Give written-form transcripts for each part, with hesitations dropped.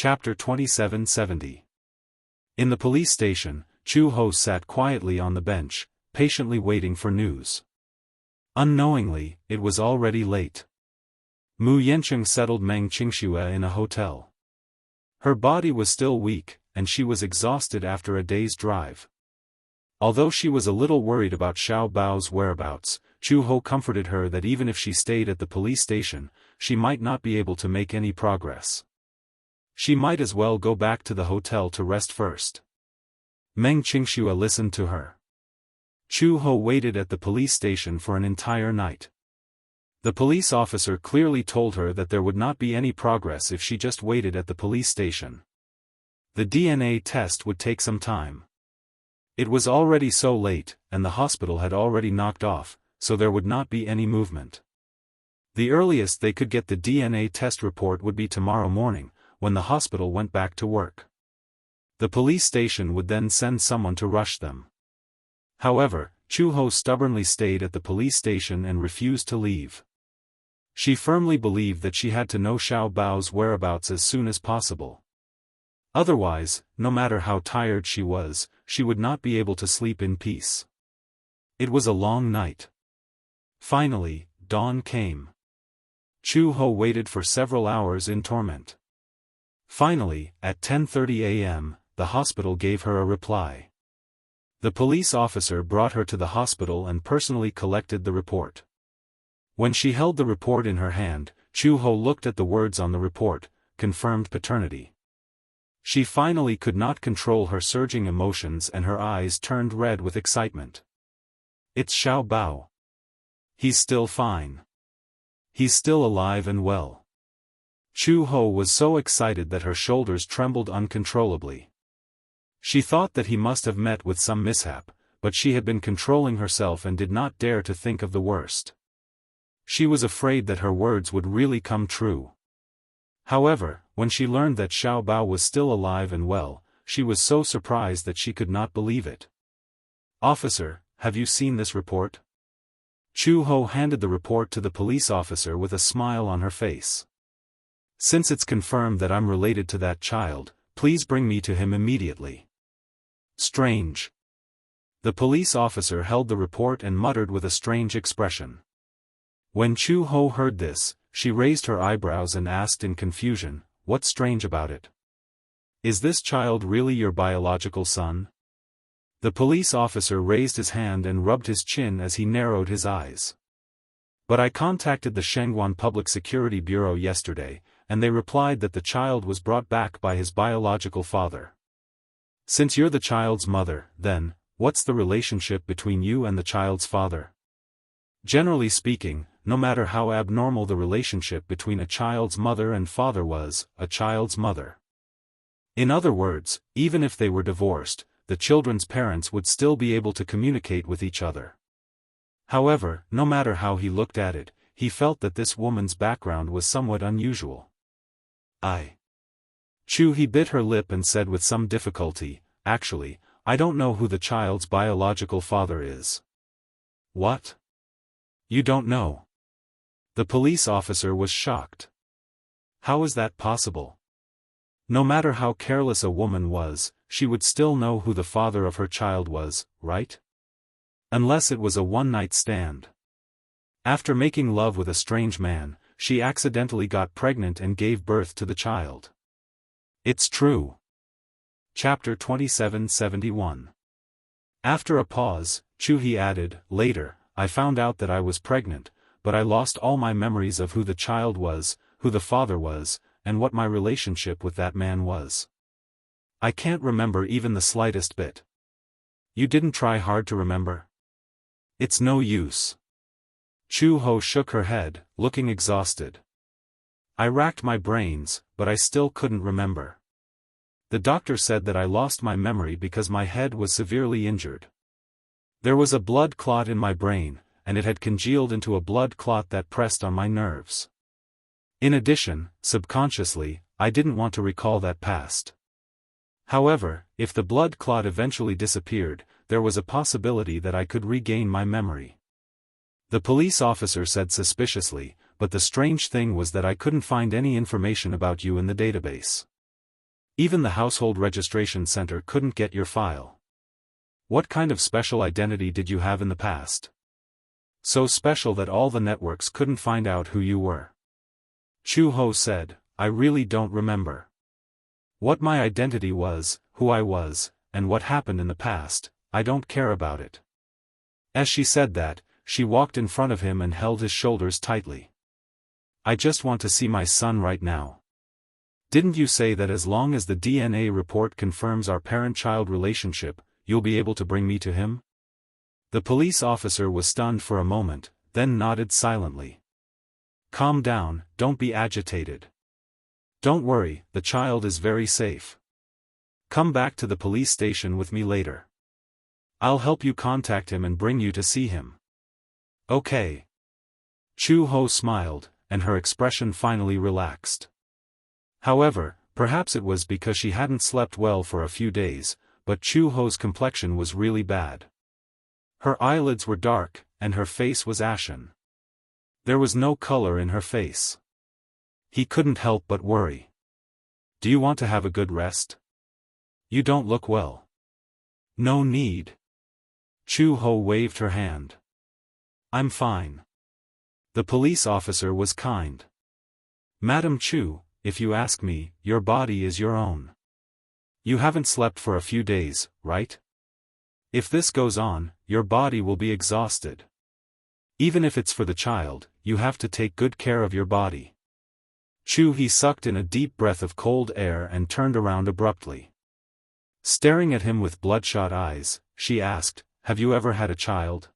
Chapter 2770. In the police station, Chu Ho sat quietly on the bench, patiently waiting for news. Unknowingly, it was already late. Mu Yancheng settled Meng Qingxue in a hotel. Her body was still weak, and she was exhausted after a day's drive. Although she was a little worried about Xiao Bao's whereabouts, Chu Ho comforted her that even if she stayed at the police station, she might not be able to make any progress. She might as well go back to the hotel to rest first. Meng Qingxue listened to her. Chu Ho waited at the police station for an entire night. The police officer clearly told her that there would not be any progress if she just waited at the police station. The DNA test would take some time. It was already so late, and the hospital had already knocked off, so there would not be any movement. The earliest they could get the DNA test report would be tomorrow morning, when the hospital went back to work. The police station would then send someone to rush them. However, Chu Ho stubbornly stayed at the police station and refused to leave. She firmly believed that she had to know Xiao Bao's whereabouts as soon as possible. Otherwise, no matter how tired she was, she would not be able to sleep in peace. It was a long night. Finally, dawn came. Chu Ho waited for several hours in torment. Finally, at 10:30 a.m., the hospital gave her a reply. The police officer brought her to the hospital and personally collected the report. When she held the report in her hand, Chu Ho looked at the words on the report, confirmed paternity. She finally could not control her surging emotions and her eyes turned red with excitement. It's Xiao Bao. He's still fine. He's still alive and well. Chu Ho was so excited that her shoulders trembled uncontrollably. She thought that he must have met with some mishap, but she had been controlling herself and did not dare to think of the worst. She was afraid that her words would really come true. However, when she learned that Xiao Bao was still alive and well, she was so surprised that she could not believe it. "Officer, have you seen this report?" Chu Ho handed the report to the police officer with a smile on her face. "Since it's confirmed that I'm related to that child, please bring me to him immediately." Strange. The police officer held the report and muttered with a strange expression. When Chu Ho heard this, she raised her eyebrows and asked in confusion, "What's strange about it? Is this child really your biological son?" The police officer raised his hand and rubbed his chin as he narrowed his eyes. "But I contacted the Shangguan Public Security Bureau yesterday, and they replied that the child was brought back by his biological father. Since you're the child's mother, then, what's the relationship between you and the child's father?" Generally speaking, no matter how abnormal the relationship between a child's mother and father was, a child's mother. In other words, even if they were divorced, the children's parents would still be able to communicate with each other. However, no matter how he looked at it, he felt that this woman's background was somewhat unusual. He bit her lip and said with some difficulty, "Actually, I don't know who the child's biological father is." "What? You don't know?" The police officer was shocked. How is that possible? No matter how careless a woman was, she would still know who the father of her child was, right? Unless it was a one-night stand. After making love with a strange man, she accidentally got pregnant and gave birth to the child. It's true. Chapter 2771. After a pause, Chu He added, "Later, I found out that I was pregnant, but I lost all my memories of who the child was, who the father was, and what my relationship with that man was. I can't remember even the slightest bit." "You didn't try hard to remember?" "It's no use." Chu Ho shook her head, looking exhausted. "I racked my brains, but I still couldn't remember. The doctor said that I lost my memory because my head was severely injured. There was a blood clot in my brain, and it had congealed into a blood clot that pressed on my nerves. In addition, subconsciously, I didn't want to recall that past. However, if the blood clot eventually disappeared, there was a possibility that I could regain my memory." The police officer said suspiciously, "But the strange thing was that I couldn't find any information about you in the database." Even the household registration center couldn't get your file. What kind of special identity did you have in the past? So special that all the networks couldn't find out who you were. Chu Ho said, I really don't remember. What my identity was, who I was, and what happened in the past, I don't care about it. As she said that, she walked in front of him and held his shoulders tightly. I just want to see my son right now. Didn't you say that as long as the DNA report confirms our parent-child relationship, you'll be able to bring me to him? The police officer was stunned for a moment, then nodded silently. Calm down, don't be agitated. Don't worry, the child is very safe. Come back to the police station with me later. I'll help you contact him and bring you to see him. Okay. Chu Ho smiled, and her expression finally relaxed. However, perhaps it was because she hadn't slept well for a few days, but Chu Ho's complexion was really bad. Her eyelids were dark, and her face was ashen. There was no color in her face. He couldn't help but worry. Do you want to have a good rest? You don't look well. No need. Chu Ho waved her hand. I'm fine. The police officer was kind. Madam Chu, if you ask me, your body is your own. You haven't slept for a few days, right? If this goes on, your body will be exhausted. Even if it's for the child, you have to take good care of your body. Chu He sucked in a deep breath of cold air and turned around abruptly. Staring at him with bloodshot eyes, she asked, Have you ever had a child?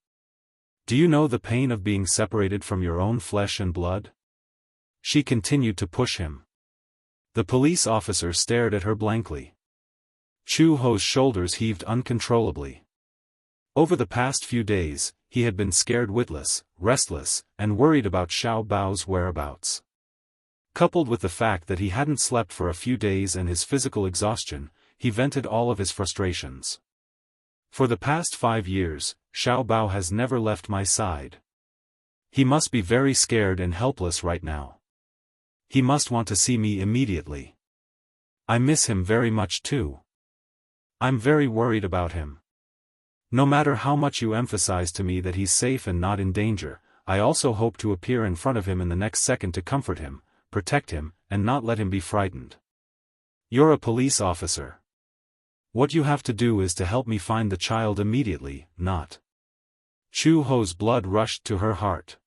Do you know the pain of being separated from your own flesh and blood? She continued to push him. The police officer stared at her blankly. Chu Ho's shoulders heaved uncontrollably. Over the past few days, he had been scared witless, restless, and worried about Xiao Bao's whereabouts. Coupled with the fact that he hadn't slept for a few days and his physical exhaustion, he vented all of his frustrations. For the past 5 years, Xiao Bao has never left my side. He must be very scared and helpless right now. He must want to see me immediately. I miss him very much too. I'm very worried about him. No matter how much you emphasize to me that he's safe and not in danger, I also hope to appear in front of him in the next second to comfort him, protect him, and not let him be frightened. You're a police officer. What you have to do is to help me find the child immediately, not. Chu Ho's blood rushed to her heart.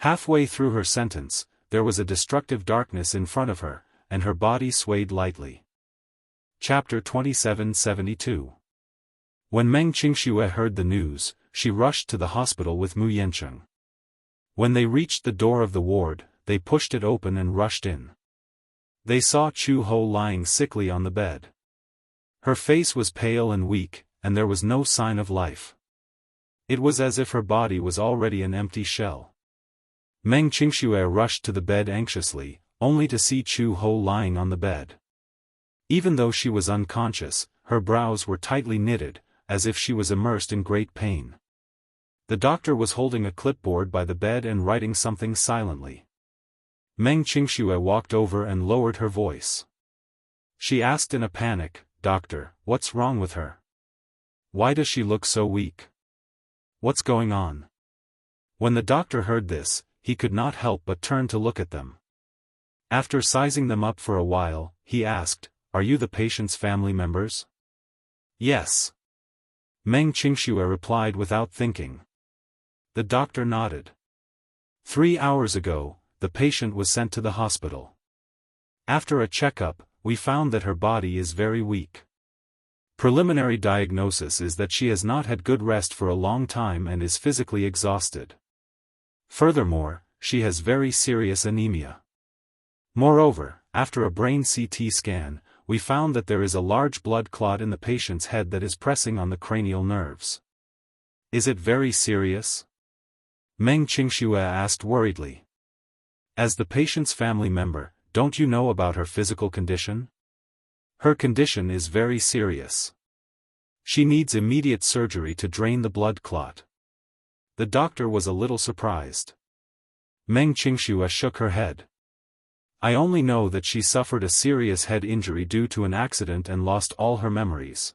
Halfway through her sentence, there was a destructive darkness in front of her, and her body swayed lightly. Chapter 2772. When Meng Qingxue heard the news, she rushed to the hospital with Mu Yancheng. When they reached the door of the ward, they pushed it open and rushed in. They saw Chu Ho lying sickly on the bed. Her face was pale and weak, and there was no sign of life. It was as if her body was already an empty shell. Meng Qingxue rushed to the bed anxiously, only to see Chu Ho lying on the bed. Even though she was unconscious, her brows were tightly knitted, as if she was immersed in great pain. The doctor was holding a clipboard by the bed and writing something silently. Meng Qingxue walked over and lowered her voice. She asked in a panic, Doctor, what's wrong with her? Why does she look so weak? What's going on? When the doctor heard this, he could not help but turn to look at them. After sizing them up for a while, he asked, Are you the patient's family members? Yes. Meng Qingxue replied without thinking. The doctor nodded. 3 hours ago, the patient was sent to the hospital. After a checkup, we found that her body is very weak. Preliminary diagnosis is that she has not had good rest for a long time and is physically exhausted. Furthermore, she has very serious anemia. Moreover, after a brain CT scan, we found that there is a large blood clot in the patient's head that is pressing on the cranial nerves. Is it very serious? Meng Qingxue asked worriedly. As the patient's family member, don't you know about her physical condition? Her condition is very serious. She needs immediate surgery to drain the blood clot. The doctor was a little surprised. Meng Qingxue shook her head. I only know that she suffered a serious head injury due to an accident and lost all her memories.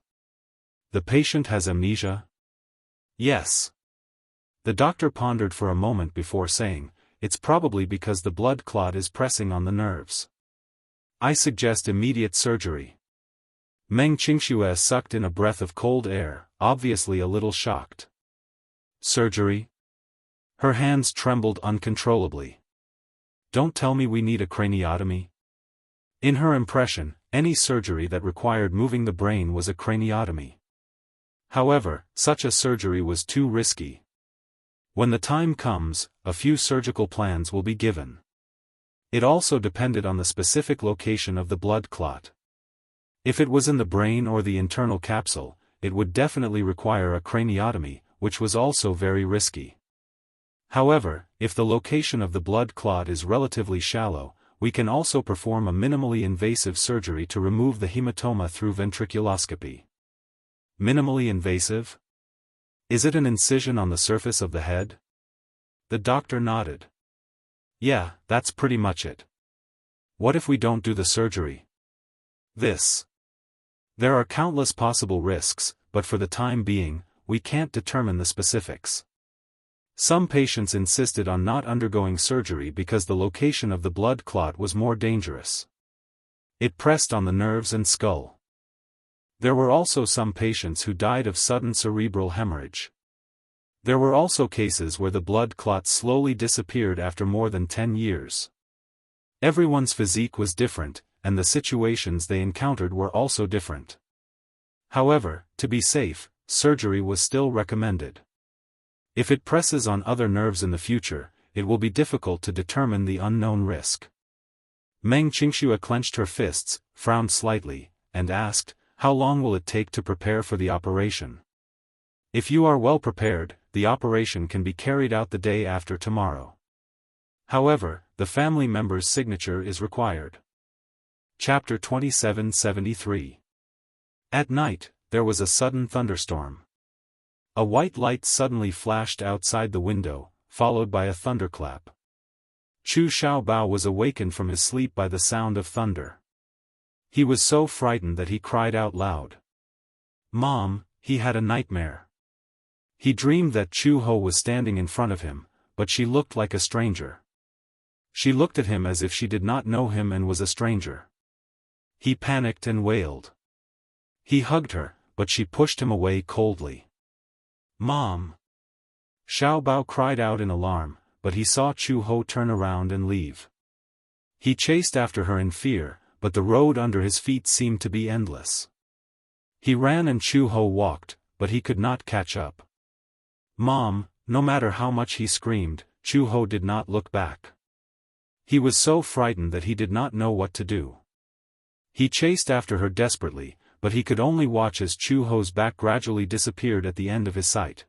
The patient has amnesia? Yes. The doctor pondered for a moment before saying, it's probably because the blood clot is pressing on the nerves. I suggest immediate surgery. Meng Qingxue sucked in a breath of cold air, obviously a little shocked. Surgery? Her hands trembled uncontrollably. Don't tell me we need a craniotomy? In her impression, any surgery that required moving the brain was a craniotomy. However, such a surgery was too risky. When the time comes, a few surgical plans will be given. It also depended on the specific location of the blood clot. If it was in the brain or the internal capsule, it would definitely require a craniotomy, which was also very risky. However, if the location of the blood clot is relatively shallow, we can also perform a minimally invasive surgery to remove the hematoma through ventriculoscopy. Minimally invasive? Is it an incision on the surface of the head? The doctor nodded. Yeah, that's pretty much it. What if we don't do the surgery? There are countless possible risks, but for the time being, we can't determine the specifics. Some patients insisted on not undergoing surgery because the location of the blood clot was more dangerous. It pressed on the nerves and skull. There were also some patients who died of sudden cerebral hemorrhage. There were also cases where the blood clot slowly disappeared after more than 10 years. Everyone's physique was different, and the situations they encountered were also different. However, to be safe, surgery was still recommended. If it presses on other nerves in the future, it will be difficult to determine the unknown risk. Meng Qingxue clenched her fists, frowned slightly, and asked, how long will it take to prepare for the operation? If you are well prepared, the operation can be carried out the day after tomorrow. However, the family member's signature is required. Chapter 2773. At night, there was a sudden thunderstorm. A white light suddenly flashed outside the window, followed by a thunderclap. Chu Xiaobao was awakened from his sleep by the sound of thunder. He was so frightened that he cried out loud. Mom, he had a nightmare. He dreamed that Chu Ho was standing in front of him, but she looked like a stranger. She looked at him as if she did not know him and was a stranger. He panicked and wailed. He hugged her, but she pushed him away coldly. Mom! Xiaobao cried out in alarm, but he saw Chu Ho turn around and leave. He chased after her in fear, but the road under his feet seemed to be endless. He ran and Chu Ho walked, but he could not catch up. Mom! No matter how much he screamed, Chu Ho did not look back. He was so frightened that he did not know what to do. He chased after her desperately, but he could only watch as Chu Ho's back gradually disappeared at the end of his sight.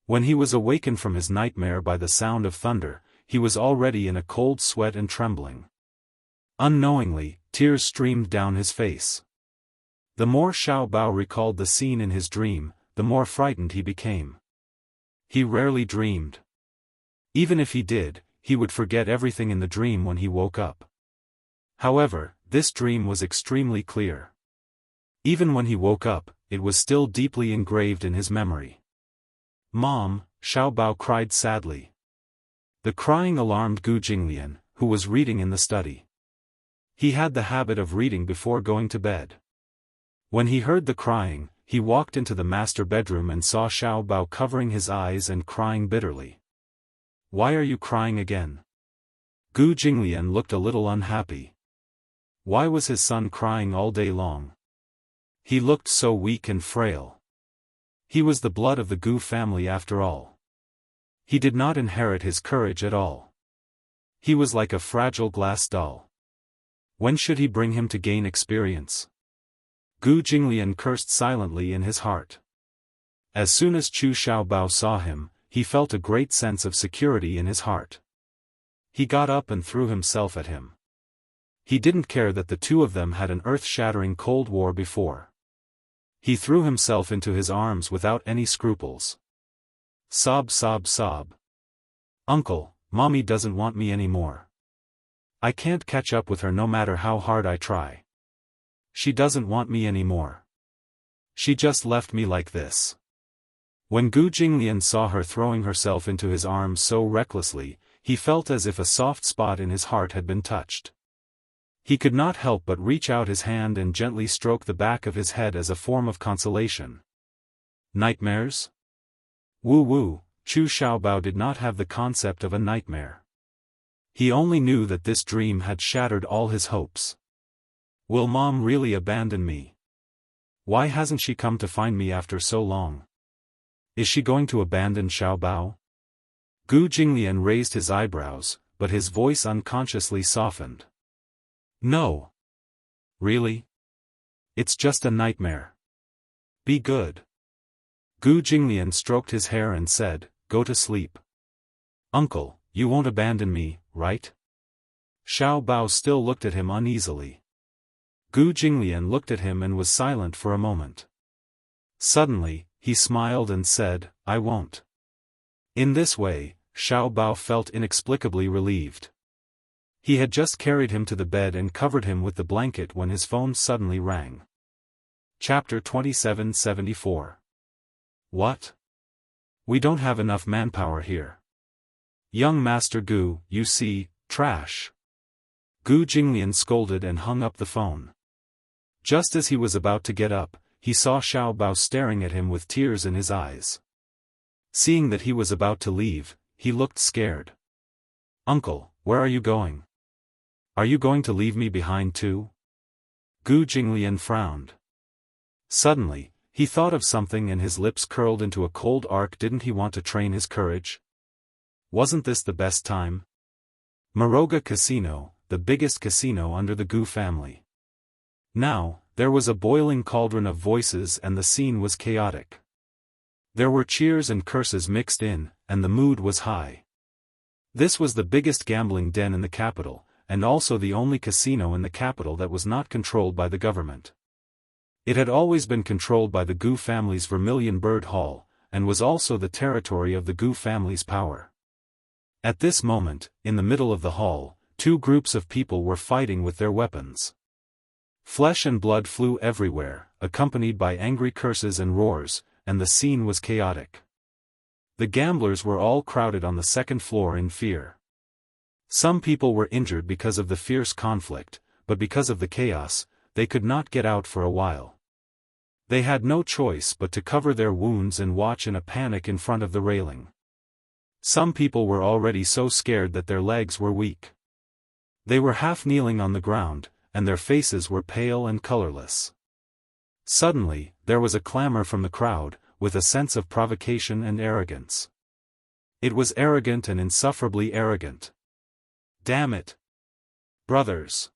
When he was awakened from his nightmare by the sound of thunder, he was already in a cold sweat and trembling. Unknowingly, tears streamed down his face. The more Xiaobao recalled the scene in his dream, the more frightened he became. He rarely dreamed. Even if he did, he would forget everything in the dream when he woke up. However, this dream was extremely clear. Even when he woke up, it was still deeply engraved in his memory. Mom, Xiaobao cried sadly. The crying alarmed Gu Jinglian, who was reading in the study. He had the habit of reading before going to bed. When he heard the crying, he walked into the master bedroom and saw Xiaobao covering his eyes and crying bitterly. Why are you crying again? Gu Jinglian looked a little unhappy. Why was his son crying all day long? He looked so weak and frail. He was the blood of the Gu family after all. He did not inherit his courage at all. He was like a fragile glass doll. When should he bring him to gain experience? Gu Jinglian cursed silently in his heart. As soon as Chu Xiaobao saw him, he felt a great sense of security in his heart. He got up and threw himself at him. He didn't care that the two of them had an earth-shattering cold war before. He threw himself into his arms without any scruples. Sob, sob, sob. Uncle, Mommy doesn't want me anymore. I can't catch up with her no matter how hard I try. She doesn't want me anymore. She just left me like this. When Gu Jinglian saw her throwing herself into his arms so recklessly, he felt as if a soft spot in his heart had been touched. He could not help but reach out his hand and gently stroke the back of his head as a form of consolation. Nightmares? Woo, Chu Xiaobao did not have the concept of a nightmare. He only knew that this dream had shattered all his hopes. Will Mom really abandon me? Why hasn't she come to find me after so long? Is she going to abandon Xiaobao? Gu Jinglian raised his eyebrows, but his voice unconsciously softened. No. Really? It's just a nightmare. Be good. Gu Jinglian stroked his hair and said, Go to sleep. Uncle, you won't abandon me, right? Xiaobao still looked at him uneasily. Gu Jinglian looked at him and was silent for a moment. Suddenly, he smiled and said, I won't. In this way, Xiaobao felt inexplicably relieved. He had just carried him to the bed and covered him with the blanket when his phone suddenly rang. Chapter 2774. What? We don't have enough manpower here. Young Master Gu, you see, trash. Gu Jinglian scolded and hung up the phone. Just as he was about to get up, he saw Xiaobao staring at him with tears in his eyes. Seeing that he was about to leave, he looked scared. Uncle, where are you going? Are you going to leave me behind too? Gu Jinglian frowned. Suddenly, he thought of something and his lips curled into a cold arc. Didn't he want to train his courage? Wasn't this the best time? Muroga Casino, the biggest casino under the Gu family. Now, there was a boiling cauldron of voices and the scene was chaotic. There were cheers and curses mixed in, and the mood was high. This was the biggest gambling den in the capital, and also the only casino in the capital that was not controlled by the government. It had always been controlled by the Gu family's Vermilion Bird Hall, and was also the territory of the Gu family's power. At this moment, in the middle of the hall, two groups of people were fighting with their weapons. Flesh and blood flew everywhere, accompanied by angry curses and roars, and the scene was chaotic. The gamblers were all crowded on the second floor in fear. Some people were injured because of the fierce conflict, but because of the chaos, they could not get out for a while. They had no choice but to cover their wounds and watch in a panic in front of the railing. Some people were already so scared that their legs were weak. They were half kneeling on the ground, and their faces were pale and colorless. Suddenly, there was a clamor from the crowd, with a sense of provocation and arrogance. It was arrogant and insufferably arrogant. Damn it! Brothers!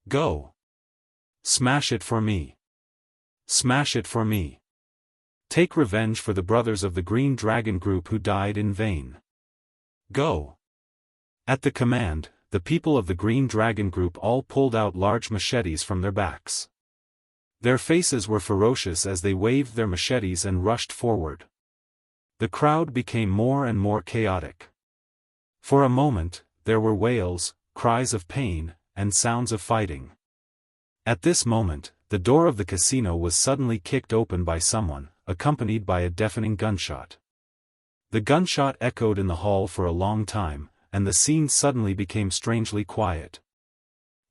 Go! Smash it for me! Smash it for me! Take revenge for the brothers of the Green Dragon Group who died in vain. Go! At the command, the people of the Green Dragon Group all pulled out large machetes from their backs. Their faces were ferocious as they waved their machetes and rushed forward. The crowd became more and more chaotic. For a moment, there were wails, cries of pain, and sounds of fighting. At this moment, the door of the casino was suddenly kicked open by someone, accompanied by a deafening gunshot. The gunshot echoed in the hall for a long time, and the scene suddenly became strangely quiet.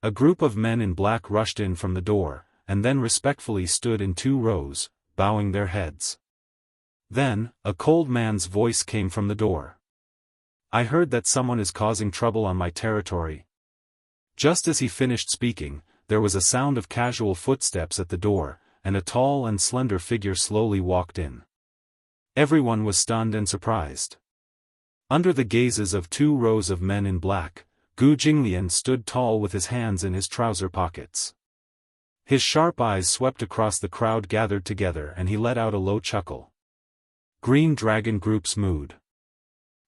A group of men in black rushed in from the door, and then respectfully stood in 2 rows, bowing their heads. Then, a cold man's voice came from the door. I heard that someone is causing trouble on my territory. Just as he finished speaking, there was a sound of casual footsteps at the door, and a tall and slender figure slowly walked in. Everyone was stunned and surprised. Under the gazes of 2 rows of men in black, Gu Jinglian stood tall with his hands in his trouser pockets. His sharp eyes swept across the crowd gathered together and he let out a low chuckle. Green Dragon Group's mood.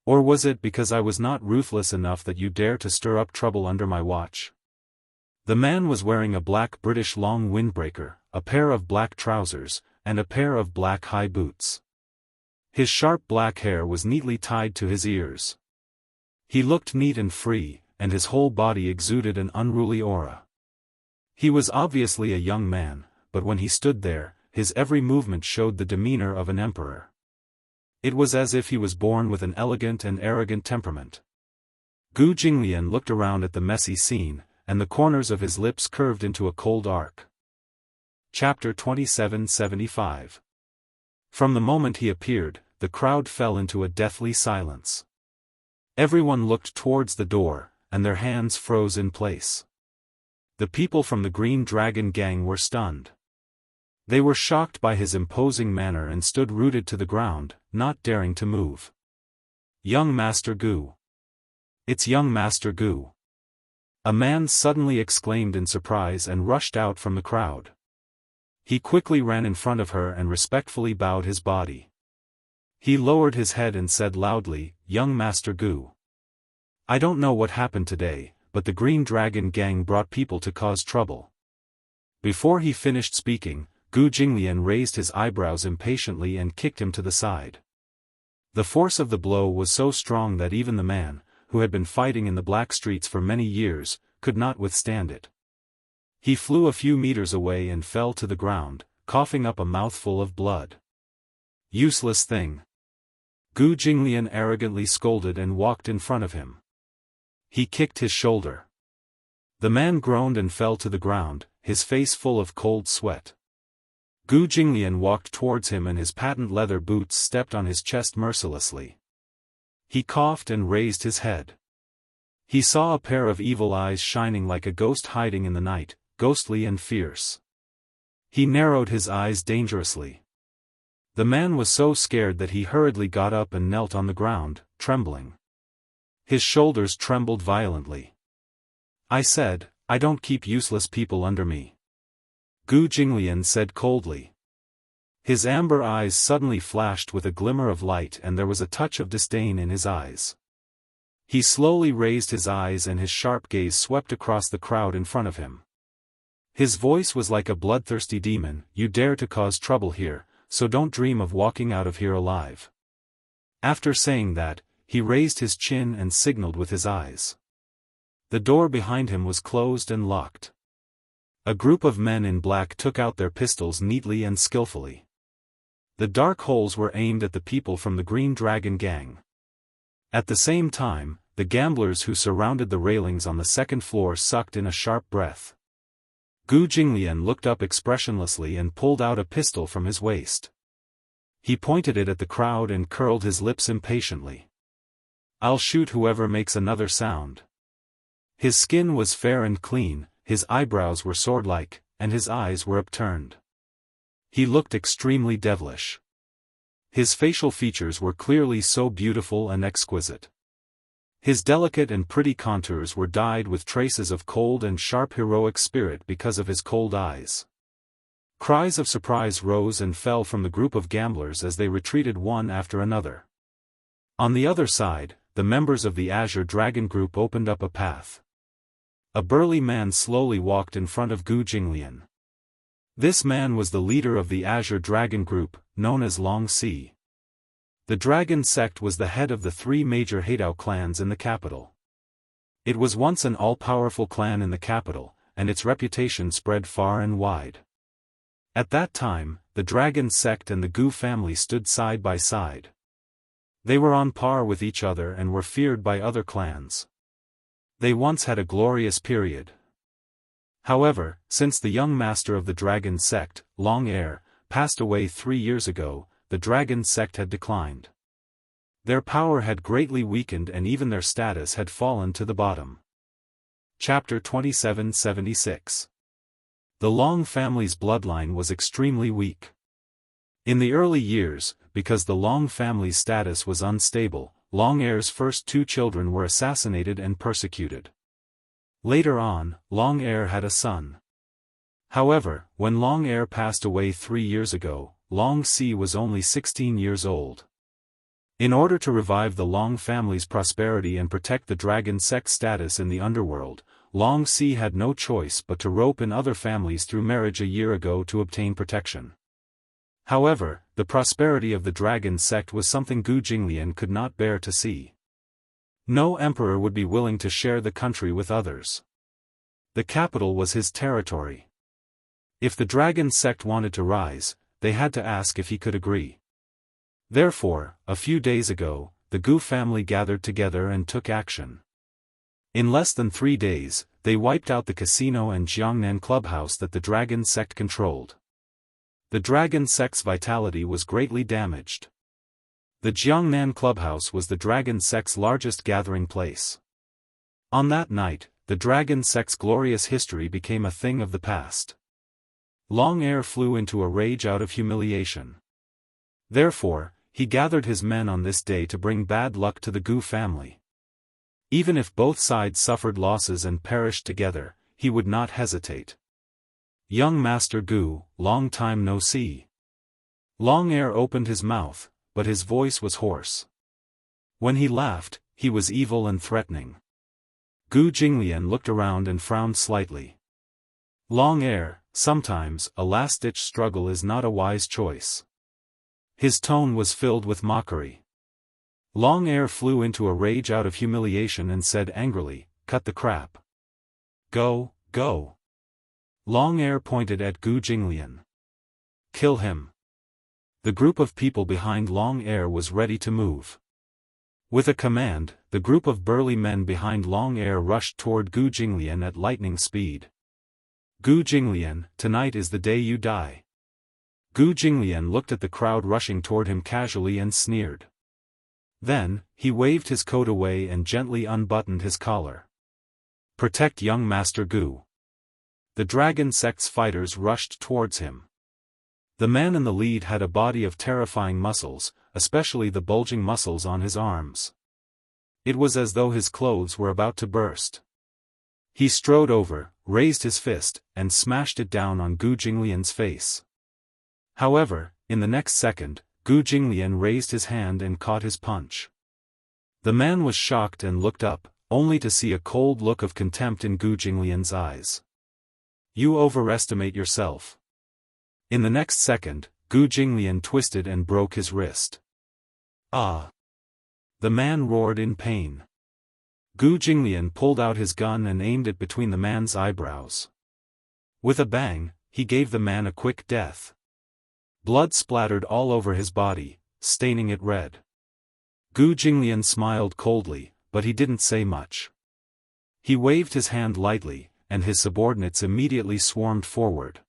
Or was it because I was not ruthless enough that you dare to stir up trouble under my watch? The man was wearing a black British long windbreaker, a pair of black trousers, and a pair of black high boots. His sharp black hair was neatly tied to his ears. He looked neat and free, and his whole body exuded an unruly aura. He was obviously a young man, but when he stood there, his every movement showed the demeanor of an emperor. It was as if he was born with an elegant and arrogant temperament. Gu Jinglian looked around at the messy scene, and the corners of his lips curved into a cold arc. Chapter 2775. From the moment he appeared, the crowd fell into a deathly silence. Everyone looked towards the door, and their hands froze in place. The people from the Green Dragon gang were stunned. They were shocked by his imposing manner and stood rooted to the ground, not daring to move. Young Master Gu. It's young Master Gu. A man suddenly exclaimed in surprise and rushed out from the crowd. He quickly ran in front of her and respectfully bowed his body. He lowered his head and said loudly, "Young Master Gu. I don't know what happened today, but the Green Dragon gang brought people to cause trouble." Before he finished speaking, Gu Jinglian raised his eyebrows impatiently and kicked him to the side. The force of the blow was so strong that even the man, who had been fighting in the black streets for many years, could not withstand it. He flew a few meters away and fell to the ground, coughing up a mouthful of blood. "Useless thing!" Gu Jinglian arrogantly scolded and walked in front of him. He kicked his shoulder. The man groaned and fell to the ground, his face full of cold sweat. Gu Jinglian walked towards him and his patent leather boots stepped on his chest mercilessly. He coughed and raised his head. He saw a pair of evil eyes shining like a ghost hiding in the night, ghostly and fierce. He narrowed his eyes dangerously. The man was so scared that he hurriedly got up and knelt on the ground, trembling. His shoulders trembled violently. "I said, I don't keep useless people under me," Gu Jinglian said coldly. His amber eyes suddenly flashed with a glimmer of light and there was a touch of disdain in his eyes. He slowly raised his eyes and his sharp gaze swept across the crowd in front of him. His voice was like a bloodthirsty demon, "You dare to cause trouble here, so don't dream of walking out of here alive." After saying that, he raised his chin and signaled with his eyes. The door behind him was closed and locked. A group of men in black took out their pistols neatly and skillfully. The dark holes were aimed at the people from the Green Dragon gang. At the same time, the gamblers who surrounded the railings on the second floor sucked in a sharp breath. Gu Jinglian looked up expressionlessly and pulled out a pistol from his waist. He pointed it at the crowd and curled his lips impatiently. "I'll shoot whoever makes another sound." His skin was fair and clean, his eyebrows were sword-like, and his eyes were upturned. He looked extremely devilish. His facial features were clearly so beautiful and exquisite. His delicate and pretty contours were dyed with traces of cold and sharp heroic spirit because of his cold eyes. Cries of surprise rose and fell from the group of gamblers as they retreated one after another. On the other side, the members of the Azure Dragon group opened up a path. A burly man slowly walked in front of Gu Jinglian. This man was the leader of the Azure Dragon group, known as Long Si. The Dragon sect was the head of the three major Hadao clans in the capital. It was once an all-powerful clan in the capital, and its reputation spread far and wide. At that time, the Dragon sect and the Gu family stood side by side. They were on par with each other and were feared by other clans. They once had a glorious period. However, since the young master of the Dragon sect, Long Air, passed away 3 years ago, the Dragon sect had declined. Their power had greatly weakened and even their status had fallen to the bottom. Chapter 2776. The Long family's bloodline was extremely weak. In the early years, because the Long family's status was unstable, Long Air's first 2 children were assassinated and persecuted. Later on, Long Air had a son. However, when Long Air passed away 3 years ago, Long Si was only 16 years old. In order to revive the Long family's prosperity and protect the Dragon sect status in the underworld, Long Si had no choice but to rope in other families through marriage a year ago to obtain protection. However, the prosperity of the Dragon sect was something Gu Jinglian could not bear to see. No emperor would be willing to share the country with others. The capital was his territory. If the dragon sect wanted to rise, they had to ask if he could agree. Therefore, a few days ago, the Gu family gathered together and took action. In less than 3 days, they wiped out the casino and Jiangnan clubhouse that the dragon sect controlled. The dragon sect's vitality was greatly damaged. The Jiangnan clubhouse was the dragon sect's largest gathering place. On that night, the dragon sect's glorious history became a thing of the past. Long Air flew into a rage out of humiliation. Therefore, he gathered his men on this day to bring bad luck to the Gu family. Even if both sides suffered losses and perished together, he would not hesitate. Young Master Gu, long time no see. Long Air opened his mouth, but his voice was hoarse. When he laughed, he was evil and threatening. Gu Jinglian looked around and frowned slightly. Long Air, sometimes a last-ditch struggle is not a wise choice. His tone was filled with mockery. Long Air flew into a rage out of humiliation and said angrily, "Cut the crap. Go, go." Long Air pointed at Gu Jinglian. "Kill him." The group of people behind Long Air was ready to move. With a command, the group of burly men behind Long Air rushed toward Gu Jinglian at lightning speed. "Gu Jinglian, tonight is the day you die." Gu Jinglian looked at the crowd rushing toward him casually and sneered. Then, he waved his coat away and gently unbuttoned his collar. "Protect young Master Gu." The dragon sect's fighters rushed towards him. The man in the lead had a body of terrifying muscles, especially the bulging muscles on his arms. It was as though his clothes were about to burst. He strode over, raised his fist, and smashed it down on Gu Jinglian's face. However, in the next second, Gu Jinglian raised his hand and caught his punch. The man was shocked and looked up, only to see a cold look of contempt in Gu Jinglian's eyes. "You overestimate yourself." In the next second, Gu Jinglian twisted and broke his wrist. "Ah!" The man roared in pain. Gu Jinglian pulled out his gun and aimed it between the man's eyebrows. With a bang, he gave the man a quick death. Blood splattered all over his body, staining it red. Gu Jinglian smiled coldly, but he didn't say much. He waved his hand lightly, and his subordinates immediately swarmed forward.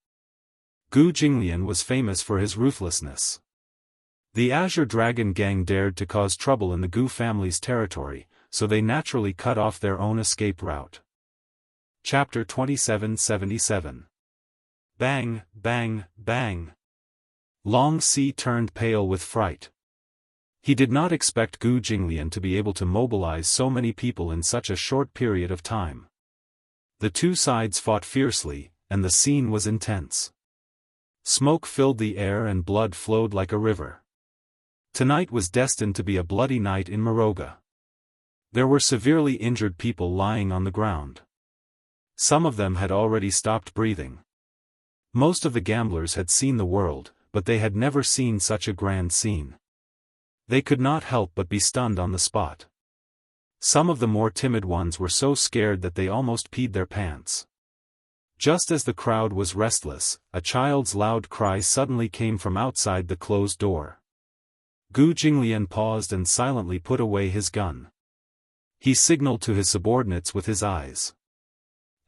Gu Jinglian was famous for his ruthlessness. The Azure Dragon gang dared to cause trouble in the Gu family's territory, so they naturally cut off their own escape route. Chapter 2777. Bang, bang, bang. Long Si turned pale with fright. He did not expect Gu Jinglian to be able to mobilize so many people in such a short period of time. The two sides fought fiercely, and the scene was intense. Smoke filled the air and blood flowed like a river. Tonight was destined to be a bloody night in Moroga. There were severely injured people lying on the ground. Some of them had already stopped breathing. Most of the gamblers had seen the world, but they had never seen such a grand scene. They could not help but be stunned on the spot. Some of the more timid ones were so scared that they almost peed their pants. Just as the crowd was restless, a child's loud cry suddenly came from outside the closed door. Gu Jinglian paused and silently put away his gun. He signaled to his subordinates with his eyes.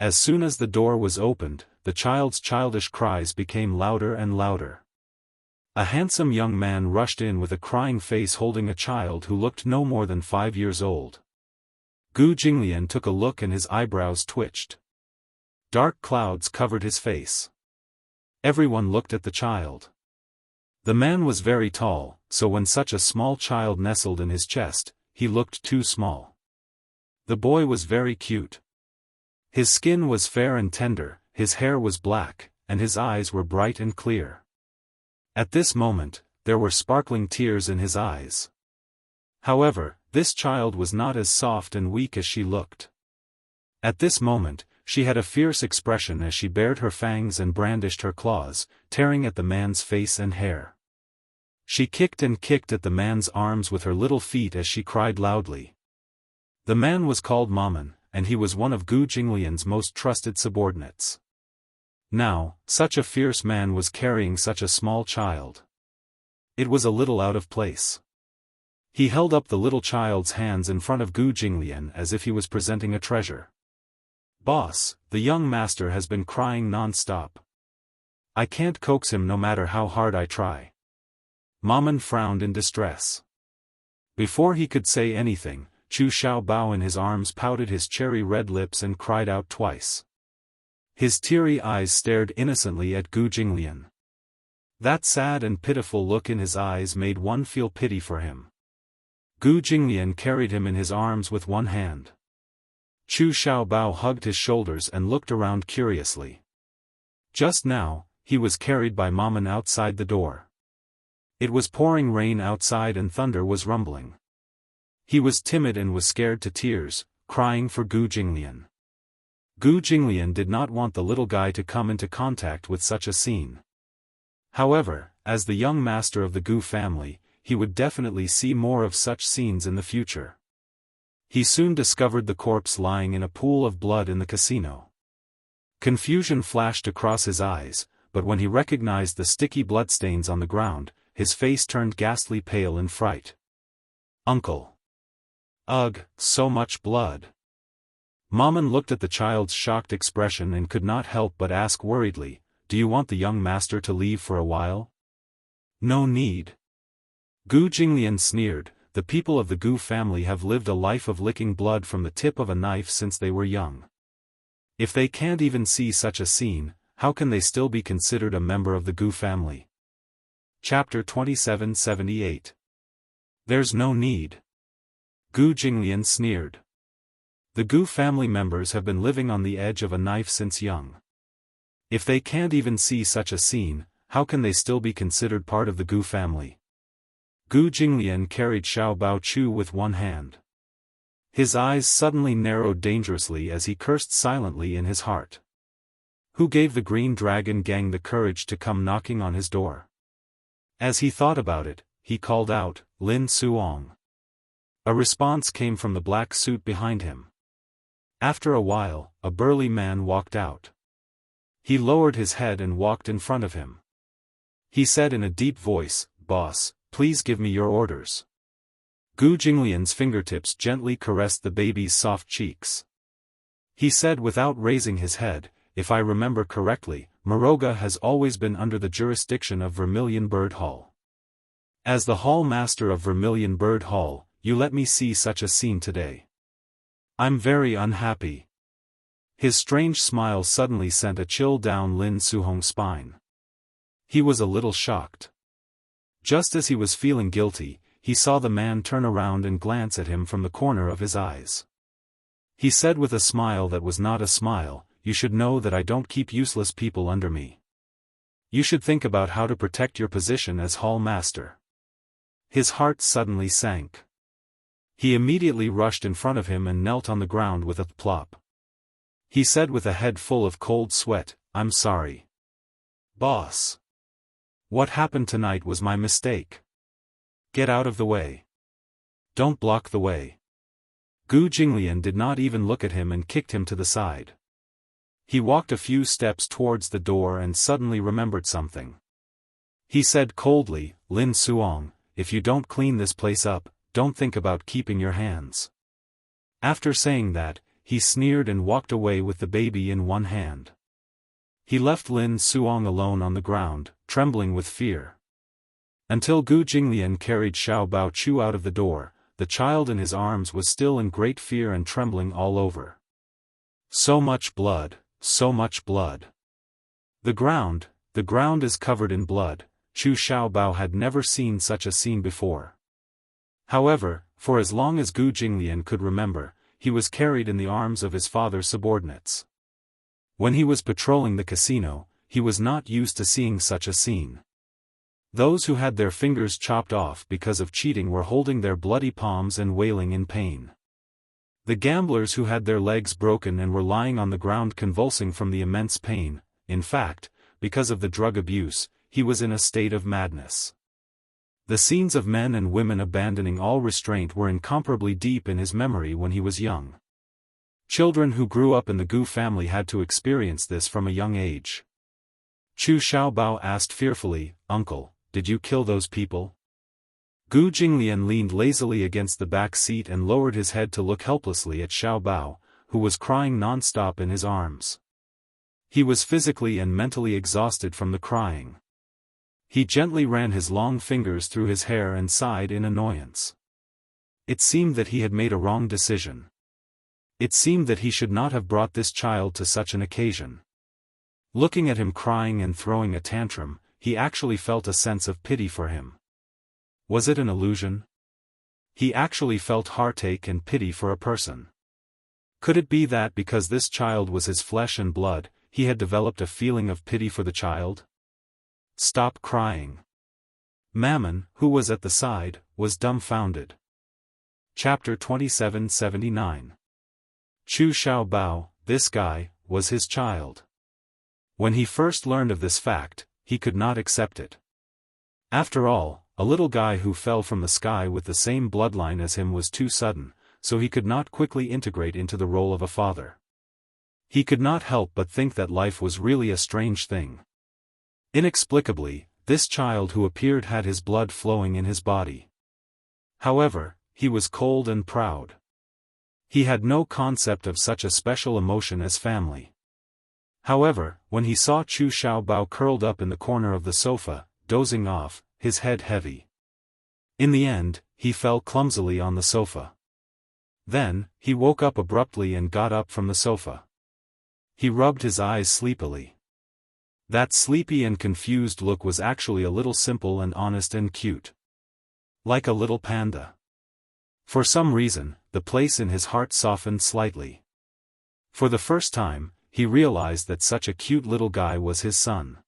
As soon as the door was opened, the child's childish cries became louder and louder. A handsome young man rushed in with a crying face holding a child who looked no more than 5 years old. Gu Jinglian took a look and his eyebrows twitched. Dark clouds covered his face. Everyone looked at the child. The man was very tall, so when such a small child nestled in his chest, he looked too small. The boy was very cute. His skin was fair and tender, his hair was black, and his eyes were bright and clear. At this moment, there were sparkling tears in his eyes. However, this child was not as soft and weak as she looked. At this moment, she had a fierce expression as she bared her fangs and brandished her claws, tearing at the man's face and hair. She kicked and kicked at the man's arms with her little feet as she cried loudly. The man was called Maman, and he was one of Gu Jinglian's most trusted subordinates. Now, such a fierce man was carrying such a small child. It was a little out of place. He held up the little child's hands in front of Gu Jinglian as if he was presenting a treasure. "Boss, the young master has been crying non-stop. I can't coax him no matter how hard I try." Maman frowned in distress. Before he could say anything, Chu Xiaobao in his arms pouted his cherry-red lips and cried out twice. His teary eyes stared innocently at Gu Jinglian. That sad and pitiful look in his eyes made one feel pity for him. Gu Jinglian carried him in his arms with one hand. Chu Xiaobao hugged his shoulders and looked around curiously. Just now, he was carried by Maman outside the door. It was pouring rain outside and thunder was rumbling. He was timid and was scared to tears, crying for Gu Jinglian. Gu Jinglian did not want the little guy to come into contact with such a scene. However, as the young master of the Gu family, he would definitely see more of such scenes in the future. He soon discovered the corpse lying in a pool of blood in the casino. Confusion flashed across his eyes, but when he recognized the sticky bloodstains on the ground, his face turned ghastly pale in fright. "Uncle! Ugh, so much blood!" Maman looked at the child's shocked expression and could not help but ask worriedly, "Do you want the young master to leave for a while?" "No need." Gu Jinglian sneered, "The people of the Gu family have lived a life of licking blood from the tip of a knife since they were young. If they can't even see such a scene, how can they still be considered a member of the Gu family?" Chapter 2778. There's no need. Gu Jinglian sneered. The Gu family members have been living on the edge of a knife since young. If they can't even see such a scene, how can they still be considered part of the Gu family? Gu Jinglian carried Xiao Bao Chu with one hand. His eyes suddenly narrowed dangerously as he cursed silently in his heart. Who gave the Green Dragon gang the courage to come knocking on his door? As he thought about it, he called out, "Lin Suong." A response came from the black suit behind him. After a while, a burly man walked out. He lowered his head and walked in front of him. He said in a deep voice, "Boss, please give me your orders." Gu Jinglian's fingertips gently caressed the baby's soft cheeks. He said without raising his head, "If I remember correctly, Muroga has always been under the jurisdiction of Vermilion Bird Hall. As the hall master of Vermilion Bird Hall, you let me see such a scene today. I'm very unhappy." His strange smile suddenly sent a chill down Lin Suhong's spine. He was a little shocked. Just as he was feeling guilty, he saw the man turn around and glance at him from the corner of his eyes. He said with a smile that was not a smile, "You should know that I don't keep useless people under me. You should think about how to protect your position as hall master." His heart suddenly sank. He immediately rushed in front of him and knelt on the ground with a plop. He said with a head full of cold sweat, "I'm sorry. Boss. What happened tonight was my mistake. Get out of the way. Don't block the way." Gu Jinglian did not even look at him and kicked him to the side. He walked a few steps towards the door and suddenly remembered something. He said coldly, "Lin Suong, if you don't clean this place up, don't think about keeping your hands." After saying that, he sneered and walked away with the baby in one hand. He left Lin Suong alone on the ground, trembling with fear. Until Gu Jinglian carried Xiao Bao Chu out of the door, the child in his arms was still in great fear and trembling all over. So much blood, so much blood. The ground is covered in blood. Chu Xiaobao had never seen such a scene before. However, for as long as Gu Jinglian could remember, he was carried in the arms of his father's subordinates. When he was patrolling the casino, he was not used to seeing such a scene. Those who had their fingers chopped off because of cheating were holding their bloody palms and wailing in pain. The gamblers who had their legs broken and were lying on the ground convulsing from the immense pain, in fact, because of the drug abuse, he was in a state of madness. The scenes of men and women abandoning all restraint were incomparably deep in his memory when he was young. Children who grew up in the Gu family had to experience this from a young age. Chu Xiaobao asked fearfully, "Uncle, did you kill those people?" Gu Jinglian leaned lazily against the back seat and lowered his head to look helplessly at Xiaobao, who was crying non-stop in his arms. He was physically and mentally exhausted from the crying. He gently ran his long fingers through his hair and sighed in annoyance. It seemed that he had made a wrong decision. It seemed that he should not have brought this child to such an occasion. Looking at him crying and throwing a tantrum, he actually felt a sense of pity for him. Was it an illusion? He actually felt heartache and pity for a person. Could it be that because this child was his flesh and blood, he had developed a feeling of pity for the child? Stop crying. Mammon, who was at the side, was dumbfounded. Chapter 2779. Chu Xiaobao, this guy, was his child. When he first learned of this fact, he could not accept it. After all, a little guy who fell from the sky with the same bloodline as him was too sudden, so he could not quickly integrate into the role of a father. He could not help but think that life was really a strange thing. Inexplicably, this child who appeared had his blood flowing in his body. However, he was cold and proud. He had no concept of such a special emotion as family. However, when he saw Chu Xiaobao curled up in the corner of the sofa, dozing off, his head heavy. In the end, he fell clumsily on the sofa. Then, he woke up abruptly and got up from the sofa. He rubbed his eyes sleepily. That sleepy and confused look was actually a little simple and honest and cute. Like a little panda. For some reason, the place in his heart softened slightly. For the first time, he realized that such a cute little guy was his son.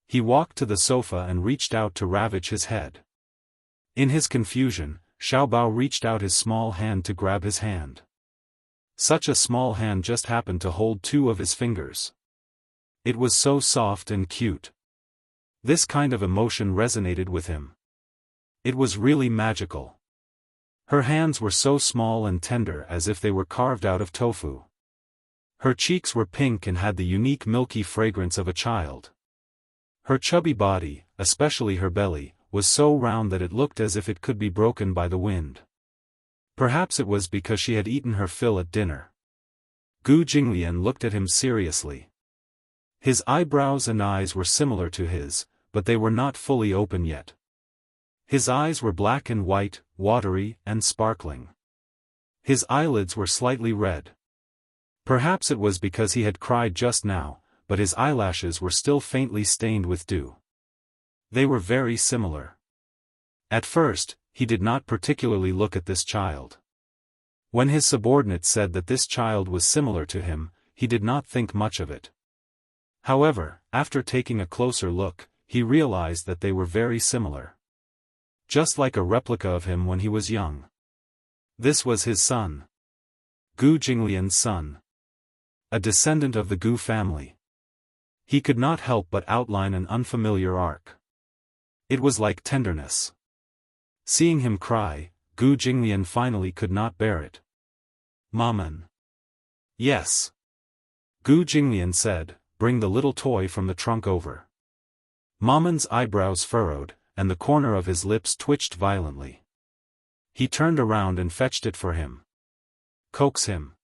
He walked to the sofa and reached out to ravage his head. In his confusion, Xiaobao reached out his small hand to grab his hand. Such a small hand just happened to hold two of his fingers. It was so soft and cute. This kind of emotion resonated with him. It was really magical. Her hands were so small and tender as if they were carved out of tofu. Her cheeks were pink and had the unique milky fragrance of a child. Her chubby body, especially her belly, was so round that it looked as if it could be broken by the wind. Perhaps it was because she had eaten her fill at dinner. Gu Jinglian looked at him seriously. His eyebrows and eyes were similar to his, but they were not fully open yet. His eyes were black and white, watery, and sparkling. His eyelids were slightly red. Perhaps it was because he had cried just now, but his eyelashes were still faintly stained with dew. They were very similar. At first, he did not particularly look at this child. When his subordinate said that this child was similar to him, he did not think much of it. However, after taking a closer look, he realized that they were very similar. Just like a replica of him when he was young. This was his son. Gu Jinglian's son. A descendant of the Gu family. He could not help but outline an unfamiliar arc. It was like tenderness. Seeing him cry, Gu Jinglian finally could not bear it. "Maman." "Yes." Gu Jinglian said, "Bring the little toy from the trunk over." Maman's eyebrows furrowed, and the corner of his lips twitched violently. He turned around and fetched it for him. "Coax him."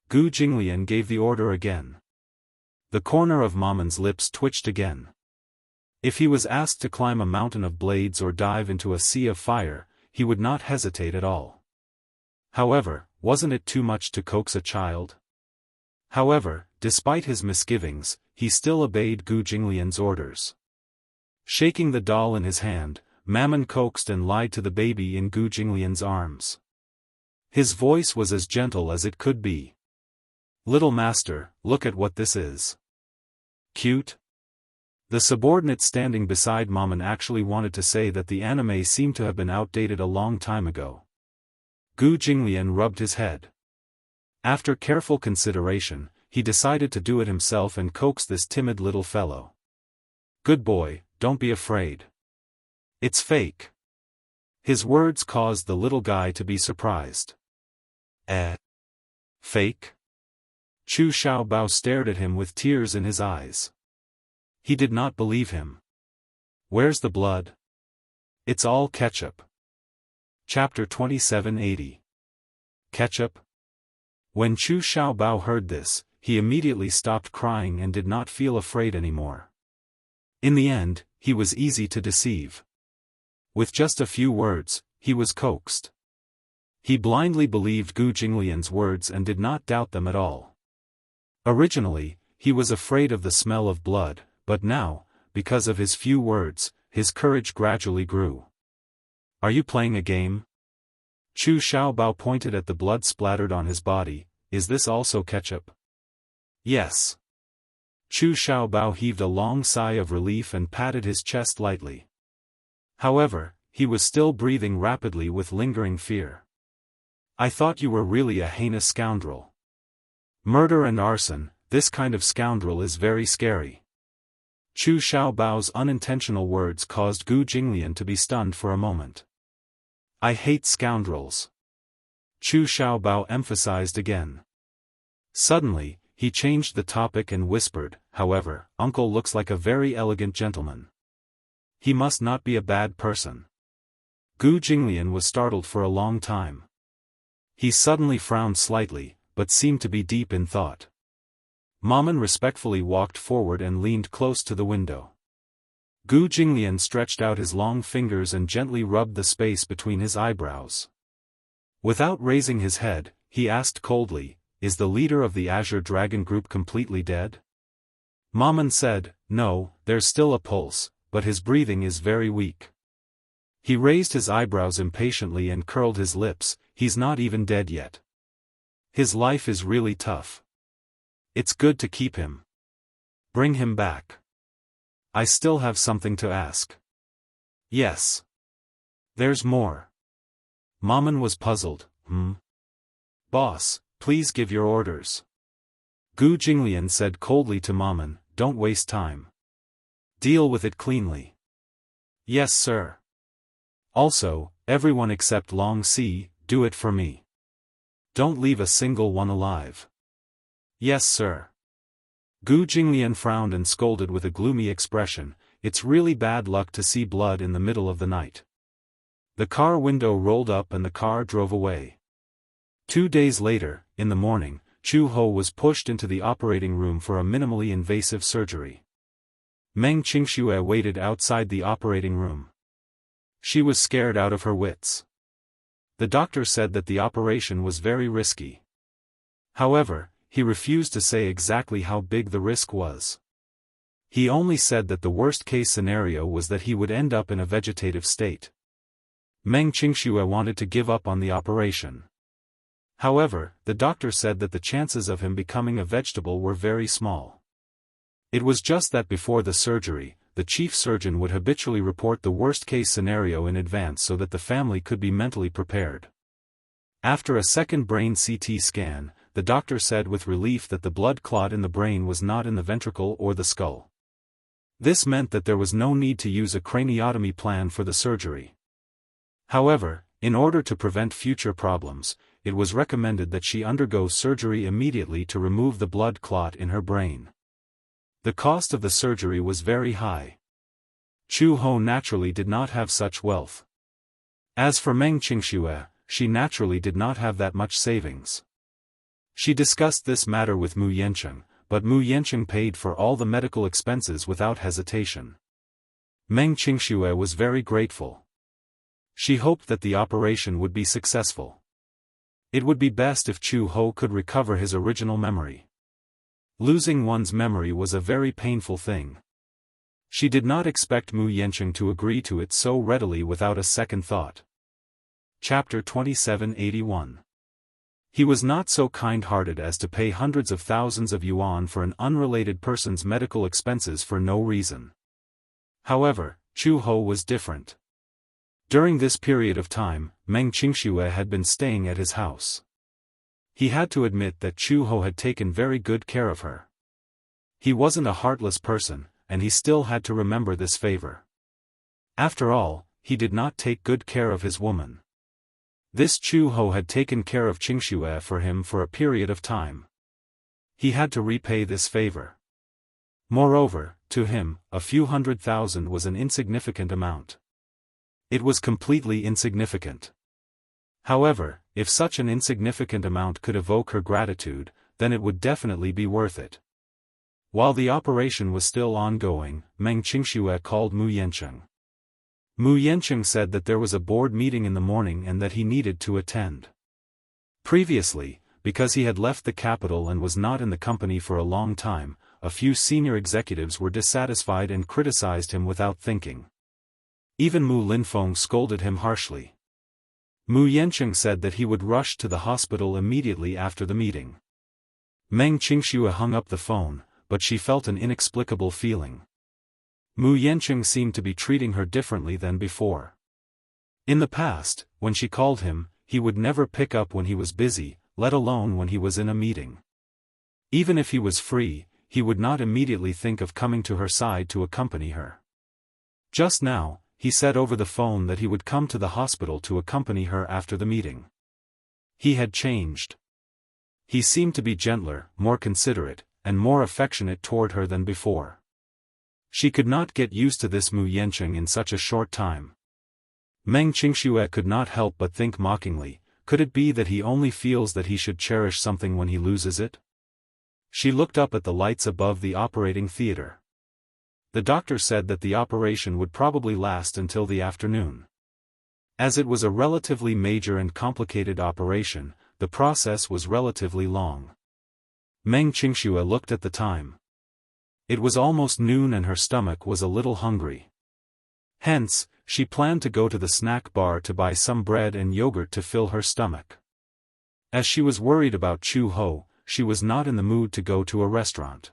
Gu Jinglian gave the order again. The corner of Maman's lips twitched again. If he was asked to climb a mountain of blades or dive into a sea of fire, he would not hesitate at all. However, wasn't it too much to coax a child? However, despite his misgivings, he still obeyed Gu Jinglian's orders. Shaking the doll in his hand, Mammon coaxed and lied to the baby in Gu Jinglian's arms. His voice was as gentle as it could be. "Little master, look at what this is. Cute?" The subordinate standing beside Mammon actually wanted to say that the anime seemed to have been outdated a long time ago. Gu Jinglian rubbed his head. After careful consideration, he decided to do it himself and coax this timid little fellow. "Good boy, don't be afraid. It's fake. His words caused the little guy to be surprised. Fake? Chu Xiaobao stared at him with tears in his eyes. He did not believe him. Where's the blood? It's all ketchup. Chapter 2780. Ketchup? When Chu Xiaobao heard this, he immediately stopped crying and did not feel afraid anymore. In the end, he was easy to deceive. With just a few words, he was coaxed. He blindly believed Gu Jinglian's words and did not doubt them at all. Originally, he was afraid of the smell of blood, but now, because of his few words, his courage gradually grew. Are you playing a game? Chu Xiaobao pointed at the blood splattered on his body. Is this also ketchup? Yes. Chu Xiaobao heaved a long sigh of relief and patted his chest lightly. However, he was still breathing rapidly with lingering fear. I thought you were really a heinous scoundrel. Murder and arson, this kind of scoundrel is very scary. Chu Xiaobao's unintentional words caused Gu Jinglian to be stunned for a moment. I hate scoundrels. Chu Xiaobao emphasized again. Suddenly, he changed the topic and whispered, however, Uncle looks like a very elegant gentleman. He must not be a bad person. Gu Jinglian was startled for a long time. He suddenly frowned slightly, but seemed to be deep in thought. Maman respectfully walked forward and leaned close to the window. Gu Jinglian stretched out his long fingers and gently rubbed the space between his eyebrows. Without raising his head, he asked coldly, Is the leader of the Azure Dragon group completely dead? Maman said, No, there's still a pulse, but his breathing is very weak. He raised his eyebrows impatiently and curled his lips. He's not even dead yet. His life is really tough. It's good to keep him. Bring him back. I still have something to ask. Yes. There's more. Maman was puzzled. Boss, please give your orders. Gu Jinglian said coldly to Maman, Don't waste time. Deal with it cleanly. Yes, sir. Also, everyone except Long Si, do it for me. Don't leave a single one alive. Yes, sir. Gu Jinglian frowned and scolded with a gloomy expression. It's really bad luck to see blood in the middle of the night. The car window rolled up and the car drove away. 2 days later, in the morning, Chu Ho was pushed into the operating room for a minimally invasive surgery. Meng Qingxue waited outside the operating room. She was scared out of her wits. The doctor said that the operation was very risky. However, he refused to say exactly how big the risk was. He only said that the worst-case scenario was that he would end up in a vegetative state. Meng Qingxue wanted to give up on the operation. However, the doctor said that the chances of him becoming a vegetable were very small. It was just that before the surgery, the chief surgeon would habitually report the worst-case scenario in advance so that the family could be mentally prepared. After a second brain CT scan, the doctor said with relief that the blood clot in the brain was not in the ventricle or the skull. This meant that there was no need to use a craniotomy plan for the surgery. However, in order to prevent future problems, it was recommended that she undergo surgery immediately to remove the blood clot in her brain. The cost of the surgery was very high. Chu Ho naturally did not have such wealth. As for Meng Qingxue, she naturally did not have that much savings. She discussed this matter with Mu Yancheng, but Mu Yancheng paid for all the medical expenses without hesitation. Meng Qingxue was very grateful. She hoped that the operation would be successful. It would be best if Chu Ho could recover his original memory. Losing one's memory was a very painful thing. She did not expect Mu Yancheng to agree to it so readily without a second thought. Chapter 2781. He was not so kind-hearted as to pay hundreds of thousands of yuan for an unrelated person's medical expenses for no reason. However, Chu Ho was different. During this period of time, Meng Qingxue had been staying at his house. He had to admit that Chu Ho had taken very good care of her. He wasn't a heartless person, and he still had to remember this favor. After all, he did not take good care of his woman. This Chu Ho had taken care of Qingxue for him for a period of time. He had to repay this favor. Moreover, to him, a few 100,000 was an insignificant amount. It was completely insignificant. However, if such an insignificant amount could evoke her gratitude, then it would definitely be worth it. While the operation was still ongoing, Meng Qingxue called Mu Yancheng. Mu Yancheng said that there was a board meeting in the morning and that he needed to attend. Previously, because he had left the capital and was not in the company for a long time, a few senior executives were dissatisfied and criticized him without thinking. Even Mu Linfeng scolded him harshly. Mu Yancheng said that he would rush to the hospital immediately after the meeting. Meng Qingxue hung up the phone, but she felt an inexplicable feeling. Mu Yancheng seemed to be treating her differently than before. In the past, when she called him, he would never pick up when he was busy, let alone when he was in a meeting. Even if he was free, he would not immediately think of coming to her side to accompany her. Just now, he said over the phone that he would come to the hospital to accompany her after the meeting. He had changed. He seemed to be gentler, more considerate, and more affectionate toward her than before. She could not get used to this Mu Yancheng in such a short time. Meng Qingxue could not help but think mockingly, could it be that he only feels that he should cherish something when he loses it? She looked up at the lights above the operating theater. The doctor said that the operation would probably last until the afternoon. As it was a relatively major and complicated operation, the process was relatively long. Meng Qingxue looked at the time. It was almost noon and her stomach was a little hungry. Hence, she planned to go to the snack bar to buy some bread and yogurt to fill her stomach. As she was worried about Chu Ho, she was not in the mood to go to a restaurant.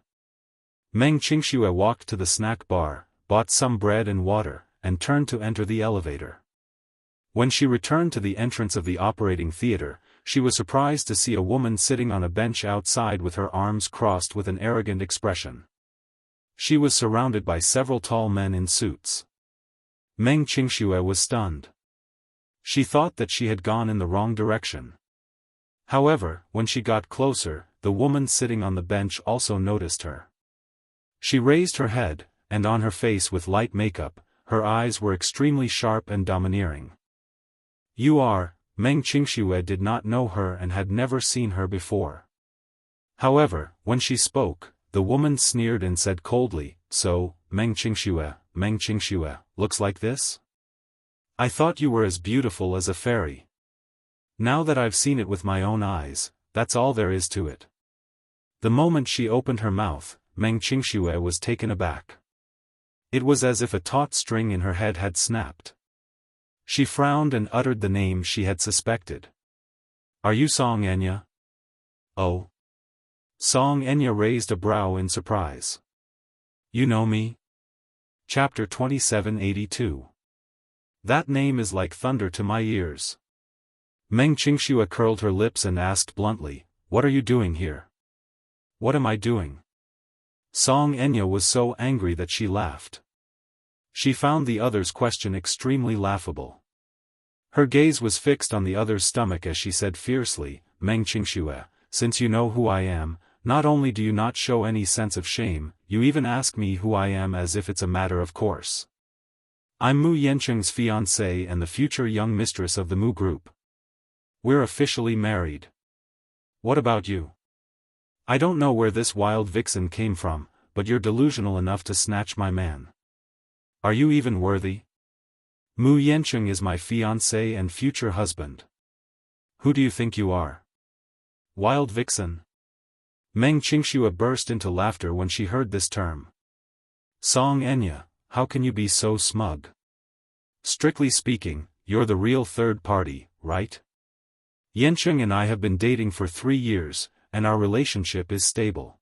Meng Qingxue walked to the snack bar, bought some bread and water, and turned to enter the elevator. When she returned to the entrance of the operating theater, she was surprised to see a woman sitting on a bench outside with her arms crossed with an arrogant expression. She was surrounded by several tall men in suits. Meng Qingxue was stunned. She thought that she had gone in the wrong direction. However, when she got closer, the woman sitting on the bench also noticed her. She raised her head, and on her face with light makeup, her eyes were extremely sharp and domineering. "You are," Meng Qingxue did not know her and had never seen her before. However, when she spoke, the woman sneered and said coldly, "So, Meng Qingxue, looks like this? I thought you were as beautiful as a fairy. Now that I've seen it with my own eyes, that's all there is to it." The moment she opened her mouth, Meng Qingxue was taken aback. It was as if a taut string in her head had snapped. She frowned and uttered the name she had suspected. "Are you Song Enya?" "Oh." Song Enya raised a brow in surprise. "You know me?" Chapter 2782. That name is like thunder to my ears. Meng Qingxue curled her lips and asked bluntly, "What are you doing here?" "What am I doing?" Song Enya was so angry that she laughed. She found the other's question extremely laughable. Her gaze was fixed on the other's stomach as she said fiercely, "Meng Qingxue, since you know who I am, not only do you not show any sense of shame, you even ask me who I am as if it's a matter of course. I'm Mu Yancheng's fiancée and the future young mistress of the Mu group. We're officially married. What about you? I don't know where this wild vixen came from, but you're delusional enough to snatch my man. Are you even worthy? Mu Yancheng is my fiancé and future husband. Who do you think you are? Wild vixen?" Meng Qingxue burst into laughter when she heard this term. "Song Enya, how can you be so smug? Strictly speaking, you're the real third party, right? Yancheng and I have been dating for 3 years, and our relationship is stable.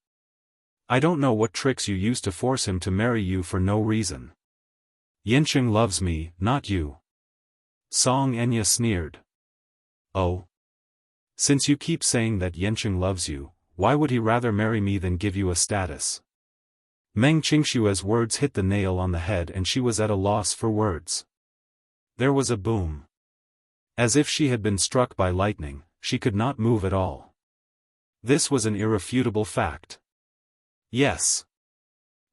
I don't know what tricks you used to force him to marry you for no reason. Yancheng loves me, not you." Song Enya sneered. "Oh? Since you keep saying that Yancheng loves you, why would he rather marry me than give you a status?" Meng Qingxue's words hit the nail on the head and she was at a loss for words. There was a boom. As if she had been struck by lightning, she could not move at all. This was an irrefutable fact. Yes.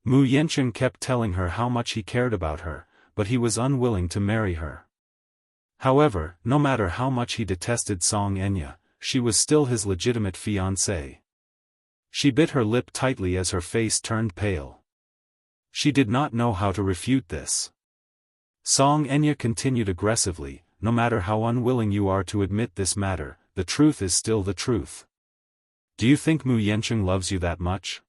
Mu Yanqing kept telling her how much he cared about her, but he was unwilling to marry her. However, no matter how much he detested Song Enya, she was still his legitimate fiancée. She bit her lip tightly as her face turned pale. She did not know how to refute this. Song Enya continued aggressively, no matter how unwilling you are to admit this matter, the truth is still the truth. Do you think Mu Yanqing loves you that much?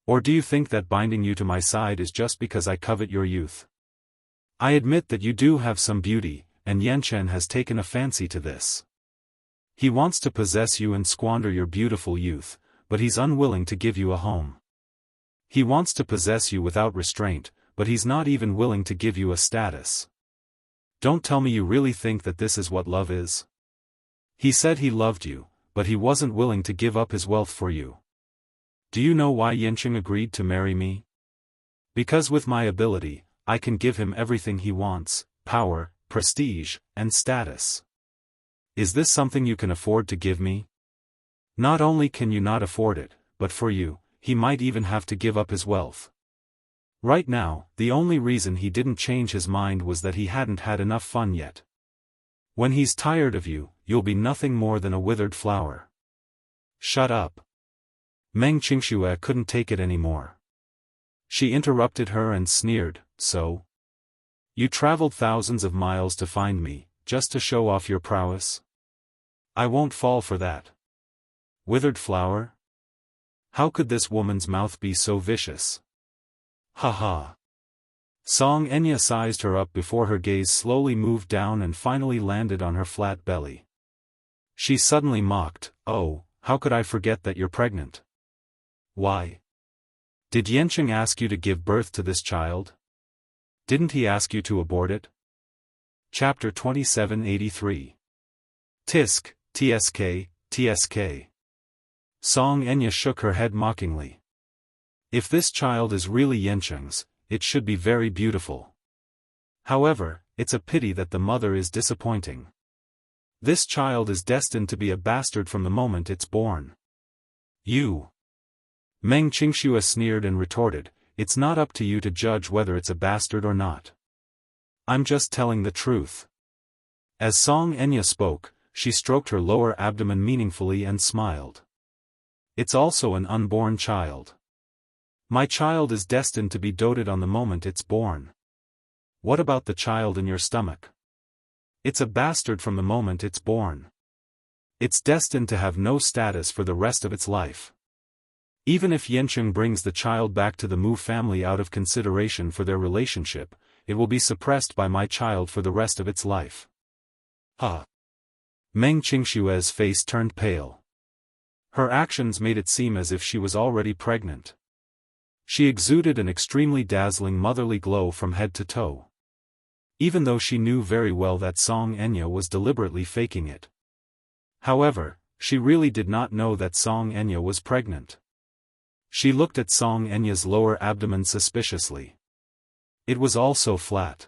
Or do you think that binding you to my side is just because I covet your youth? I admit that you do have some beauty, and Yanqing has taken a fancy to this. He wants to possess you and squander your beautiful youth, but he's unwilling to give you a home. He wants to possess you without restraint, but he's not even willing to give you a status. Don't tell me you really think that this is what love is. He said he loved you, but he wasn't willing to give up his wealth for you. Do you know why Yanqing agreed to marry me? Because with my ability, I can give him everything he wants: power, prestige, and status. Is this something you can afford to give me? Not only can you not afford it, but for you, he might even have to give up his wealth. Right now, the only reason he didn't change his mind was that he hadn't had enough fun yet. When he's tired of you, you'll be nothing more than a withered flower. Shut up. Meng Qingxue couldn't take it anymore. She interrupted her and sneered, so? You traveled thousands of miles to find me, just to show off your prowess? I won't fall for that. Withered flower? How could this woman's mouth be so vicious? Ha ha. Song Enya sized her up before her gaze slowly moved down and finally landed on her flat belly. She suddenly mocked, "Oh, how could I forget that you're pregnant? Why? Did Yanqing ask you to give birth to this child? Didn't he ask you to abort it?" Chapter 2783. Tisk, tsk, tsk. Song Enya shook her head mockingly. If this child is really Yanqing's, it should be very beautiful. However, it's a pity that the mother is disappointing. This child is destined to be a bastard from the moment it's born. You. Meng Qingxue sneered and retorted, "It's not up to you to judge whether it's a bastard or not. I'm just telling the truth." As Song Enya spoke, she stroked her lower abdomen meaningfully and smiled. "It's also an unborn child. My child is destined to be doted on the moment it's born. What about the child in your stomach? It's a bastard from the moment it's born. It's destined to have no status for the rest of its life. Even if Yanqing brings the child back to the Mu family out of consideration for their relationship, it will be suppressed by my child for the rest of its life." Huh. Meng Qingxue's face turned pale. Her actions made it seem as if she was already pregnant. She exuded an extremely dazzling motherly glow from head to toe. Even though she knew very well that Song Enya was deliberately faking it. However, she really did not know that Song Enya was pregnant. She looked at Song Enya's lower abdomen suspiciously. It was also flat.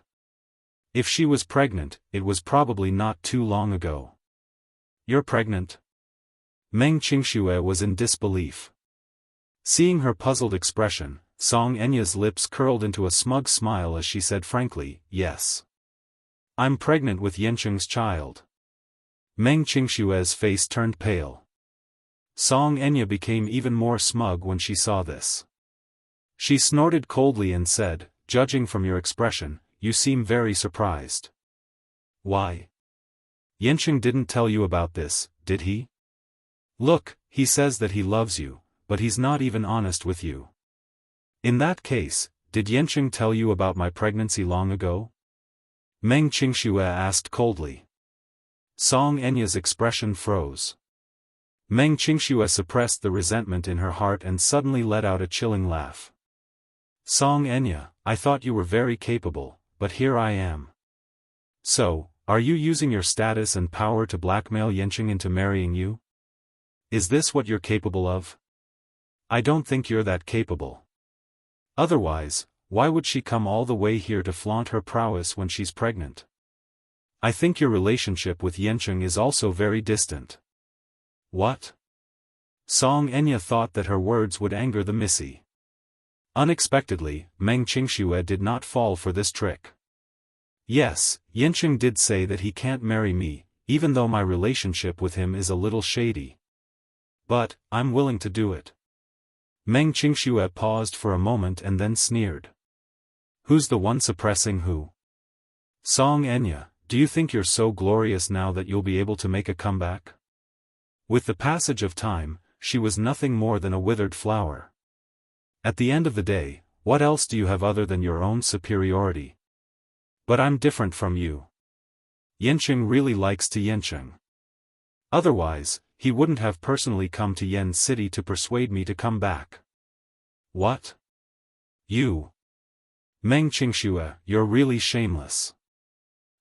If she was pregnant, it was probably not too long ago. "You're pregnant?" Meng Qingxue was in disbelief. Seeing her puzzled expression, Song Enya's lips curled into a smug smile as she said frankly, "Yes. I'm pregnant with Yanqing's child." Meng Qingxue's face turned pale. Song Enya became even more smug when she saw this. She snorted coldly and said, "Judging from your expression, you seem very surprised. Why? Yanqing didn't tell you about this, did he? Look, he says that he loves you, but he's not even honest with you. In that case, did Yanqing tell you about my pregnancy long ago?" Meng Qingxue asked coldly. Song Enya's expression froze. Meng Qingxue suppressed the resentment in her heart and suddenly let out a chilling laugh. "Song Enya, I thought you were very capable, but here I am. So, are you using your status and power to blackmail Yanqing into marrying you? Is this what you're capable of? I don't think you're that capable. Otherwise, why would she come all the way here to flaunt her prowess when she's pregnant? I think your relationship with Yancheng is also very distant. What? Song Enya thought that her words would anger the Missy. Unexpectedly, Meng Qingxue did not fall for this trick. Yes, Yancheng did say that he can't marry me, even though my relationship with him is a little shady. But, I'm willing to do it. Meng Qingxue paused for a moment and then sneered. Who's the one suppressing who? Song Enya, do you think you're so glorious now that you'll be able to make a comeback? With the passage of time, she was nothing more than a withered flower. At the end of the day, what else do you have other than your own superiority? But I'm different from you. Yancheng really likes to Yancheng. Otherwise, he wouldn't have personally come to Yen City to persuade me to come back. What? You? Meng Qingxue, you're really shameless.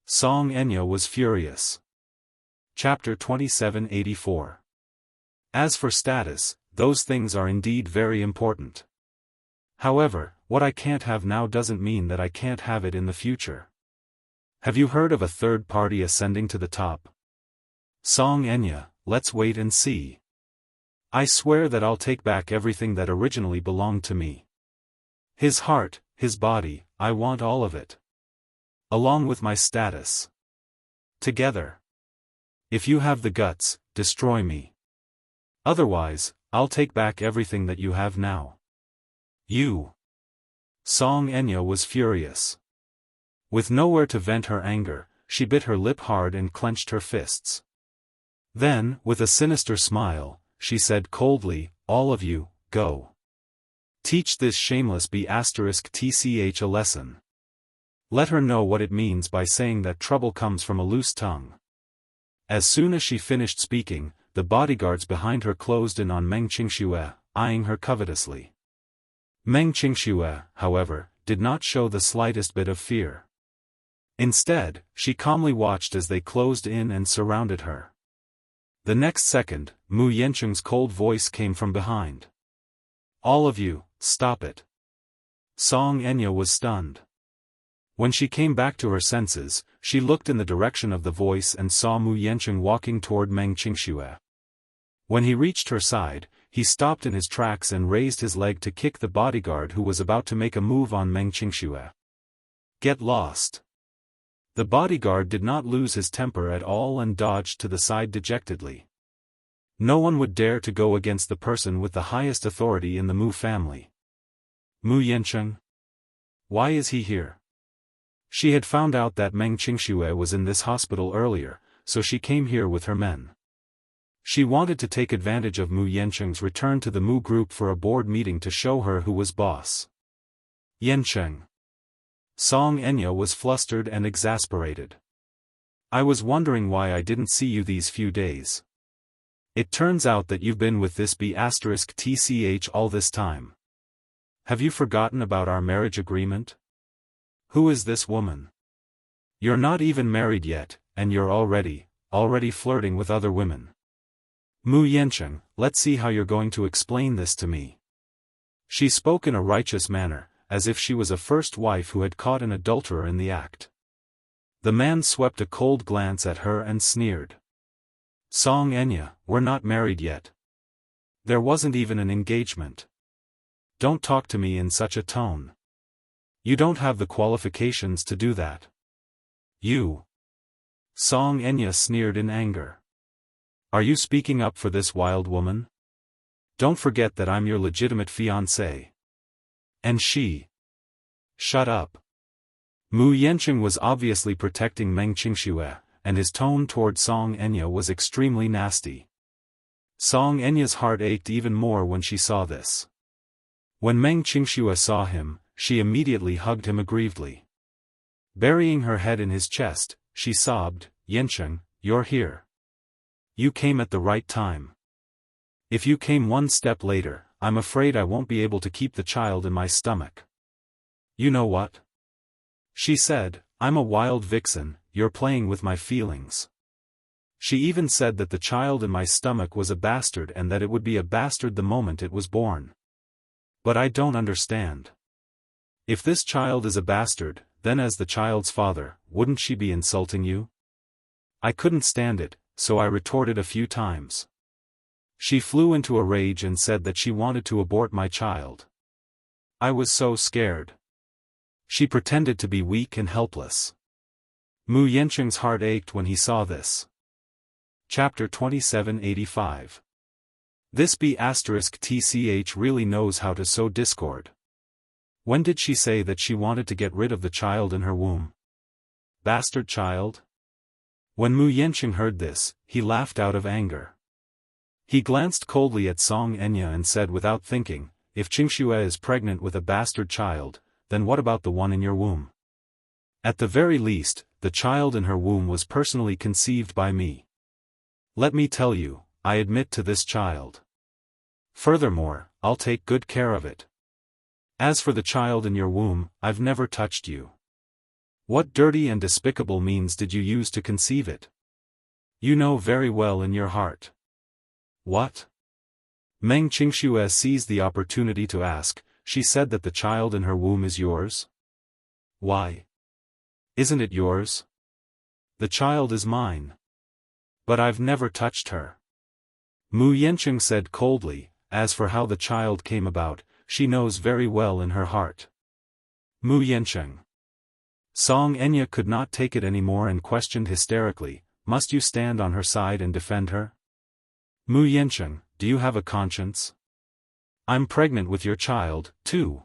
Song Enya was furious. Chapter 2784. As for status, those things are indeed very important. However, what I can't have now doesn't mean that I can't have it in the future. Have you heard of a third party ascending to the top? Song Enya, let's wait and see. I swear that I'll take back everything that originally belonged to me. His heart, his body, I want all of it. Along with my status. Together. If you have the guts, destroy me. Otherwise, I'll take back everything that you have now. You. Song Enya was furious. With nowhere to vent her anger, she bit her lip hard and clenched her fists. Then, with a sinister smile, she said coldly, all of you, go. Teach this shameless B***tch a lesson. Let her know what it means by saying that trouble comes from a loose tongue. As soon as she finished speaking, the bodyguards behind her closed in on Meng Qingxue, eyeing her covetously. Meng Qingxue, however, did not show the slightest bit of fear. Instead, she calmly watched as they closed in and surrounded her. The next second, Mu Yancheng's cold voice came from behind. All of you, stop it. Song Enya was stunned. When she came back to her senses, she looked in the direction of the voice and saw Mu Yancheng walking toward Meng Qingxue. When he reached her side, he stopped in his tracks and raised his leg to kick the bodyguard who was about to make a move on Meng Qingxue. Get lost. The bodyguard did not lose his temper at all and dodged to the side dejectedly. No one would dare to go against the person with the highest authority in the Mu family. Mu Yancheng? Why is he here? She had found out that Meng Qingxue was in this hospital earlier, so she came here with her men. She wanted to take advantage of Mu Yancheng's return to the Mu group for a board meeting to show her who was boss. Yancheng. Song Enya was flustered and exasperated. I was wondering why I didn't see you these few days. It turns out that you've been with this B***tch all this time. Have you forgotten about our marriage agreement? Who is this woman? You're not even married yet, and you're already flirting with other women. Mu Yancheng, let's see how you're going to explain this to me. She spoke in a righteous manner, as if she was a first wife who had caught an adulterer in the act. The man swept a cold glance at her and sneered. Song Enya, we're not married yet. There wasn't even an engagement. Don't talk to me in such a tone. You don't have the qualifications to do that. You. Song Enya sneered in anger. Are you speaking up for this wild woman? Don't forget that I'm your legitimate fiancé. And she. Shut up. Mu Yancheng was obviously protecting Meng Qingxue, and his tone toward Song Enya was extremely nasty. Song Enya's heart ached even more when she saw this. When Meng Qingxue saw him, she immediately hugged him aggrievedly. Burying her head in his chest, she sobbed, Yancheng, you're here. You came at the right time. If you came one step later, I'm afraid I won't be able to keep the child in my stomach. You know what? She said, I'm a wild vixen, you're playing with my feelings. She even said that the child in my stomach was a bastard and that it would be a bastard the moment it was born. But I don't understand. If this child is a bastard, then as the child's father, wouldn't she be insulting you? I couldn't stand it, so I retorted a few times. She flew into a rage and said that she wanted to abort my child. I was so scared. She pretended to be weak and helpless. Mu Yancheng's heart ached when he saw this. Chapter 2785. This B***TCH really knows how to sow discord. When did she say that she wanted to get rid of the child in her womb? Bastard child? When Mu Yancheng heard this, he laughed out of anger. He glanced coldly at Song Enya and said without thinking, if Qingxue is pregnant with a bastard child, then what about the one in your womb? At the very least, the child in her womb was personally conceived by me. Let me tell you, I admit to this child. Furthermore, I'll take good care of it. As for the child in your womb, I've never touched you. What dirty and despicable means did you use to conceive it? You know very well in your heart. What? Meng Qingxue seized the opportunity to ask, she said that the child in her womb is yours? Why? Isn't it yours? The child is mine. But I've never touched her. Mu Yancheng said coldly, as for how the child came about, she knows very well in her heart. Mu Yancheng. Song Enya could not take it anymore and questioned hysterically, must you stand on her side and defend her? Mu Yancheng, do you have a conscience? I'm pregnant with your child, too.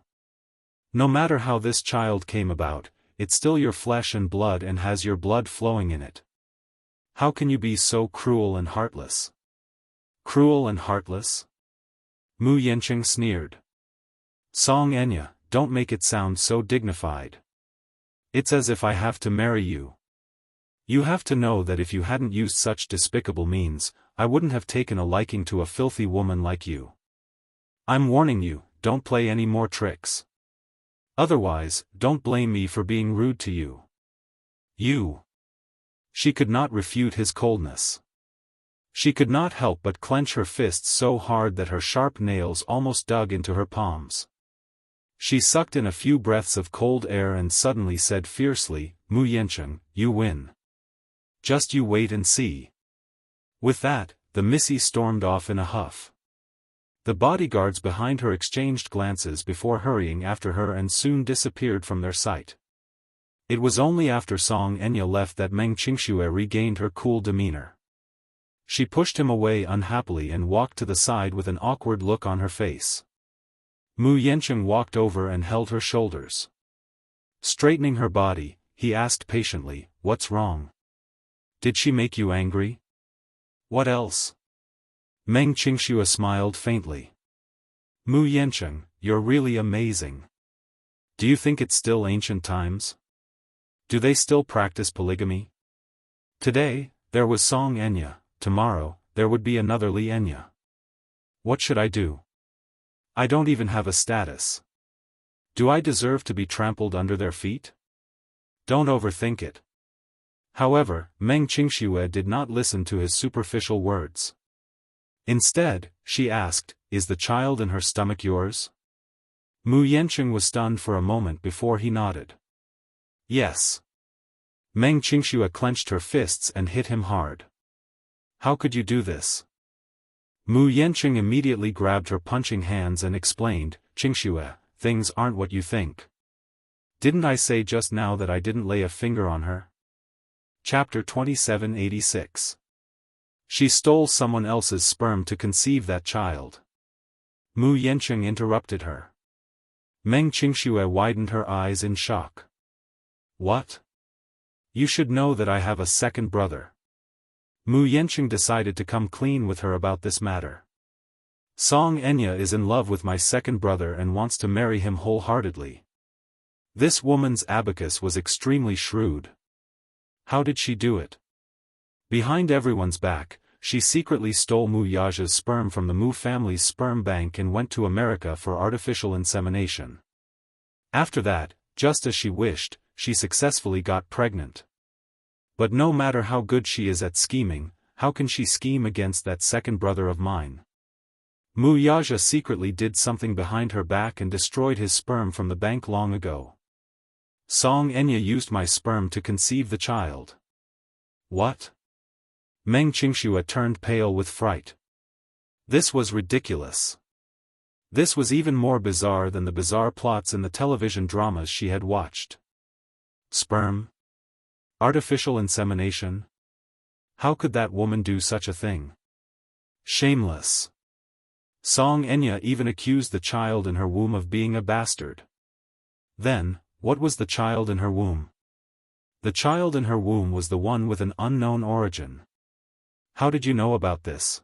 No matter how this child came about, it's still your flesh and blood and has your blood flowing in it. How can you be so cruel and heartless? Cruel and heartless? Mu Yancheng sneered. Song Enya, don't make it sound so dignified. It's as if I have to marry you. You have to know that if you hadn't used such despicable means, I wouldn't have taken a liking to a filthy woman like you. I'm warning you, don't play any more tricks. Otherwise, don't blame me for being rude to you. You. She could not refute his coldness. She could not help but clench her fists so hard that her sharp nails almost dug into her palms. She sucked in a few breaths of cold air and suddenly said fiercely, Mu Yancheng, you win. Just you wait and see. With that, the Missy stormed off in a huff. The bodyguards behind her exchanged glances before hurrying after her and soon disappeared from their sight. It was only after Song Enya left that Meng Qingxue regained her cool demeanor. She pushed him away unhappily and walked to the side with an awkward look on her face. Mu Yancheng walked over and held her shoulders. Straightening her body, he asked patiently, what's wrong? Did she make you angry? What else? Meng Qingxue smiled faintly. Mu Yancheng, you're really amazing. Do you think it's still ancient times? Do they still practice polygamy? Today, there was Song Enya, tomorrow, there would be another Li Enya. What should I do? I don't even have a status. Do I deserve to be trampled under their feet? Don't overthink it. However, Meng Qingxue did not listen to his superficial words. Instead, she asked, is the child in her stomach yours? Mu Yancheng was stunned for a moment before he nodded. Yes. Meng Qingxue clenched her fists and hit him hard. How could you do this? Mu Yancheng immediately grabbed her punching hands and explained, Qingxue, things aren't what you think. Didn't I say just now that I didn't lay a finger on her? Chapter 2786. She stole someone else's sperm to conceive that child. Mu Yancheng interrupted her. Meng Qingxue widened her eyes in shock. What? You should know that I have a second brother. Mu Yancheng decided to come clean with her about this matter. Song Enya is in love with my second brother and wants to marry him wholeheartedly. This woman's abacus was extremely shrewd. How did she do it? Behind everyone's back, she secretly stole Mu Yaja's sperm from the Mu family's sperm bank and went to America for artificial insemination. After that, just as she wished, she successfully got pregnant. But no matter how good she is at scheming, how can she scheme against that second brother of mine? Mu Yaja secretly did something behind her back and destroyed his sperm from the bank long ago. Song Enya used my sperm to conceive the child. What? Meng Qingxue turned pale with fright. This was ridiculous. This was even more bizarre than the bizarre plots in the television dramas she had watched. Sperm? Artificial insemination? How could that woman do such a thing? Shameless. Song Enya even accused the child in her womb of being a bastard. Then, what was the child in her womb? The child in her womb was the one with an unknown origin. How did you know about this?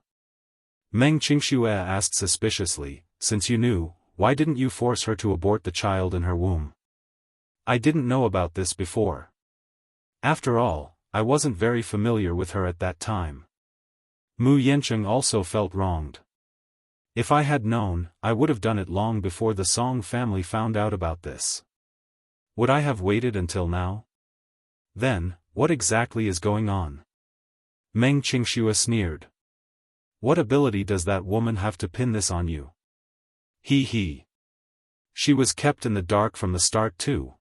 Meng Qingxue asked suspiciously. Since you knew, why didn't you force her to abort the child in her womb? I didn't know about this before. After all, I wasn't very familiar with her at that time. Mu Yancheng also felt wronged. If I had known, I would have done it long before the Song family found out about this. Would I have waited until now? Then, what exactly is going on? Meng Qingxue sneered. What ability does that woman have to pin this on you? He. She was kept in the dark from the start too.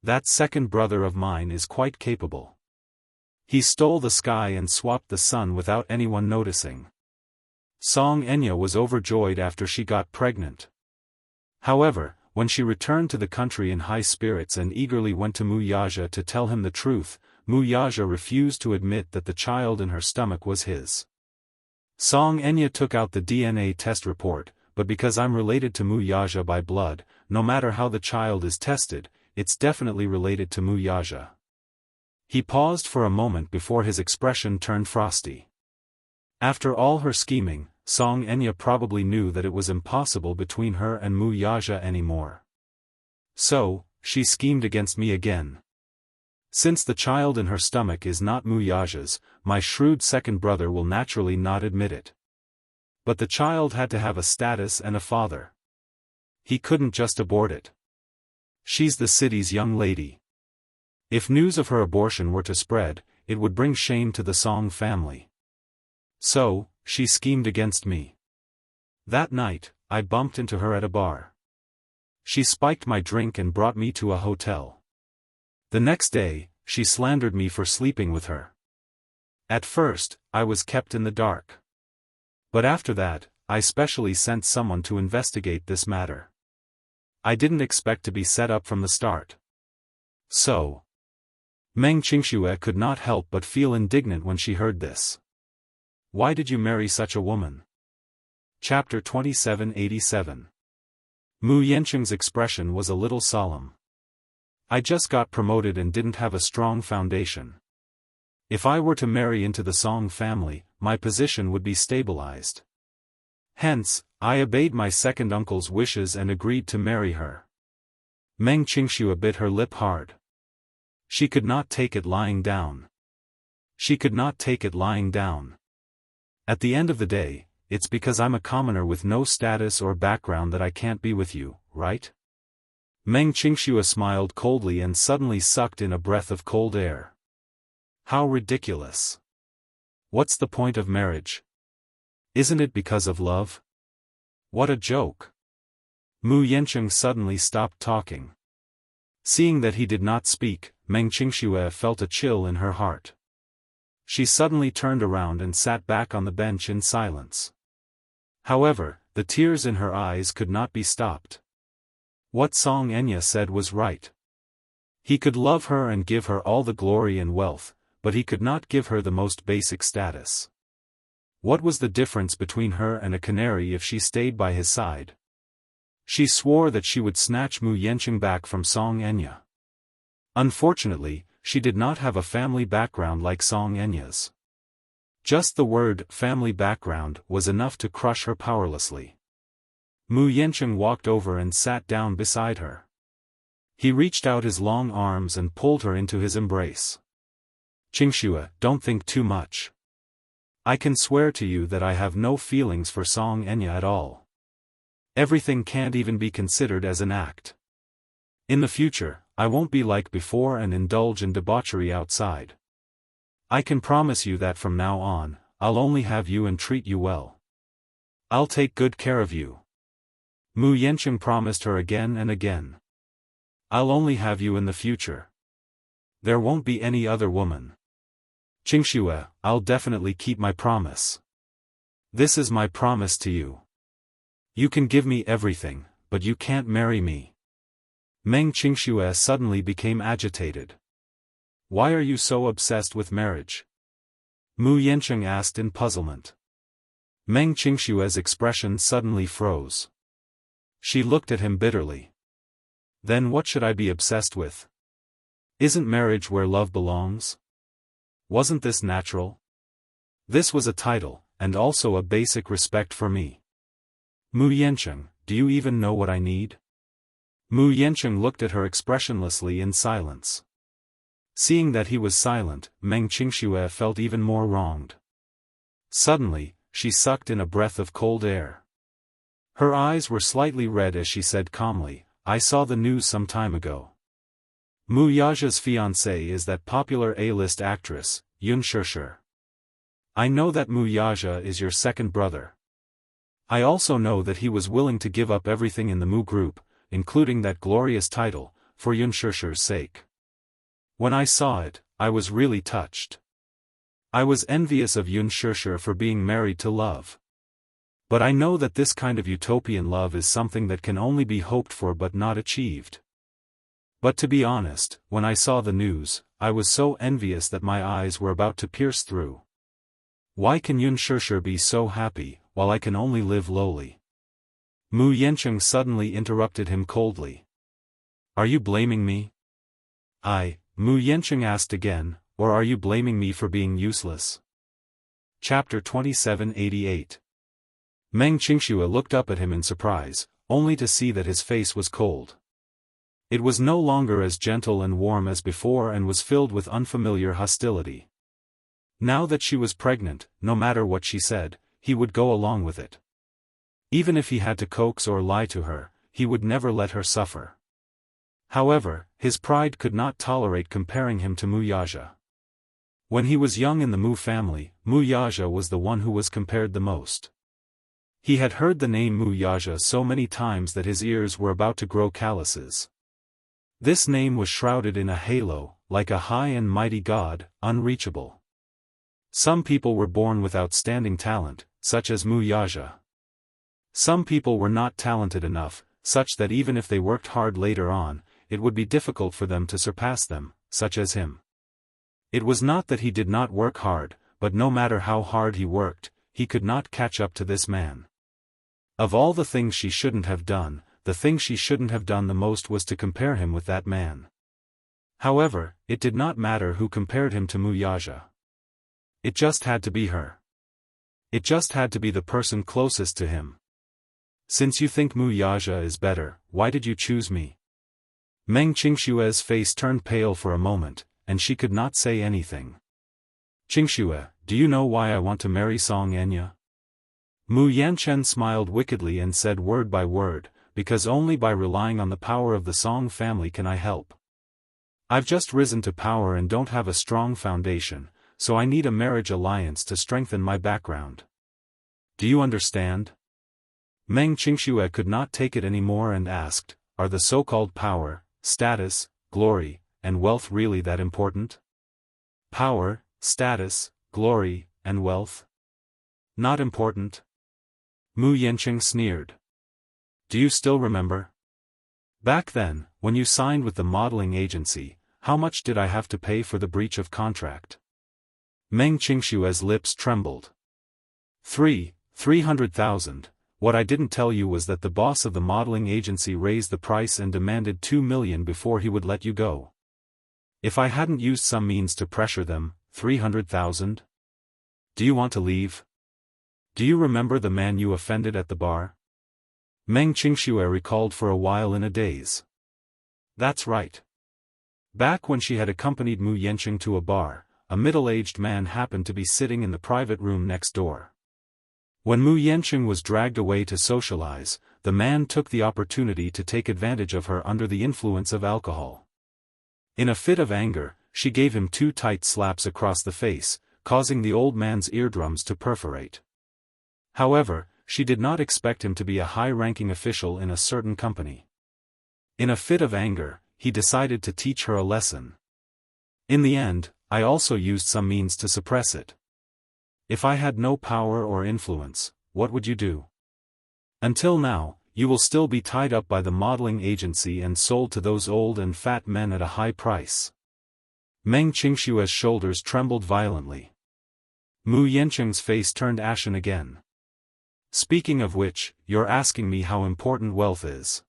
That second brother of mine is quite capable. He stole the sky and swapped the sun without anyone noticing. Song Enya was overjoyed after she got pregnant. However, when she returned to the country in high spirits and eagerly went to Mu Yaja to tell him the truth, Mu Yaja refused to admit that the child in her stomach was his. Song Enya took out the DNA test report, but because I'm related to Mu Yaja by blood, no matter how the child is tested, it's definitely related to Mu Yaja. He paused for a moment before his expression turned frosty. After all her scheming, Song Enya probably knew that it was impossible between her and Mu Yaja anymore. So, she schemed against me again. Since the child in her stomach is not Mu Yaja's, my shrewd second brother will naturally not admit it. But the child had to have a status and a father. He couldn't just abort it. She's the city's young lady. If news of her abortion were to spread, it would bring shame to the Song family. So, she schemed against me. That night, I bumped into her at a bar. She spiked my drink and brought me to a hotel. The next day, she slandered me for sleeping with her. At first, I was kept in the dark. But after that, I specially sent someone to investigate this matter. I didn't expect to be set up from the start. So, Meng Qingxue could not help but feel indignant when she heard this. Why did you marry such a woman? Chapter 2787. Mu Yancheng's expression was a little solemn. I just got promoted and didn't have a strong foundation. If I were to marry into the Song family, my position would be stabilized. Hence, I obeyed my second uncle's wishes and agreed to marry her. Meng Qingxue bit her lip hard. She could not take it lying down. She could not take it lying down. At the end of the day, it's because I'm a commoner with no status or background that I can't be with you, right? Meng Qingxue smiled coldly and suddenly sucked in a breath of cold air. How ridiculous. What's the point of marriage? Isn't it because of love? What a joke. Mu Yancheng suddenly stopped talking. Seeing that he did not speak, Meng Qingxue felt a chill in her heart. She suddenly turned around and sat back on the bench in silence. However, the tears in her eyes could not be stopped. What Song Enya said was right. He could love her and give her all the glory and wealth, but he could not give her the most basic status. What was the difference between her and a canary if she stayed by his side? She swore that she would snatch Mu Yancheng back from Song Enya. Unfortunately, she did not have a family background like Song Enya's. Just the word family background was enough to crush her powerlessly. Mu Yancheng walked over and sat down beside her. He reached out his long arms and pulled her into his embrace. Qingxue, don't think too much. I can swear to you that I have no feelings for Song Enya at all. Everything can't even be considered as an act. In the future, I won't be like before and indulge in debauchery outside. I can promise you that from now on, I'll only have you and treat you well. I'll take good care of you. Mu Yancheng promised her again and again. I'll only have you in the future. There won't be any other woman. Xianxia, I'll definitely keep my promise. This is my promise to you. You can give me everything, but you can't marry me. Meng Xianxia suddenly became agitated. Why are you so obsessed with marriage? Mu Yancheng asked in puzzlement. Meng Xianxia's expression suddenly froze. She looked at him bitterly. Then what should I be obsessed with? Isn't marriage where love belongs? Wasn't this natural? This was a title, and also a basic respect for me. Mu Yancheng, do you even know what I need? Mu Yancheng looked at her expressionlessly in silence. Seeing that he was silent, Meng Xianxia felt even more wronged. Suddenly, she sucked in a breath of cold air. Her eyes were slightly red as she said calmly, I saw the news some time ago. Mu Yaja's fiancée is that popular A-list actress, Unspoken. I know that Mu Yaja is your second brother. I also know that he was willing to give up everything in the Mu group, including that glorious title, for Unspoken's sake. When I saw it, I was really touched. I was envious of Unspoken for being married to love. But I know that this kind of utopian love is something that can only be hoped for but not achieved. But to be honest, when I saw the news, I was so envious that my eyes were about to pierce through. Why can Unspoken be so happy, while I can only live lowly? Mu Yancheng suddenly interrupted him coldly. Are you blaming me? Mu Yancheng asked again, or are you blaming me for being useless? Chapter 2788. Meng Xianxia looked up at him in surprise, only to see that his face was cold. It was no longer as gentle and warm as before and was filled with unfamiliar hostility. Now that she was pregnant, no matter what she said, he would go along with it. Even if he had to coax or lie to her, he would never let her suffer. However, his pride could not tolerate comparing him to Mu Yaja. When he was young in the Mu family, Mu Yaja was the one who was compared the most. He had heard the name Mu Yaja so many times that his ears were about to grow calluses. This name was shrouded in a halo, like a high and mighty god, unreachable. Some people were born with outstanding talent, such as Mu Yaja. Some people were not talented enough, such that even if they worked hard later on, it would be difficult for them to surpass them, such as him. It was not that he did not work hard, but no matter how hard he worked, he could not catch up to this man. Of all the things she shouldn't have done, the thing she shouldn't have done the most was to compare him with that man. However, it did not matter who compared him to Mu Yaja. It just had to be her. It just had to be the person closest to him. Since you think Mu Yaja is better, why did you choose me? Meng Xianxia's face turned pale for a moment, and she could not say anything. Xianxia, do you know why I want to marry Song Enya? Mu Yanchen smiled wickedly and said word by word, because only by relying on the power of the Song family can I help. I've just risen to power and don't have a strong foundation, so I need a marriage alliance to strengthen my background. Do you understand? Meng Xianxia could not take it anymore and asked, are the so-called power, status, glory, and wealth really that important? Power, status, glory, and wealth? Not important? Mu Yancheng sneered. Do you still remember? Back then, when you signed with the modeling agency, how much did I have to pay for the breach of contract? Meng Xianxia's lips trembled. 300,000. What I didn't tell you was that the boss of the modeling agency raised the price and demanded 2 million before he would let you go. If I hadn't used some means to pressure them, 300,000? Do you want to leave? Do you remember the man you offended at the bar? Meng Xianxia recalled for a while in a daze. That's right. Back when she had accompanied Mu Yancheng to a bar, a middle-aged man happened to be sitting in the private room next door. When Mu Yancheng was dragged away to socialize, the man took the opportunity to take advantage of her under the influence of alcohol. In a fit of anger, she gave him 2 tight slaps across the face, causing the old man's eardrums to perforate. However, she did not expect him to be a high-ranking official in a certain company. In a fit of anger, he decided to teach her a lesson. In the end, I also used some means to suppress it. If I had no power or influence, what would you do? Until now, you will still be tied up by the modeling agency and sold to those old and fat men at a high price. Meng Qingshua's shoulders trembled violently. Mu Yancheng's face turned ashen again. Speaking of which, you're asking me how important wealth is.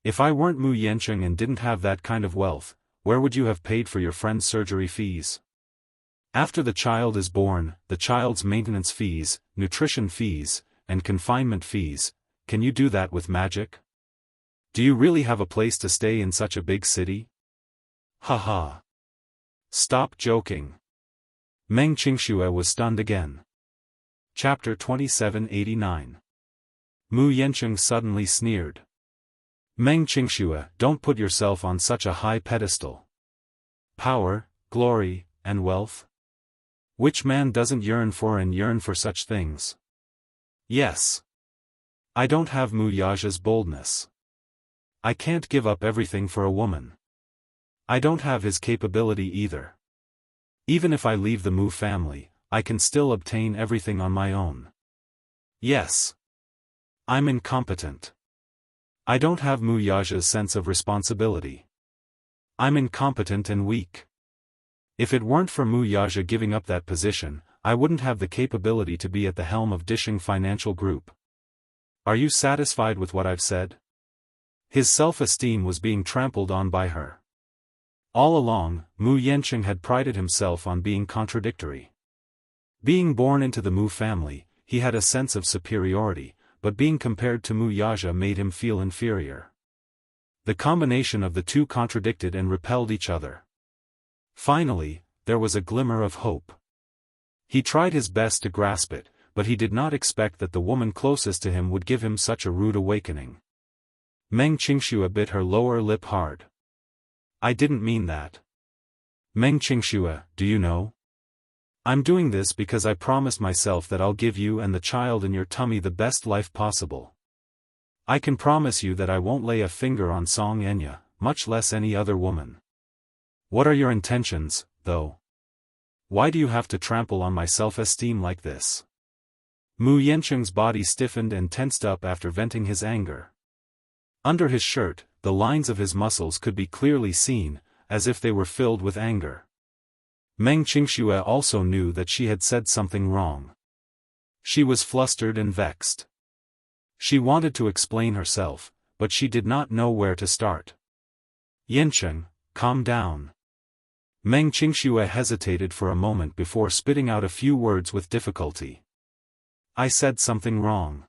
If I weren't Mu Yancheng and didn't have that kind of wealth, where would you have paid for your friend's surgery fees? After the child is born, the child's maintenance fees, nutrition fees, and confinement fees, can you do that with magic? Do you really have a place to stay in such a big city? Haha. Stop joking. Meng Qingxue was stunned again. Chapter 2789. Mu Yancheng suddenly sneered. Meng Qingxue, don't put yourself on such a high pedestal. Power, glory, and wealth? Which man doesn't yearn for such things? Yes. I don't have Mu Yaja's boldness. I can't give up everything for a woman. I don't have his capability either. Even if I leave the Mu family, I can still obtain everything on my own. Yes. I'm incompetent. I don't have Mu Yaja's sense of responsibility. I'm incompetent and weak. If it weren't for Mu Yaja giving up that position, I wouldn't have the capability to be at the helm of Disheng Financial Group. Are you satisfied with what I've said? His self-esteem was being trampled on by her. All along, Mu Yancheng had prided himself on being contradictory. Being born into the Mu family, he had a sense of superiority, but being compared to Mu Yaja made him feel inferior. The combination of the two contradicted and repelled each other. Finally, there was a glimmer of hope. He tried his best to grasp it, but he did not expect that the woman closest to him would give him such a rude awakening. Meng Qingxue bit her lower lip hard. I didn't mean that. Meng Qingxue, do you know? I'm doing this because I promised myself that I'll give you and the child in your tummy the best life possible. I can promise you that I won't lay a finger on Song Enya, much less any other woman. What are your intentions, though? Why do you have to trample on my self-esteem like this? Mu Yancheng's body stiffened and tensed up after venting his anger. Under his shirt, the lines of his muscles could be clearly seen, as if they were filled with anger. Meng Qingxue also knew that she had said something wrong. She was flustered and vexed. She wanted to explain herself, but she did not know where to start. Yancheng, calm down. Meng Qingxue hesitated for a moment before spitting out a few words with difficulty. I said something wrong.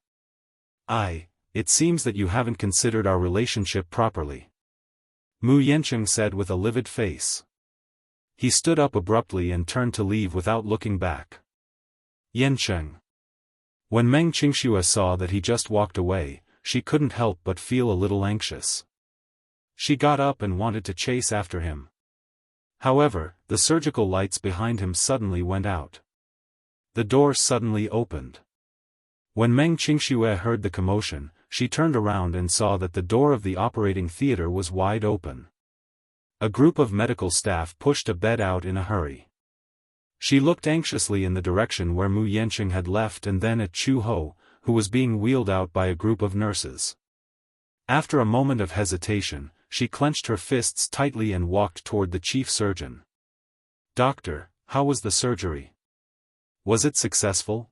It seems that you haven't considered our relationship properly. Mu Yancheng said with a livid face. He stood up abruptly and turned to leave without looking back. Yancheng. When Meng Qingxue saw that he just walked away, she couldn't help but feel a little anxious. She got up and wanted to chase after him. However, the surgical lights behind him suddenly went out. The door suddenly opened. When Meng Qingxue heard the commotion, she turned around and saw that the door of the operating theater was wide open. A group of medical staff pushed a bed out in a hurry. She looked anxiously in the direction where Mu Yancheng had left and then at Chu Ho, who was being wheeled out by a group of nurses. After a moment of hesitation, she clenched her fists tightly and walked toward the chief surgeon. Doctor, how was the surgery? Was it successful?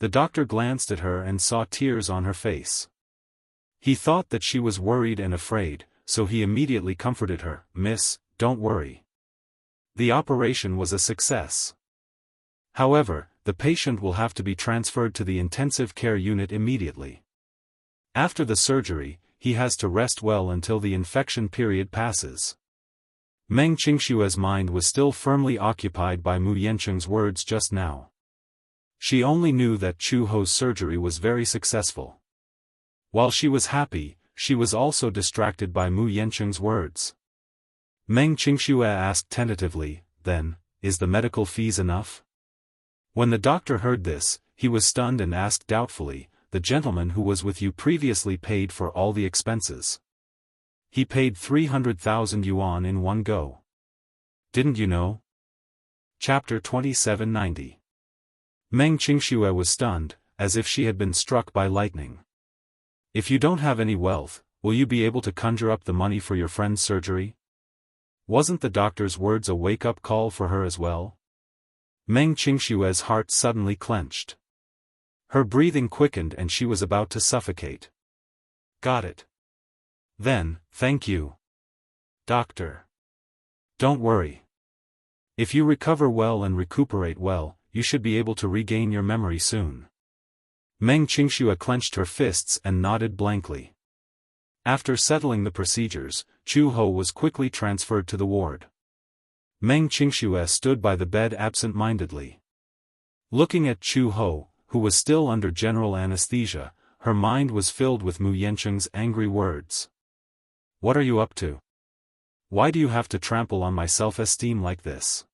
The doctor glanced at her and saw tears on her face. He thought that she was worried and afraid, so he immediately comforted her. Miss, don't worry. The operation was a success. However, the patient will have to be transferred to the intensive care unit immediately. After the surgery, he has to rest well until the infection period passes. Meng Qingxue's mind was still firmly occupied by Mu Yancheng's words just now. She only knew that Chu Ho's surgery was very successful. While she was happy, she was also distracted by Mu Yancheng's words. Meng Qingxue asked tentatively, then, is the medical fees enough? When the doctor heard this, he was stunned and asked doubtfully, the gentleman who was with you previously paid for all the expenses. He paid 300,000 yuan in one go. Didn't you know? Chapter 2790. Meng Qingxue was stunned, as if she had been struck by lightning. If you don't have any wealth, will you be able to conjure up the money for your friend's surgery? Wasn't the doctor's words a wake-up call for her as well? Meng Qingxue's heart suddenly clenched. Her breathing quickened and she was about to suffocate. Got it. Then, thank you, doctor. Don't worry. If you recover well and recuperate well, you should be able to regain your memory soon. Meng Qingxue clenched her fists and nodded blankly. After settling the procedures, Chu Ho was quickly transferred to the ward. Meng Qingxue stood by the bed absent-mindedly. Looking at Chu Ho, who was still under general anesthesia, her mind was filled with Mu Yancheng's angry words. What are you up to? Why do you have to trample on my self-esteem like this?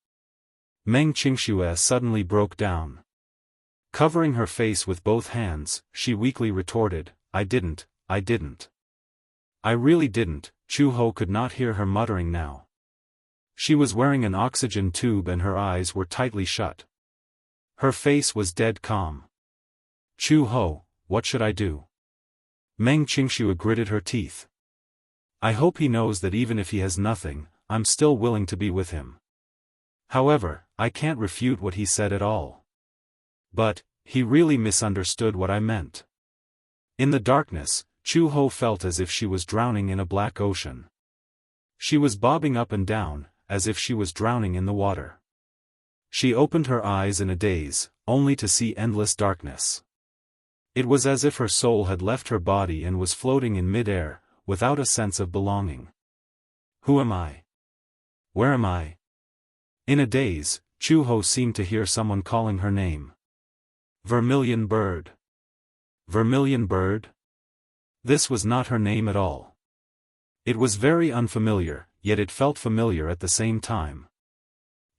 Meng Qingxue suddenly broke down. Covering her face with both hands, she weakly retorted, I didn't. I really didn't. Chu Ho could not hear her muttering now. She was wearing an oxygen tube and her eyes were tightly shut. Her face was dead calm. Chu Ho, what should I do? Meng Qingxue gritted her teeth. I hope he knows that even if he has nothing, I'm still willing to be with him. However, I can't refute what he said at all. But, he really misunderstood what I meant. In the darkness, Chu Ho felt as if she was drowning in a black ocean. She was bobbing up and down, as if she was drowning in the water. She opened her eyes in a daze, only to see endless darkness. It was as if her soul had left her body and was floating in mid-air, without a sense of belonging. Who am I? Where am I? In a daze, Chu Ho seemed to hear someone calling her name. Vermilion Bird. Vermilion Bird? This was not her name at all. It was very unfamiliar, yet it felt familiar at the same time.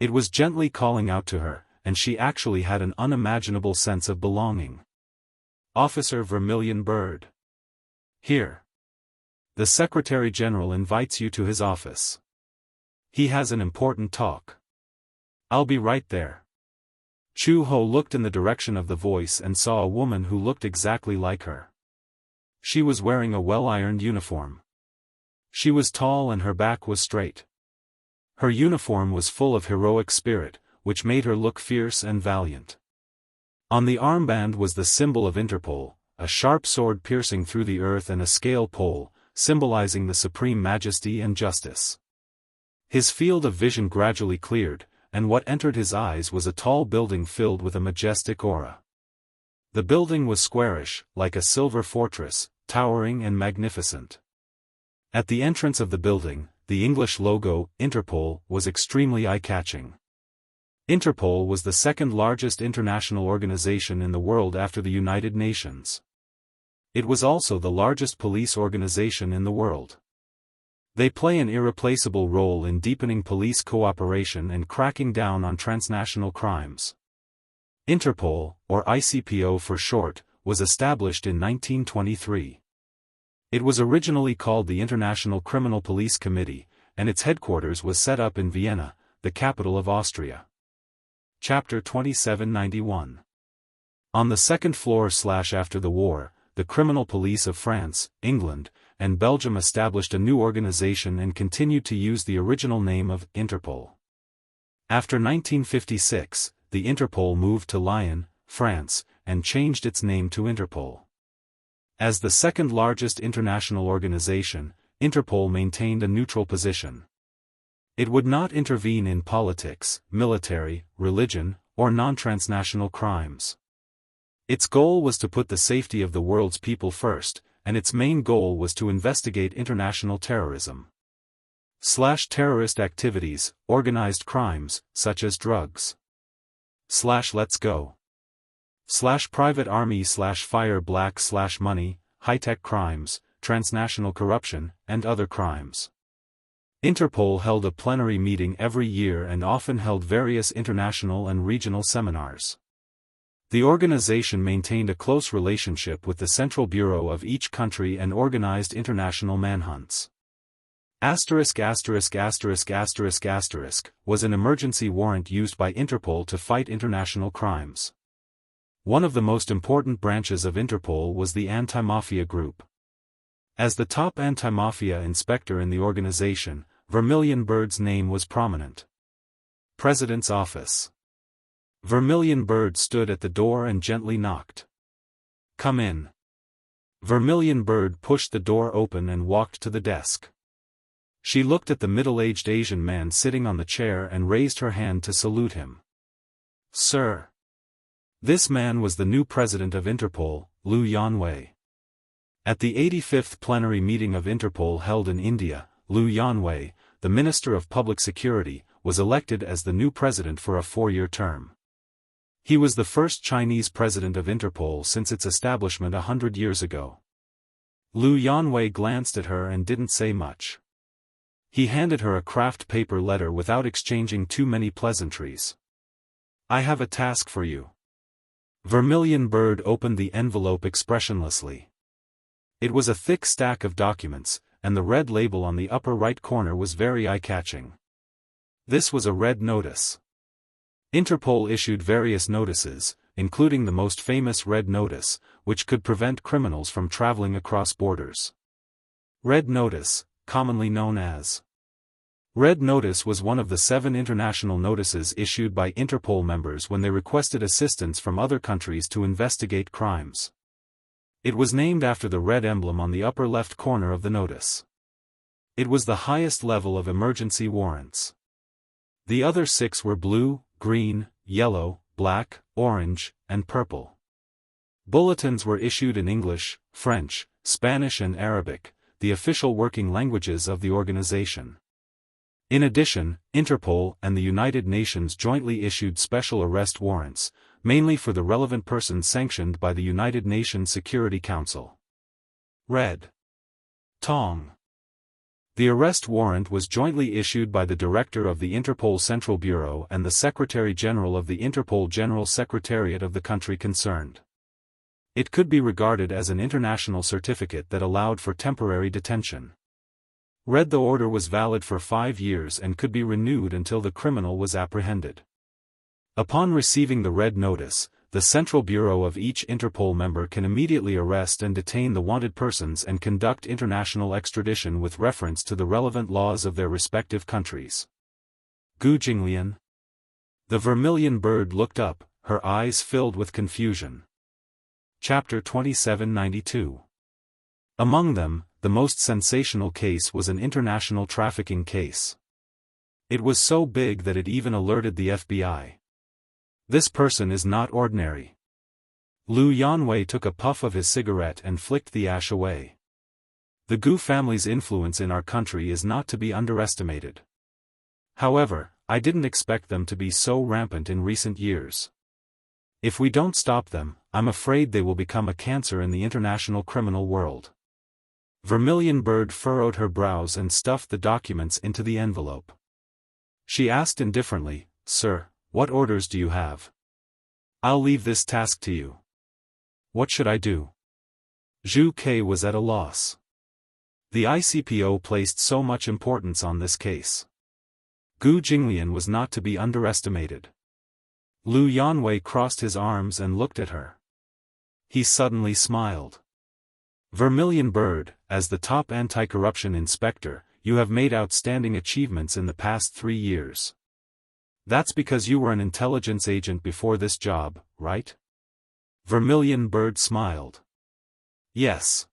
It was gently calling out to her, and she actually had an unimaginable sense of belonging. Officer Vermilion Bird. Here. The Secretary General invites you to his office. He has an important talk. I'll be right there. Chu Ho looked in the direction of the voice and saw a woman who looked exactly like her. She was wearing a well-ironed uniform. She was tall and her back was straight. Her uniform was full of heroic spirit, which made her look fierce and valiant. On the armband was the symbol of Interpol, a sharp sword piercing through the earth and a scale pole, symbolizing the supreme majesty and justice. His field of vision gradually cleared, and what entered his eyes was a tall building filled with a majestic aura. The building was squarish, like a silver fortress, towering and magnificent. At the entrance of the building, the English logo, Interpol, was extremely eye-catching. Interpol was the second largest international organization in the world after the United Nations. It was also the largest police organization in the world. They play an irreplaceable role in deepening police cooperation and cracking down on transnational crimes. Interpol, or ICPO for short, was established in 1923. It was originally called the International Criminal Police Committee, and its headquarters was set up in Vienna, the capital of Austria. Chapter 2791. On the second floor after the war, the criminal police of France, England, and Belgium established a new organization and continued to use the original name of Interpol. After 1956, the Interpol moved to Lyon, France, and changed its name to Interpol. As the second largest international organization, Interpol maintained a neutral position. It would not intervene in politics, military, religion, or non-transnational crimes. Its goal was to put the safety of the world's people first, and its main goal was to investigate international terrorism. Terrorist activities, organized crimes, such as drugs. Let's go. Private army fire black money, high-tech crimes, transnational corruption, and other crimes. Interpol held a plenary meeting every year and often held various international and regional seminars. The organization maintained a close relationship with the Central Bureau of each country and organized international manhunts. ******* was an emergency warrant used by Interpol to fight international crimes. One of the most important branches of Interpol was the anti-mafia group. As the top anti-mafia inspector in the organization, Vermilion Bird's name was prominent. President's office. Vermilion Bird stood at the door and gently knocked. "Come in." Vermilion Bird pushed the door open and walked to the desk. She looked at the middle-aged Asian man sitting on the chair and raised her hand to salute him. "Sir." This man was the new president of Interpol, Liu Yanwei. At the 85th plenary meeting of Interpol held in India, Liu Yanwei, the Minister of Public Security, was elected as the new president for a 4-year term. He was the first Chinese president of Interpol since its establishment 100 years ago. Liu Yanwei glanced at her and didn't say much. He handed her a craft paper letter without exchanging too many pleasantries. "I have a task for you." Vermilion Bird opened the envelope expressionlessly. It was a thick stack of documents, and the red label on the upper right corner was very eye-catching. This was a red notice. Interpol issued various notices, including the most famous Red Notice, which could prevent criminals from traveling across borders. Red Notice, commonly known as Red Notice, was one of the 7 international notices issued by Interpol members when they requested assistance from other countries to investigate crimes. It was named after the red emblem on the upper left corner of the notice. It was the highest level of emergency warrants. The other 6 were blue, green, yellow, black, orange, and purple. Bulletins were issued in English, French, Spanish and Arabic, the official working languages of the organization. In addition, Interpol and the United Nations jointly issued special arrest warrants, mainly for the relevant persons sanctioned by the United Nations Security Council. Red Tong. The arrest warrant was jointly issued by the Director of the Interpol Central Bureau and the Secretary-General of the Interpol General Secretariat of the country concerned. It could be regarded as an international certificate that allowed for temporary detention. The order was valid for 5 years and could be renewed until the criminal was apprehended. Upon receiving the red notice, the Central Bureau of each Interpol member can immediately arrest and detain the wanted persons and conduct international extradition with reference to the relevant laws of their respective countries. Gu Jinglian. The Vermilion Bird looked up, her eyes filled with confusion. Chapter 2792. Among them, the most sensational case was an international trafficking case. It was so big that it even alerted the FBI. This person is not ordinary. Liu Yanwei took a puff of his cigarette and flicked the ash away. The Gu family's influence in our country is not to be underestimated. However, I didn't expect them to be so rampant in recent years. If we don't stop them, I'm afraid they will become a cancer in the international criminal world. Vermilion Bird furrowed her brows and stuffed the documents into the envelope. She asked indifferently, "Sir, what orders do you have?" "I'll leave this task to you." "What should I do?" Zhu Ke was at a loss. The ICPO placed so much importance on this case. Gu Jinglian was not to be underestimated. Liu Yanwei crossed his arms and looked at her. He suddenly smiled. "Vermilion Bird, as the top anti-corruption inspector, you have made outstanding achievements in the past 3 years. That's because you were an intelligence agent before this job, right?" Vermilion Bird smiled. "Yes.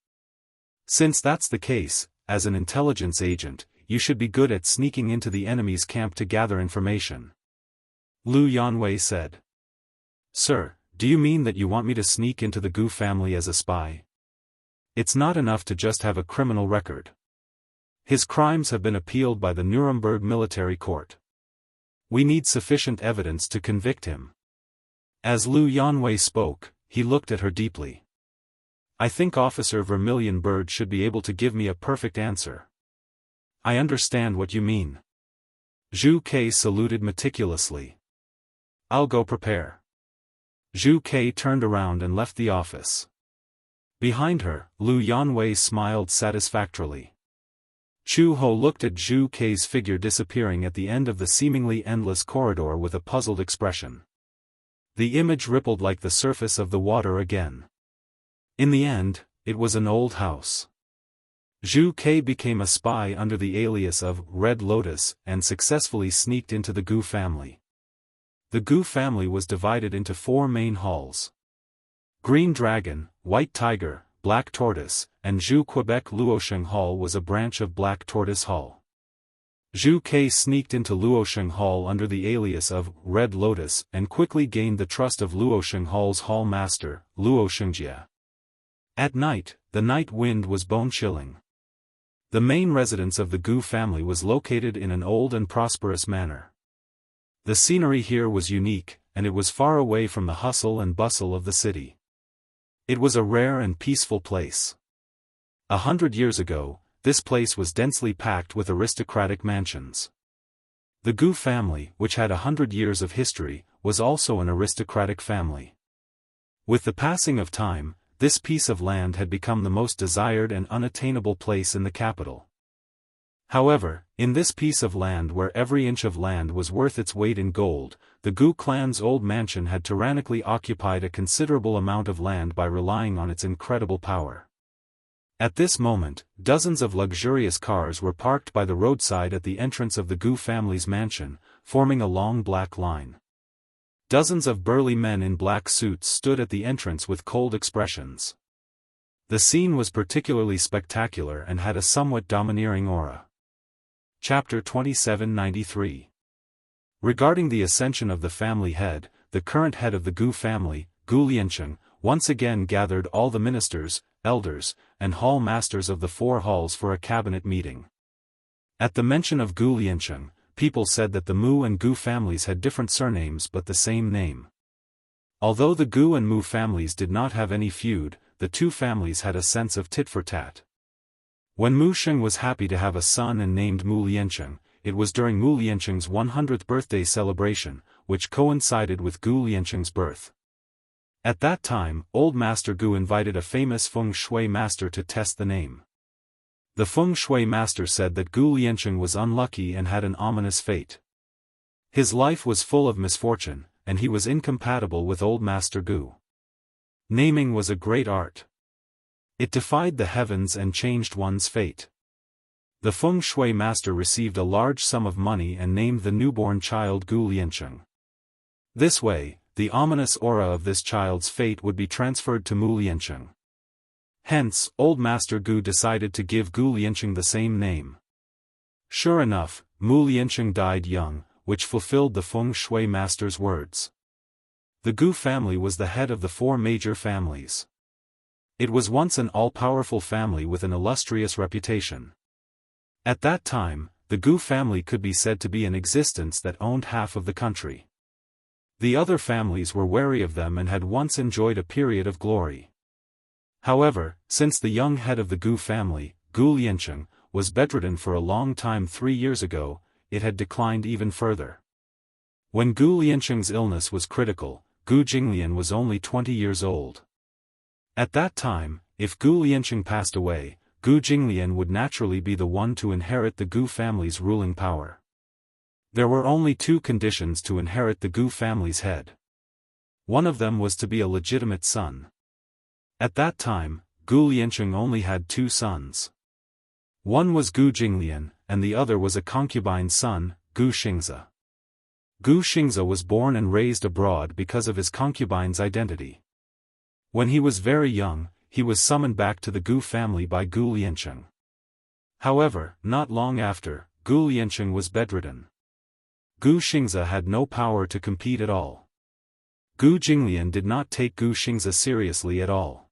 Since that's the case, as an intelligence agent, you should be good at sneaking into the enemy's camp to gather information," Liu Yanwei said. "Sir, do you mean that you want me to sneak into the Gu family as a spy? It's not enough to just have a criminal record. His crimes have been appealed by the Nuremberg military court. We need sufficient evidence to convict him." As Liu Yanwei spoke, he looked at her deeply. "I think Officer Vermilion Bird should be able to give me a perfect answer." "I understand what you mean." Zhu Ke saluted meticulously. "I'll go prepare." Zhu Ke turned around and left the office. Behind her, Liu Yanwei smiled satisfactorily. Chu Ho looked at Zhu Kei's figure disappearing at the end of the seemingly endless corridor with a puzzled expression. The image rippled like the surface of the water again. In the end, it was an old house. Zhu Kei became a spy under the alias of Red Lotus and successfully sneaked into the Gu family. The Gu family was divided into 4 main halls. Green Dragon, White Tiger, Black Tortoise, and Zhu Quebec Luosheng Hall was a branch of Black Tortoise Hall. Zhu Kei sneaked into Luosheng Hall under the alias of Red Lotus and quickly gained the trust of Luosheng Hall's hall master, Luo Xianxia. At night, the night wind was bone-chilling. The main residence of the Gu family was located in an old and prosperous manor. The scenery here was unique, and it was far away from the hustle and bustle of the city. It was a rare and peaceful place. 100 years ago, this place was densely packed with aristocratic mansions. The Gu family, which had 100 years of history, was also an aristocratic family. With the passing of time, this piece of land had become the most desired and unattainable place in the capital. However, in this piece of land where every inch of land was worth its weight in gold, the Gu clan's old mansion had tyrannically occupied a considerable amount of land by relying on its incredible power. At this moment, dozens of luxurious cars were parked by the roadside at the entrance of the Gu family's mansion, forming a long black line. Dozens of burly men in black suits stood at the entrance with cold expressions. The scene was particularly spectacular and had a somewhat domineering aura. Chapter 2793. Regarding the ascension of the family head, the current head of the Gu family, Gu Liancheng, once again gathered all the ministers, elders, and hall masters of the 4 halls for a cabinet meeting. At the mention of Gu Liancheng, people said that the Mu and Gu families had different surnames but the same name. Although the Gu and Mu families did not have any feud, the 2 families had a sense of tit-for-tat. When Mu Sheng was happy to have a son and named Mu Liancheng, it was during Mu Liancheng's 100th birthday celebration, which coincided with Gu Liancheng's birth. At that time, Old Master Gu invited a famous feng shui master to test the name. The feng shui master said that Gu Liancheng was unlucky and had an ominous fate. His life was full of misfortune, and he was incompatible with Old Master Gu. Naming was a great art. It defied the heavens and changed one's fate. The feng shui master received a large sum of money and named the newborn child Gu Liancheng. This way, the ominous aura of this child's fate would be transferred to Mu Liancheng. Hence, Old Master Gu decided to give Gu Liancheng the same name. Sure enough, Mu Liancheng died young, which fulfilled the feng shui master's words. The Gu family was the head of the 4 major families. It was once an all-powerful family with an illustrious reputation. At that time, the Gu family could be said to be in existence that owned half of the country. The other families were wary of them and had once enjoyed a period of glory. However, since the young head of the Gu family, Gu Liancheng, was bedridden for a long time 3 years ago, it had declined even further. When Gu Liancheng's illness was critical, Gu Jinglian was only 20 years old. At that time, if Gu Liancheng passed away, Gu Jinglian would naturally be the one to inherit the Gu family's ruling power. There were only 2 conditions to inherit the Gu family's head. One of them was to be a legitimate son. At that time, Gu Liancheng only had 2 sons. One was Gu Jinglian, and the other was a concubine's son, Gu Xingzi. Gu Xingzi was born and raised abroad because of his concubine's identity. When he was very young, he was summoned back to the Gu family by Gu Liancheng. However, not long after, Gu Liancheng was bedridden. Gu Xingzi had no power to compete at all. Gu Jinglian did not take Gu Xingzi seriously at all.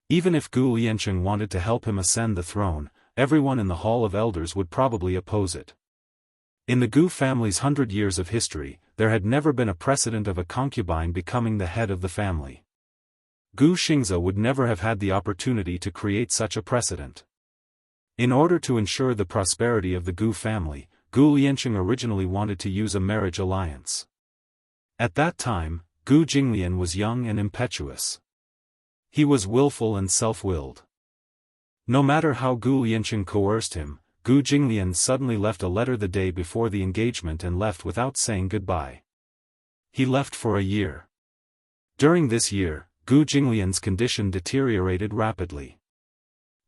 Even if Gu Liancheng wanted to help him ascend the throne, everyone in the Hall of Elders would probably oppose it. In the Gu family's 100 years of history, there had never been a precedent of a concubine becoming the head of the family. Gu Xingzi would never have had the opportunity to create such a precedent. In order to ensure the prosperity of the Gu family, Gu Liancheng originally wanted to use a marriage alliance. At that time, Gu Jinglian was young and impetuous. He was willful and self-willed. No matter how Gu Liancheng coerced him, Gu Jinglian suddenly left a letter the day before the engagement and left without saying goodbye. He left for a year. During this year, Gu Jinglian's condition deteriorated rapidly.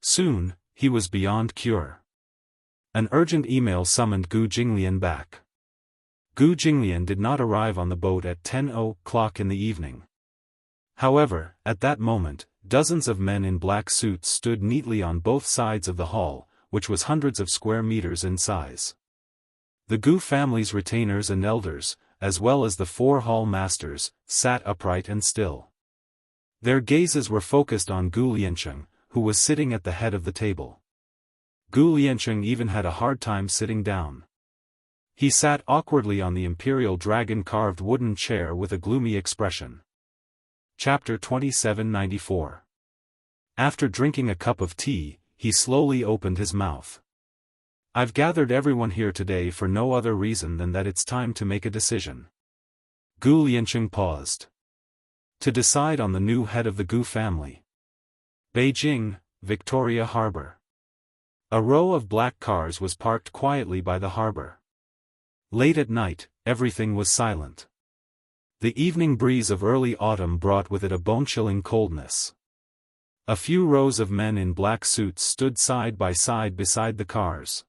Soon, he was beyond cure. An urgent email summoned Gu Jinglian back. Gu Jinglian did not arrive on the boat at 10:00 in the evening. However, at that moment, dozens of men in black suits stood neatly on both sides of the hall, which was hundreds of square meters in size. The Gu family's retainers and elders, as well as the 4 hall masters, sat upright and still. Their gazes were focused on Gu Liancheng, who was sitting at the head of the table. Gu Liancheng even had a hard time sitting down. He sat awkwardly on the imperial dragon-carved wooden chair with a gloomy expression. Chapter 2794. After drinking a cup of tea, he slowly opened his mouth. I've gathered everyone here today for no other reason than that it's time to make a decision. Gu Liancheng paused. To decide on the new head of the Gu family. Beijing, Victoria Harbor. A row of black cars was parked quietly by the harbor. Late at night, everything was silent. The evening breeze of early autumn brought with it a bone-chilling coldness. A few rows of men in black suits stood side by side beside the cars.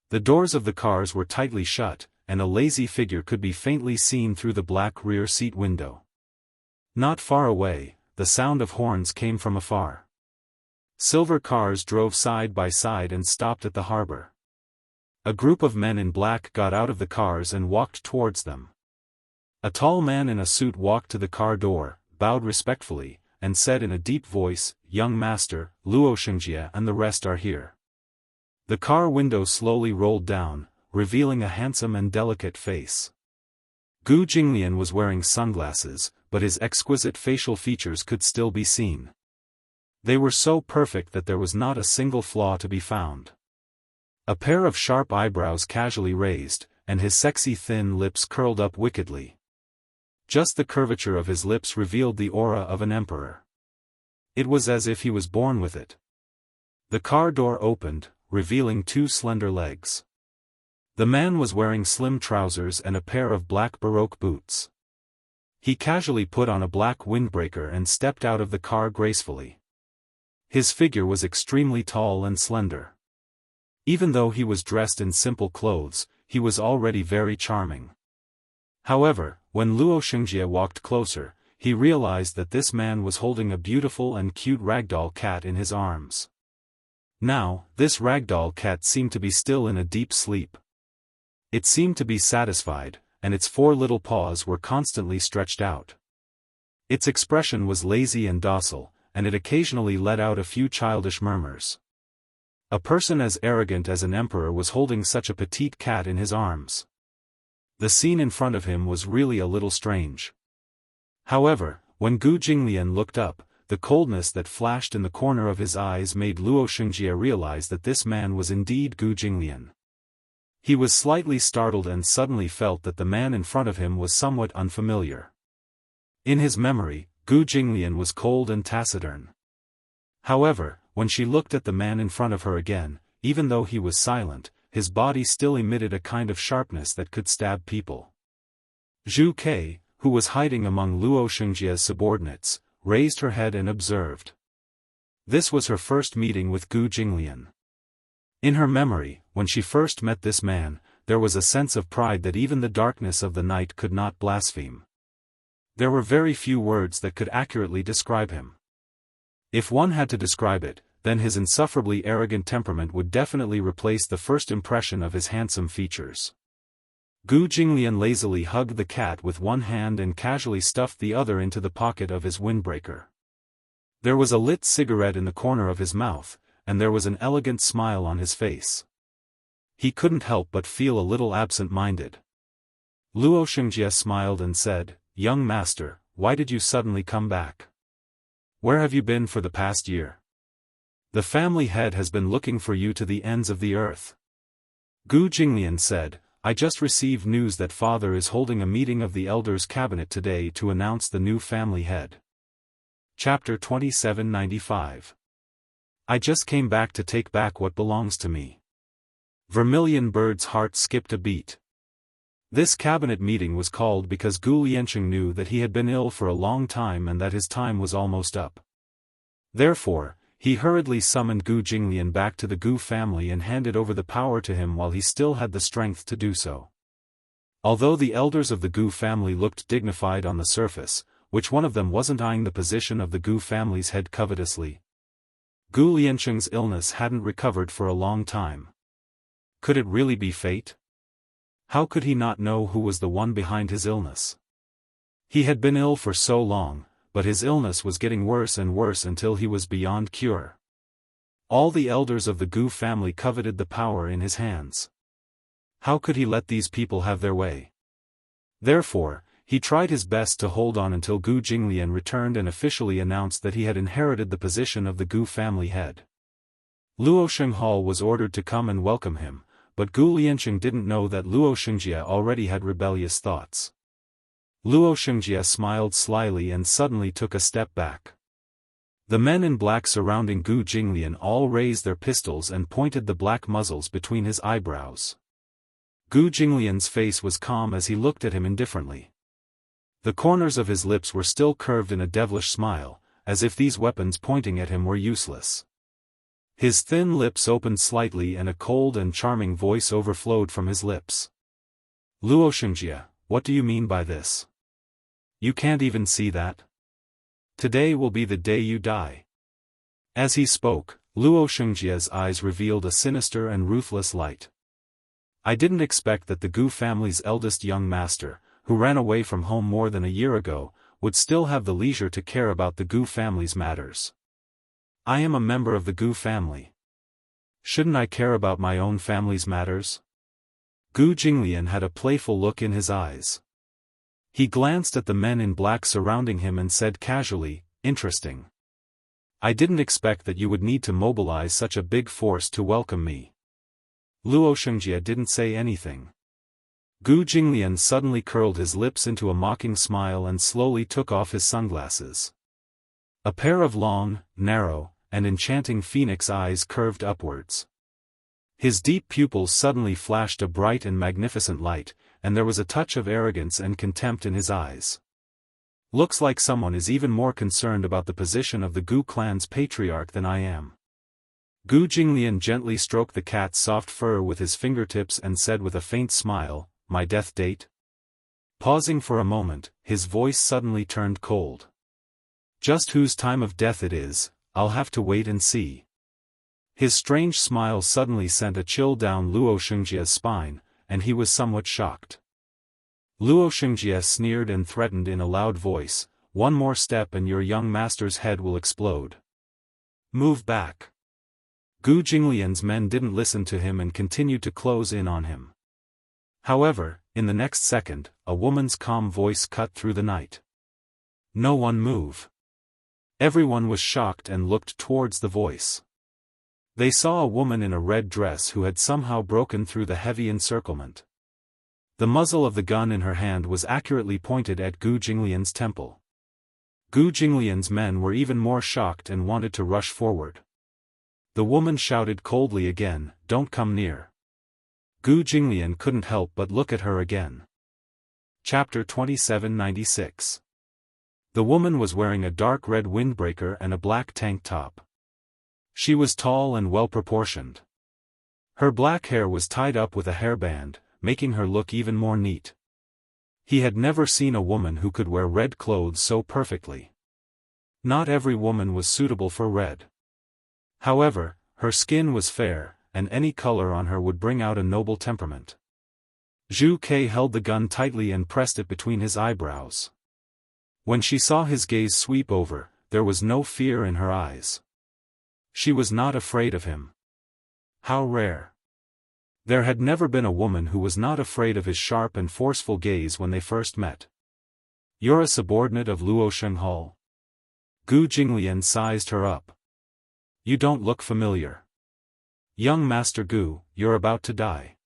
The doors of the cars were tightly shut, and a lazy figure could be faintly seen through the black rear seat window. Not far away, the sound of horns came from afar. Silver cars drove side by side and stopped at the harbor. A group of men in black got out of the cars and walked towards them. A tall man in a suit walked to the car door, bowed respectfully, and said in a deep voice, "Young master, Luo Xianxia and the rest are here." The car window slowly rolled down, revealing a handsome and delicate face. Gu Jinglian was wearing sunglasses, but his exquisite facial features could still be seen. They were so perfect that there was not a single flaw to be found. A pair of sharp eyebrows casually raised, and his sexy thin lips curled up wickedly. Just the curvature of his lips revealed the aura of an emperor. It was as if he was born with it. The car door opened, revealing 2 slender legs. The man was wearing slim trousers and a pair of black baroque boots. He casually put on a black windbreaker and stepped out of the car gracefully. His figure was extremely tall and slender. Even though he was dressed in simple clothes, he was already very charming. However, when Luo Xianxia walked closer, he realized that this man was holding a beautiful and cute ragdoll cat in his arms. Now, this ragdoll cat seemed to be still in a deep sleep. It seemed to be satisfied, and its 4 little paws were constantly stretched out. Its expression was lazy and docile, and it occasionally let out a few childish murmurs. A person as arrogant as an emperor was holding such a petite cat in his arms. The scene in front of him was really a little strange. However, when Gu Jinglian looked up, the coldness that flashed in the corner of his eyes made Luo Xianxia realize that this man was indeed Gu Jinglian. He was slightly startled and suddenly felt that the man in front of him was somewhat unfamiliar. In his memory, Gu Jinglian was cold and taciturn. However, when she looked at the man in front of her again, even though he was silent, his body still emitted a kind of sharpness that could stab people. Zhu Kei, who was hiding among Luo Xianxia's subordinates, raised her head and observed. This was her first meeting with Gu Jinglian. In her memory, when she first met this man, there was a sense of pride that even the darkness of the night could not blaspheme. There were very few words that could accurately describe him. If one had to describe it, then his insufferably arrogant temperament would definitely replace the first impression of his handsome features. Gu Jinglian lazily hugged the cat with one hand and casually stuffed the other into the pocket of his windbreaker. There was a lit cigarette in the corner of his mouth, and there was an elegant smile on his face. He couldn't help but feel a little absent-minded. Luo Xianxia smiled and said, "Young master, why did you suddenly come back? Where have you been for the past year? The family head has been looking for you to the ends of the earth." Gu Jinglian said, "I just received news that father is holding a meeting of the elders' cabinet today to announce the new family head." Chapter 2795. I just came back to take back what belongs to me. Vermilion Bird's heart skipped a beat. This cabinet meeting was called because Gu Liancheng knew that he had been ill for a long time and that his time was almost up. Therefore, he hurriedly summoned Gu Jinglian back to the Gu family and handed over the power to him while he still had the strength to do so. Although the elders of the Gu family looked dignified on the surface, which one of them wasn't eyeing the position of the Gu family's head covetously? Gu Liancheng's illness hadn't recovered for a long time. Could it really be fate? How could he not know who was the one behind his illness? He had been ill for so long, but his illness was getting worse and worse until he was beyond cure. All the elders of the Gu family coveted the power in his hands. How could he let these people have their way? Therefore, he tried his best to hold on until Gu Jinglian returned and officially announced that he had inherited the position of the Gu family head. Luo Shenghao was ordered to come and welcome him, but Gu Liancheng didn't know that Luo Shengjia already had rebellious thoughts. Luo Shengjia smiled slyly and suddenly took a step back. The men in black surrounding Gu Jinglian all raised their pistols and pointed the black muzzles between his eyebrows. Gu Jinglian's face was calm as he looked at him indifferently. The corners of his lips were still curved in a devilish smile, as if these weapons pointing at him were useless. His thin lips opened slightly and a cold and charming voice overflowed from his lips. Luo Shengjia, what do you mean by this? You can't even see that? Today will be the day you die. As he spoke, Luo Shengjia's eyes revealed a sinister and ruthless light. I didn't expect that the Gu family's eldest young master, who ran away from home more than a year ago, would still have the leisure to care about the Gu family's matters. I am a member of the Gu family. Shouldn't I care about my own family's matters? Gu Jinglian had a playful look in his eyes. He glanced at the men in black surrounding him and said casually, interesting. I didn't expect that you would need to mobilize such a big force to welcome me. Luo Shengjia didn't say anything. Gu Jinglian suddenly curled his lips into a mocking smile and slowly took off his sunglasses. A pair of long, narrow, and enchanting phoenix eyes curved upwards. His deep pupils suddenly flashed a bright and magnificent light, and there was a touch of arrogance and contempt in his eyes. Looks like someone is even more concerned about the position of the Gu clan's patriarch than I am. Gu Jinglian gently stroked the cat's soft fur with his fingertips and said with a faint smile, my death date? Pausing for a moment, his voice suddenly turned cold. Just whose time of death it is, I'll have to wait and see. His strange smile suddenly sent a chill down Luo Shengjia's spine, and he was somewhat shocked. Luo Shengjia sneered and threatened in a loud voice, one more step and your young master's head will explode. Move back. Gu Jinglian's men didn't listen to him and continued to close in on him. However, in the next second, a woman's calm voice cut through the night. No one move. Everyone was shocked and looked towards the voice. They saw a woman in a red dress who had somehow broken through the heavy encirclement. The muzzle of the gun in her hand was accurately pointed at Gu Jinglian's temple. Gu Jinglian's men were even more shocked and wanted to rush forward. The woman shouted coldly again, don't come near. Gu Jinglian couldn't help but look at her again. Chapter 2796. The woman was wearing a dark red windbreaker and a black tank top. She was tall and well-proportioned. Her black hair was tied up with a hairband, making her look even more neat. He had never seen a woman who could wear red clothes so perfectly. Not every woman was suitable for red. However, her skin was fair, and any color on her would bring out a noble temperament. Zhu Ke held the gun tightly and pressed it between his eyebrows. When she saw his gaze sweep over, there was no fear in her eyes. She was not afraid of him. How rare. There had never been a woman who was not afraid of his sharp and forceful gaze when they first met. You're a subordinate of Luo Shenghao? Gu Jinglian sized her up. You don't look familiar. Young Master Gu, you're about to die.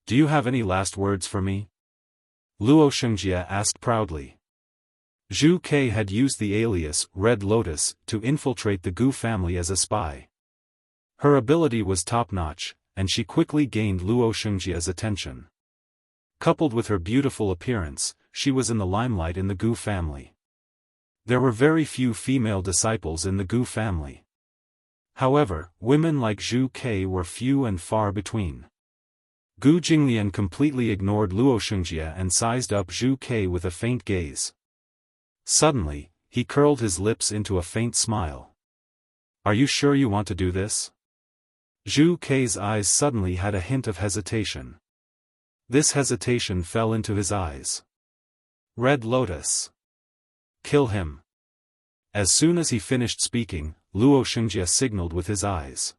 Do you have any last words for me? Luo Shengjia asked proudly. Zhu Ke had used the alias, Red Lotus, to infiltrate the Gu family as a spy. Her ability was top-notch, and she quickly gained Luo Xianxia's attention. Coupled with her beautiful appearance, she was in the limelight in the Gu family. There were very few female disciples in the Gu family. However, women like Zhu Ke were few and far between. Gu Jinglian completely ignored Luo Xianxia and sized up Zhu Ke with a faint gaze. Suddenly, he curled his lips into a faint smile. "Are you sure you want to do this?" Zhu Ke's eyes suddenly had a hint of hesitation. This hesitation fell into his eyes. Red Lotus. Kill him. As soon as he finished speaking, Luo Xianxia signaled with his eyes.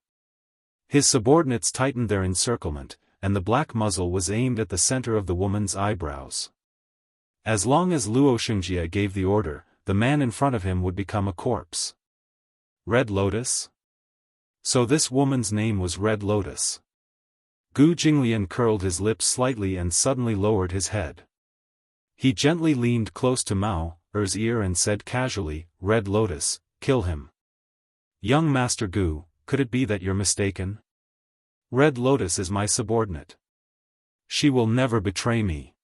His subordinates tightened their encirclement, and the black muzzle was aimed at the center of the woman's eyebrows. As long as Luo Xianxia gave the order, the man in front of him would become a corpse. Red Lotus? So this woman's name was Red Lotus. Gu Jinglian curled his lips slightly and suddenly lowered his head. He gently leaned close to Mao Er's ear and said casually, "Red Lotus, kill him." "Young Master Gu, could it be that you're mistaken? Red Lotus is my subordinate. She will never betray me.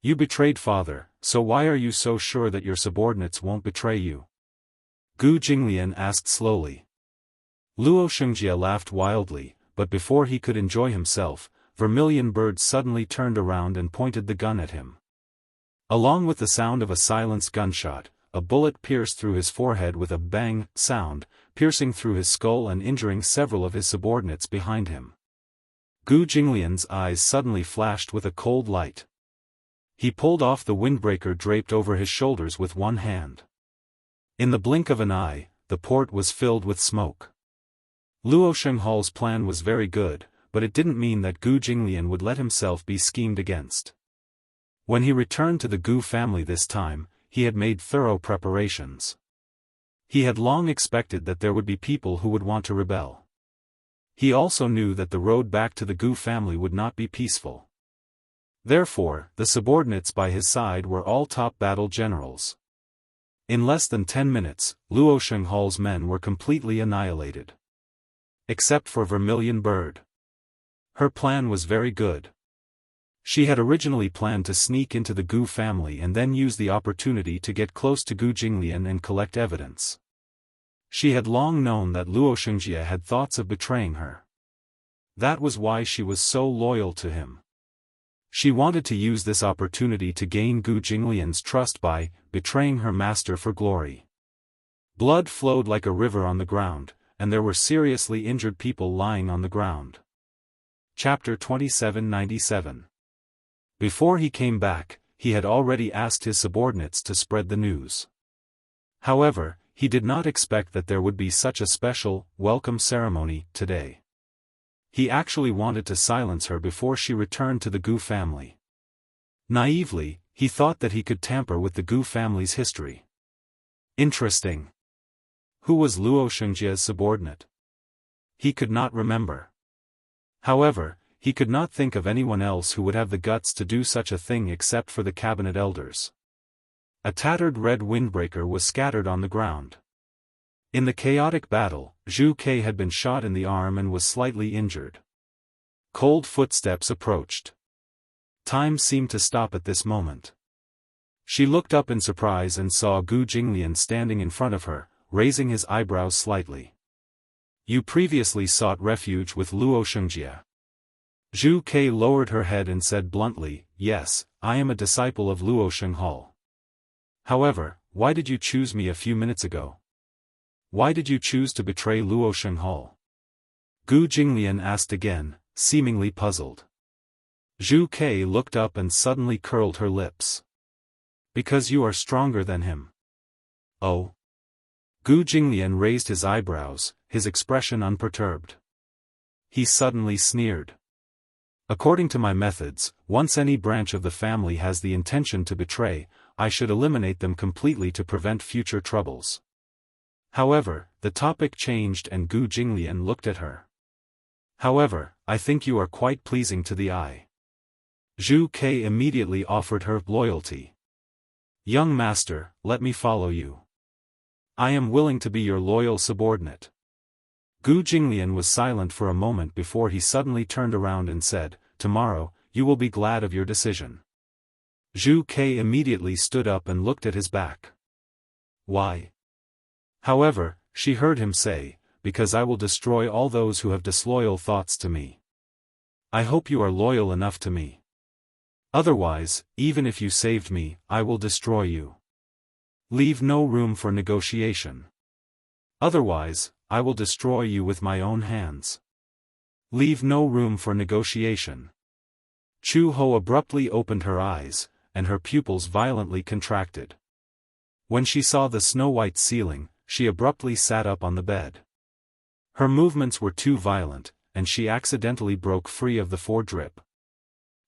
You betrayed father, so why are you so sure that your subordinates won't betray you?" Gu Jinglian asked slowly. Luo Xianxia laughed wildly, but before he could enjoy himself, Vermilion Bird suddenly turned around and pointed the gun at him. Along with the sound of a silenced gunshot, a bullet pierced through his forehead with a bang sound, piercing through his skull and injuring several of his subordinates behind him. Gu Jinglian's eyes suddenly flashed with a cold light. He pulled off the windbreaker draped over his shoulders with one hand. In the blink of an eye, the port was filled with smoke. Luo Shenghao's plan was very good, but it didn't mean that Gu Jinglian would let himself be schemed against. When he returned to the Gu family this time, he had made thorough preparations. He had long expected that there would be people who would want to rebel. He also knew that the road back to the Gu family would not be peaceful. Therefore, the subordinates by his side were all top battle generals. In less than 10 minutes, Luo Shenghao's men were completely annihilated. Except for Vermilion Bird. Her plan was very good. She had originally planned to sneak into the Gu family and then use the opportunity to get close to Gu Jinglian and collect evidence. She had long known that Luo Xianxia had thoughts of betraying her. That was why she was so loyal to him. She wanted to use this opportunity to gain Gu Jinglian's trust by betraying her master for glory. Blood flowed like a river on the ground, and there were seriously injured people lying on the ground. Chapter 2797. Before he came back, he had already asked his subordinates to spread the news. However, he did not expect that there would be such a special, welcome ceremony today. He actually wanted to silence her before she returned to the Gu family. Naively, he thought that he could tamper with the Gu family's history. Interesting. Who was Luo Xianxia's subordinate? He could not remember. However, he could not think of anyone else who would have the guts to do such a thing except for the cabinet elders. A tattered red windbreaker was scattered on the ground. In the chaotic battle, Zhu Ke had been shot in the arm and was slightly injured. Cold footsteps approached. Time seemed to stop at this moment. She looked up in surprise and saw Gu Jinglian standing in front of her, raising his eyebrows slightly. "You previously sought refuge with Luo Xianxia." Zhu Ke lowered her head and said bluntly, "Yes, I am a disciple of Luo Shenghao. However, why did you choose me a few minutes ago? Why did you choose to betray Luo Shenghao?" Gu Jinglian asked again, seemingly puzzled. Zhu Ke looked up and suddenly curled her lips. "Because you are stronger than him." "Oh?" Gu Jinglian raised his eyebrows, his expression unperturbed. He suddenly sneered. "According to my methods, once any branch of the family has the intention to betray, I should eliminate them completely to prevent future troubles." However, the topic changed and Gu Jinglian looked at her. "However, I think you are quite pleasing to the eye." Zhu Ke immediately offered her loyalty. "Young master, let me follow you. I am willing to be your loyal subordinate." Gu Jinglian was silent for a moment before he suddenly turned around and said, "Tomorrow, you will be glad of your decision." Zhu Ke immediately stood up and looked at his back. Why? However, she heard him say, "Because I will destroy all those who have disloyal thoughts to me. I hope you are loyal enough to me. Otherwise, even if you saved me, I will destroy you. Leave no room for negotiation. Otherwise, I will destroy you with my own hands. Leave no room for negotiation." Chu Ho abruptly opened her eyes, and her pupils violently contracted. When she saw the snow-white ceiling, she abruptly sat up on the bed. Her movements were too violent, and she accidentally broke free of the foredrip.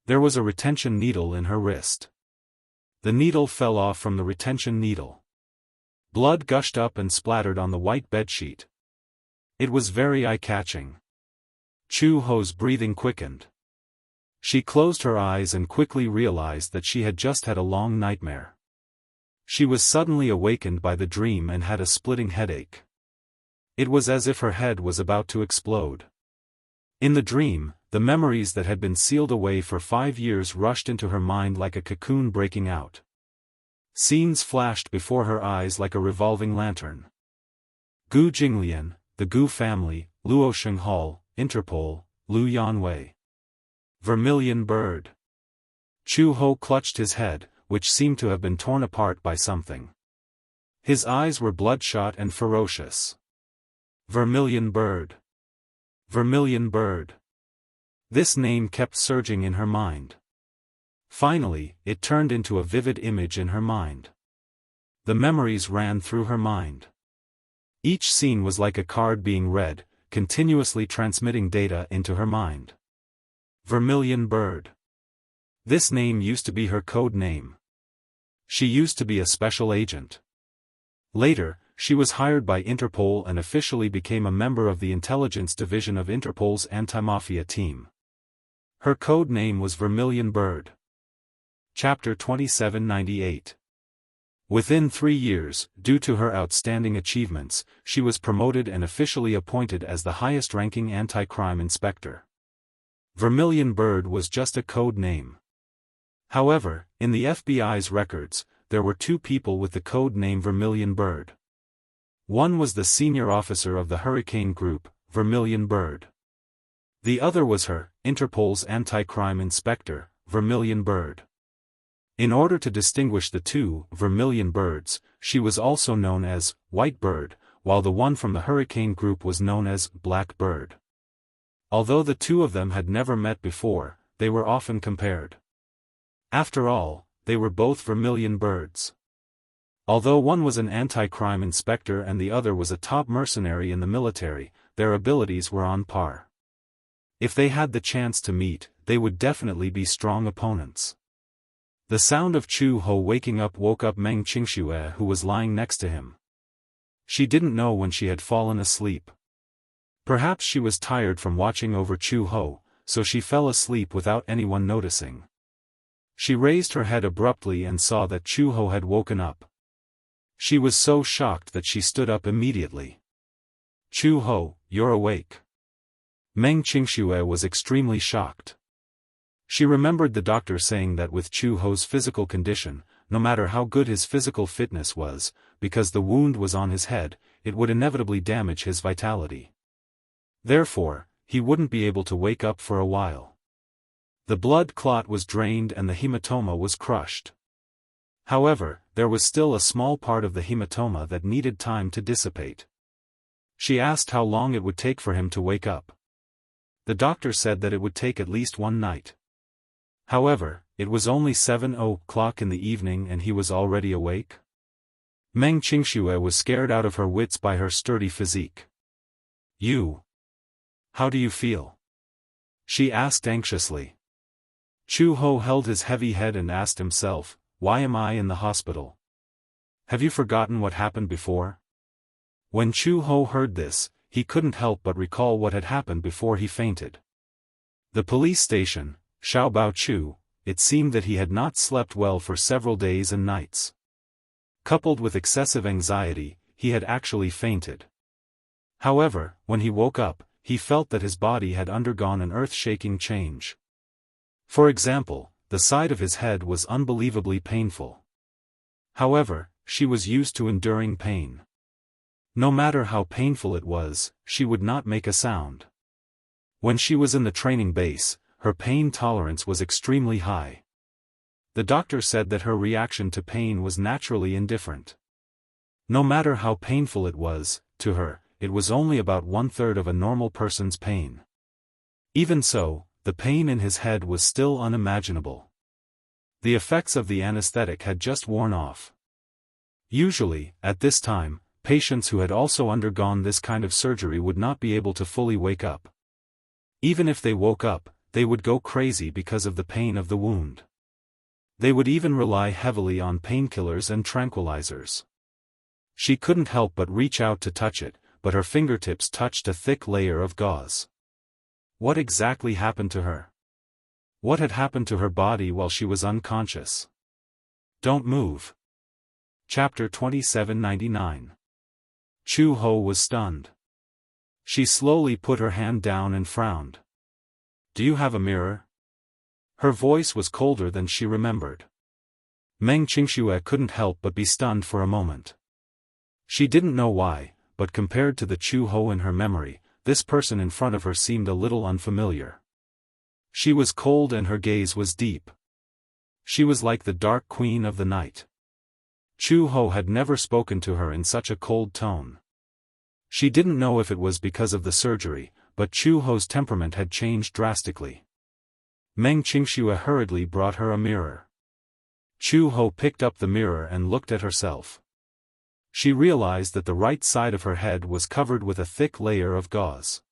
There was a retention needle in her wrist. The needle fell off from the retention needle. Blood gushed up and splattered on the white bedsheet. It was very eye-catching. Chu Ho's breathing quickened. She closed her eyes and quickly realized that she had just had a long nightmare. She was suddenly awakened by the dream and had a splitting headache. It was as if her head was about to explode. In the dream, the memories that had been sealed away for 5 years rushed into her mind like a cocoon breaking out. Scenes flashed before her eyes like a revolving lantern. Gu Jinglian, the Gu family, Luo Shenghal, Interpol, Lu Yanwei. Vermilion bird. Chu Ho clutched his head, which seemed to have been torn apart by something. His eyes were bloodshot and ferocious. Vermilion bird. Vermilion bird. This name kept surging in her mind. Finally, it turned into a vivid image in her mind. The memories ran through her mind. Each scene was like a card being read, continuously transmitting data into her mind. Vermilion bird. This name used to be her code name. She used to be a special agent. Later, she was hired by Interpol and officially became a member of the intelligence division of Interpol's anti-mafia team. Her code name was Vermilion Bird. Chapter 2798. Within 3 years, due to her outstanding achievements, she was promoted and officially appointed as the highest-ranking anti-crime inspector. Vermilion Bird was just a code name. However, in the FBI's records, there were 2 people with the code name Vermilion Bird. One was the senior officer of the Hurricane Group, Vermilion Bird. The other was her, Interpol's anti-crime inspector, Vermilion Bird. In order to distinguish the 2 Vermilion Birds, she was also known as White Bird, while the one from the Hurricane Group was known as Black Bird. Although the 2 of them had never met before, they were often compared. After all, they were both Vermilion Birds. Although one was an anti-crime inspector and the other was a top mercenary in the military, their abilities were on par. If they had the chance to meet, they would definitely be strong opponents. The sound of Chu Ho waking up woke up Meng Qingxue, who was lying next to him. She didn't know when she had fallen asleep. Perhaps she was tired from watching over Chu Ho, so she fell asleep without anyone noticing. She raised her head abruptly and saw that Chu Ho had woken up. She was so shocked that she stood up immediately. "Chu Ho, you're awake." Meng Qingxue was extremely shocked. She remembered the doctor saying that with Chu Ho's physical condition, no matter how good his physical fitness was, because the wound was on his head, it would inevitably damage his vitality. Therefore, he wouldn't be able to wake up for a while. The blood clot was drained and the hematoma was crushed. However, there was still a small part of the hematoma that needed time to dissipate. She asked how long it would take for him to wake up. The doctor said that it would take at least 1 night. However, it was only 7:00 in the evening and he was already awake? Meng Qingxue was scared out of her wits by her sturdy physique. "You? How do you feel?" she asked anxiously. Chu Ho held his heavy head and asked himself, "Why am I in the hospital? Have you forgotten what happened before?" When Chu Ho heard this, he couldn't help but recall what had happened before he fainted. The police station, Xiaobao Chu, it seemed that he had not slept well for several days and nights. Coupled with excessive anxiety, he had actually fainted. However, when he woke up, he felt that his body had undergone an earth-shaking change. For example, the side of his head was unbelievably painful. However, she was used to enduring pain. No matter how painful it was, she would not make a sound. When she was in the training base, her pain tolerance was extremely high. The doctor said that her reaction to pain was naturally indifferent. No matter how painful it was, to her, it was only about 1/3 of a normal person's pain. Even so, the pain in his head was still unimaginable. The effects of the anesthetic had just worn off. Usually, at this time, patients who had also undergone this kind of surgery would not be able to fully wake up. Even if they woke up, they would go crazy because of the pain of the wound. They would even rely heavily on painkillers and tranquilizers. She couldn't help but reach out to touch it, but her fingertips touched a thick layer of gauze. What exactly happened to her? What had happened to her body while she was unconscious? Don't move. Chapter 2799. Chu Ho was stunned. She slowly put her hand down and frowned. Do you have a mirror? Her voice was colder than she remembered. Meng Qingxue couldn't help but be stunned for a moment. She didn't know why, but compared to the Chu Ho in her memory, this person in front of her seemed a little unfamiliar. She was cold and her gaze was deep. She was like the dark queen of the night. Chu Ho had never spoken to her in such a cold tone. She didn't know if it was because of the surgery, but Chu Ho's temperament had changed drastically. Meng Qingxue hurriedly brought her a mirror. Chu Ho picked up the mirror and looked at herself. She realized that the right side of her head was covered with a thick layer of gauze.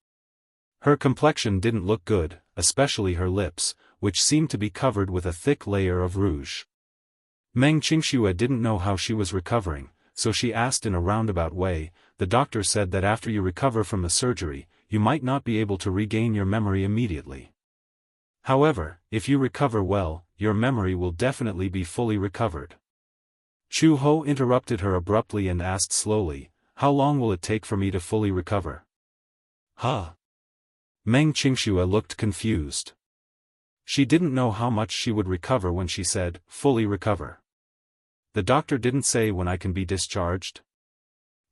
Her complexion didn't look good, especially her lips, which seemed to be covered with a thick layer of rouge. Meng Qingxue didn't know how she was recovering, so she asked in a roundabout way. The doctor said that after you recover from the surgery, you might not be able to regain your memory immediately. However, if you recover well, your memory will definitely be fully recovered. Chu Ho interrupted her abruptly and asked slowly, how long will it take for me to fully recover? Huh? Meng Qingxue looked confused. She didn't know how much she would recover when she said, fully recover. The doctor didn't say when I can be discharged?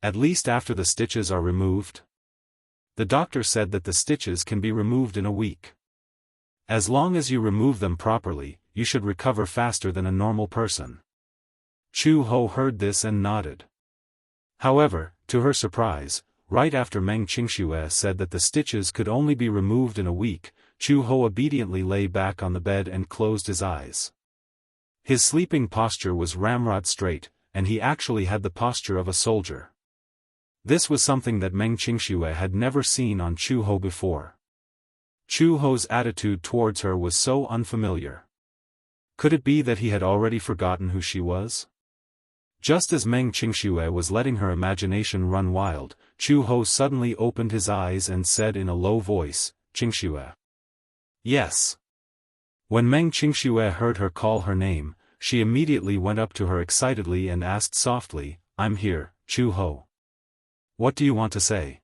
At least after the stitches are removed? The doctor said that the stitches can be removed in a week. As long as you remove them properly, you should recover faster than a normal person. Chu Ho heard this and nodded. However, to her surprise, right after Meng Qingxue said that the stitches could only be removed in a week, Chu Ho obediently lay back on the bed and closed his eyes. His sleeping posture was ramrod straight, and he actually had the posture of a soldier. This was something that Meng Qingxue had never seen on Chu Ho before. Chu Ho's attitude towards her was so unfamiliar. Could it be that he had already forgotten who she was? Just as Meng Qingxue was letting her imagination run wild, Chu Ho suddenly opened his eyes and said in a low voice, Qingxue. Yes. When Meng Qingxue heard her call her name, she immediately went up to her excitedly and asked softly, I'm here, Chu Ho. What do you want to say?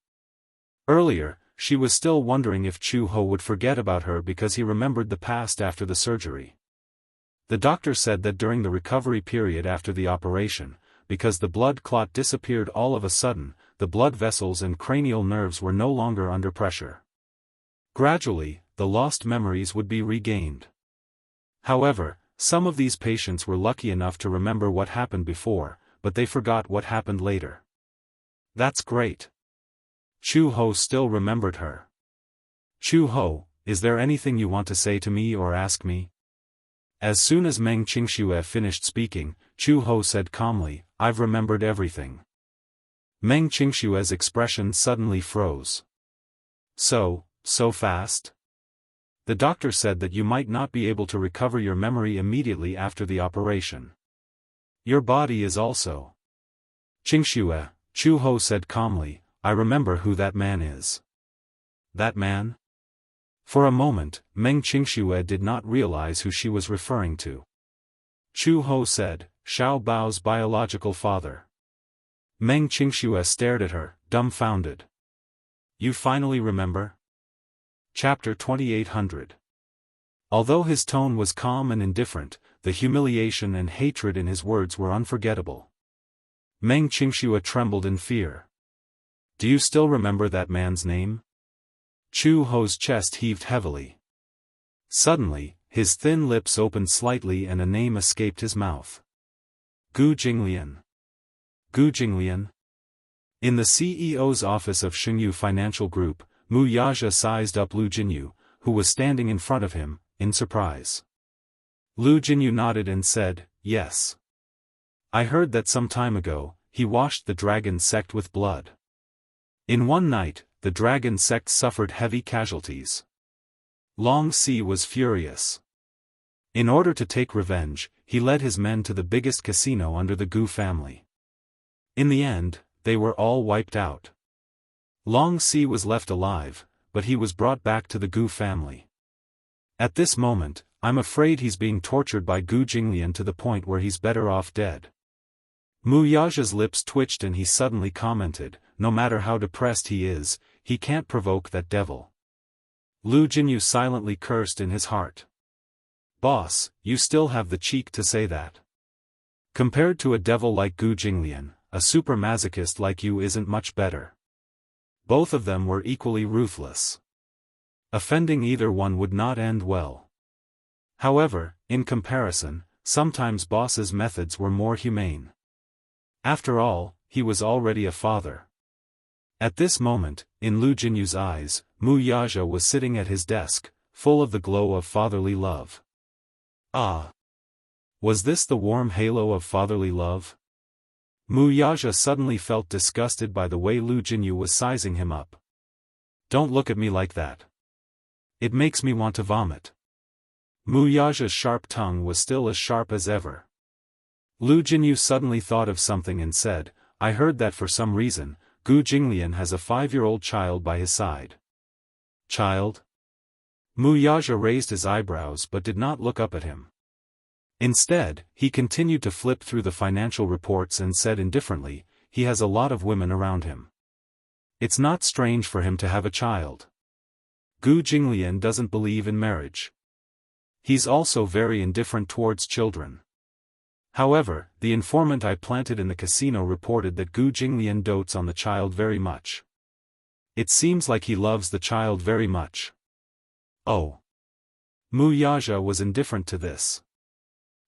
Earlier, she was still wondering if Chu Ho would forget about her because he remembered the past after the surgery. The doctor said that during the recovery period after the operation, because the blood clot disappeared all of a sudden, the blood vessels and cranial nerves were no longer under pressure. Gradually, the lost memories would be regained. However, some of these patients were lucky enough to remember what happened before, but they forgot what happened later. That's great. Chu Ho still remembered her. Chu Ho, is there anything you want to say to me or ask me? As soon as Meng Qingxue finished speaking, Chu Ho said calmly, I've remembered everything. Meng Qingxue's expression suddenly froze. So fast? The doctor said that you might not be able to recover your memory immediately after the operation. Your body is also. Qingxue, Chu Ho said calmly, I remember who that man is. That man? For a moment, Meng Qingxue did not realize who she was referring to. Chu Ho said, Xiao Bao's biological father. Meng Qingxue stared at her, dumbfounded. you finally remember? Chapter 2800. Although his tone was calm and indifferent, the humiliation and hatred in his words were unforgettable. Meng Qingxue trembled in fear. Do you still remember that man's name? Chu Ho's chest heaved heavily. Suddenly, his thin lips opened slightly and a name escaped his mouth. Gu Jinglian. Gu Jinglian? In the CEO's office of Xingyu Financial Group, Mu Yazhe sized up Lu Jinyu, who was standing in front of him, in surprise. Lu Jinyu nodded and said, yes. I heard that some time ago, he washed the dragon sect with blood. In one night, the dragon sect suffered heavy casualties. Long Si was furious. In order to take revenge, he led his men to the biggest casino under the Gu family. In the end, they were all wiped out. Long Si was left alive, but he was brought back to the Gu family. At this moment, I'm afraid he's being tortured by Gu Jinglian to the point where he's better off dead. Mu Yazhe's lips twitched and he suddenly commented, no matter how depressed he is, he can't provoke that devil. Lu Jinyu silently cursed in his heart. Boss, you still have the cheek to say that. Compared to a devil like Gu Jinglian, a super masochist like you isn't much better. Both of them were equally ruthless. Offending either one would not end well. However, in comparison, sometimes Boss's methods were more humane. After all, he was already a father. At this moment, in Lu Jinyu's eyes, Mu Yazhe was sitting at his desk, full of the glow of fatherly love. Ah! Was this the warm halo of fatherly love? Mu Yazhe suddenly felt disgusted by the way Lu Jinyu was sizing him up. Don't look at me like that. It makes me want to vomit. Mu Yazhe's sharp tongue was still as sharp as ever. Lu Jinyu suddenly thought of something and said, I heard that for some reason, Gu Jinglian has a 5-year-old child by his side. Child? Mu Yazhe raised his eyebrows but did not look up at him. Instead, he continued to flip through the financial reports and said indifferently, he has a lot of women around him. It's not strange for him to have a child. Gu Jinglian doesn't believe in marriage. He's also very indifferent towards children. However, the informant I planted in the casino reported that Gu Jinglian dotes on the child very much. It seems like he loves the child very much. Oh. Mu Yazhe was indifferent to this.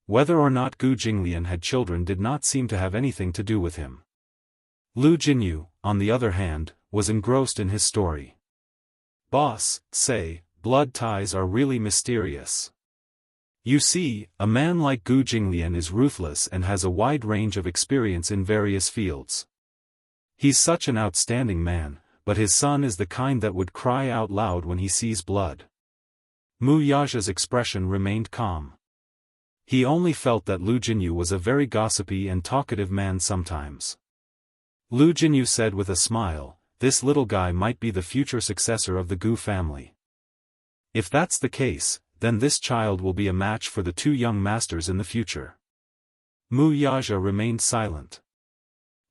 Whether or not Gu Jinglian had children did not seem to have anything to do with him. Lu Jinyu, on the other hand, was engrossed in his story. Boss, say, blood ties are really mysterious. You see, a man like Gu Jinglian is ruthless and has a wide range of experience in various fields. He's such an outstanding man, but his son is the kind that would cry out loud when he sees blood. Mu Yazhe's expression remained calm. He only felt that Lu Jinyu was a very gossipy and talkative man sometimes. Lu Jinyu said with a smile, this little guy might be the future successor of the Gu family. If that's the case, then this child will be a match for the two young masters in the future. Mu Yazhe remained silent.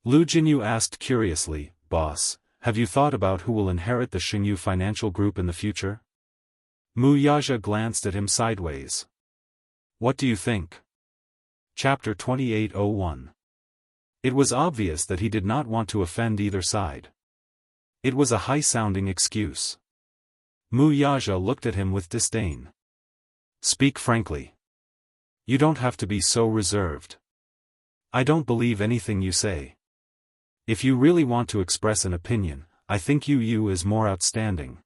Lu Jinyu asked curiously, Boss, have you thought about who will inherit the Xingyu Financial Group in the future? Mu Yazhe glanced at him sideways. What do you think? Chapter 2801. It was obvious that he did not want to offend either side. It was a high-sounding excuse. Mu Yazhe looked at him with disdain. Speak frankly. You don't have to be so reserved. I don't believe anything you say. If you really want to express an opinion, I think Yu is more outstanding.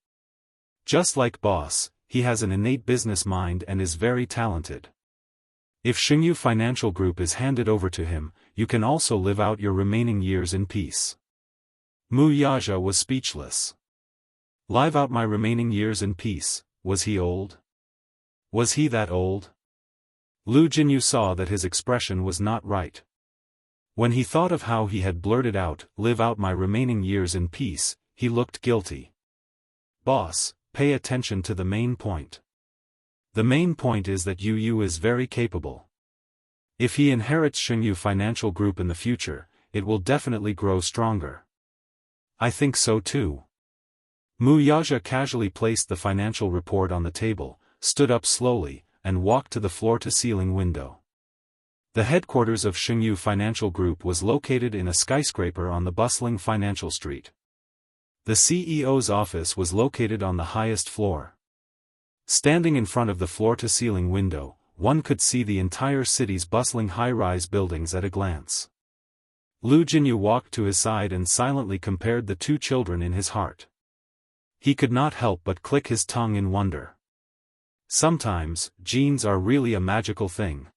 Just like Boss, he has an innate business mind and is very talented. If Xingyu Financial Group is handed over to him, you can also live out your remaining years in peace. Mu Yazhe was speechless. Live out my remaining years in peace, was he old? Was he that old? Lu Jinyu saw that his expression was not right. When he thought of how he had blurted out, live out my remaining years in peace, he looked guilty. Boss, pay attention to the main point. The main point is that Yu is very capable. If he inherits Xingyu Financial Group in the future, it will definitely grow stronger. I think so too. Wuxia casually placed the financial report on the table, stood up slowly, and walked to the floor-to-ceiling window. The headquarters of Xingyu Financial Group was located in a skyscraper on the bustling financial street. The CEO's office was located on the highest floor. Standing in front of the floor-to-ceiling window, one could see the entire city's bustling high-rise buildings at a glance. Lu Jinyu walked to his side and silently compared the two children in his heart. He could not help but click his tongue in wonder. Sometimes, genes are really a magical thing.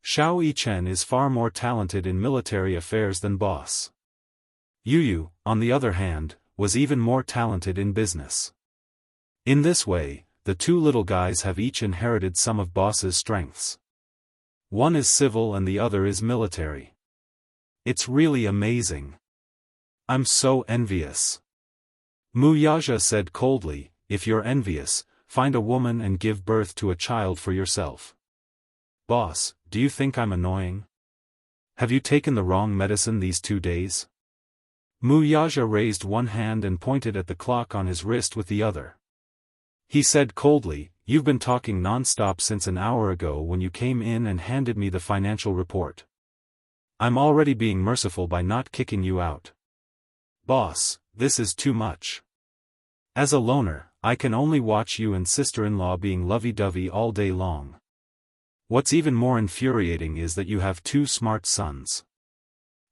Xiao Yichen is far more talented in military affairs than Boss. Yu, on the other hand, was even more talented in business. In this way, the two little guys have each inherited some of Boss's strengths. One is civil and the other is military. It's really amazing. I'm so envious. Wuxia said coldly, if you're envious, find a woman and give birth to a child for yourself. Boss, do you think I'm annoying? Have you taken the wrong medicine these 2 days? Wuxia raised one hand and pointed at the clock on his wrist with the other. He said coldly, you've been talking non-stop since an hour ago when you came in and handed me the financial report. I'm already being merciful by not kicking you out. Boss, this is too much. As a loner, I can only watch you and sister-in-law being lovey-dovey all day long. What's even more infuriating is that you have 2 smart sons.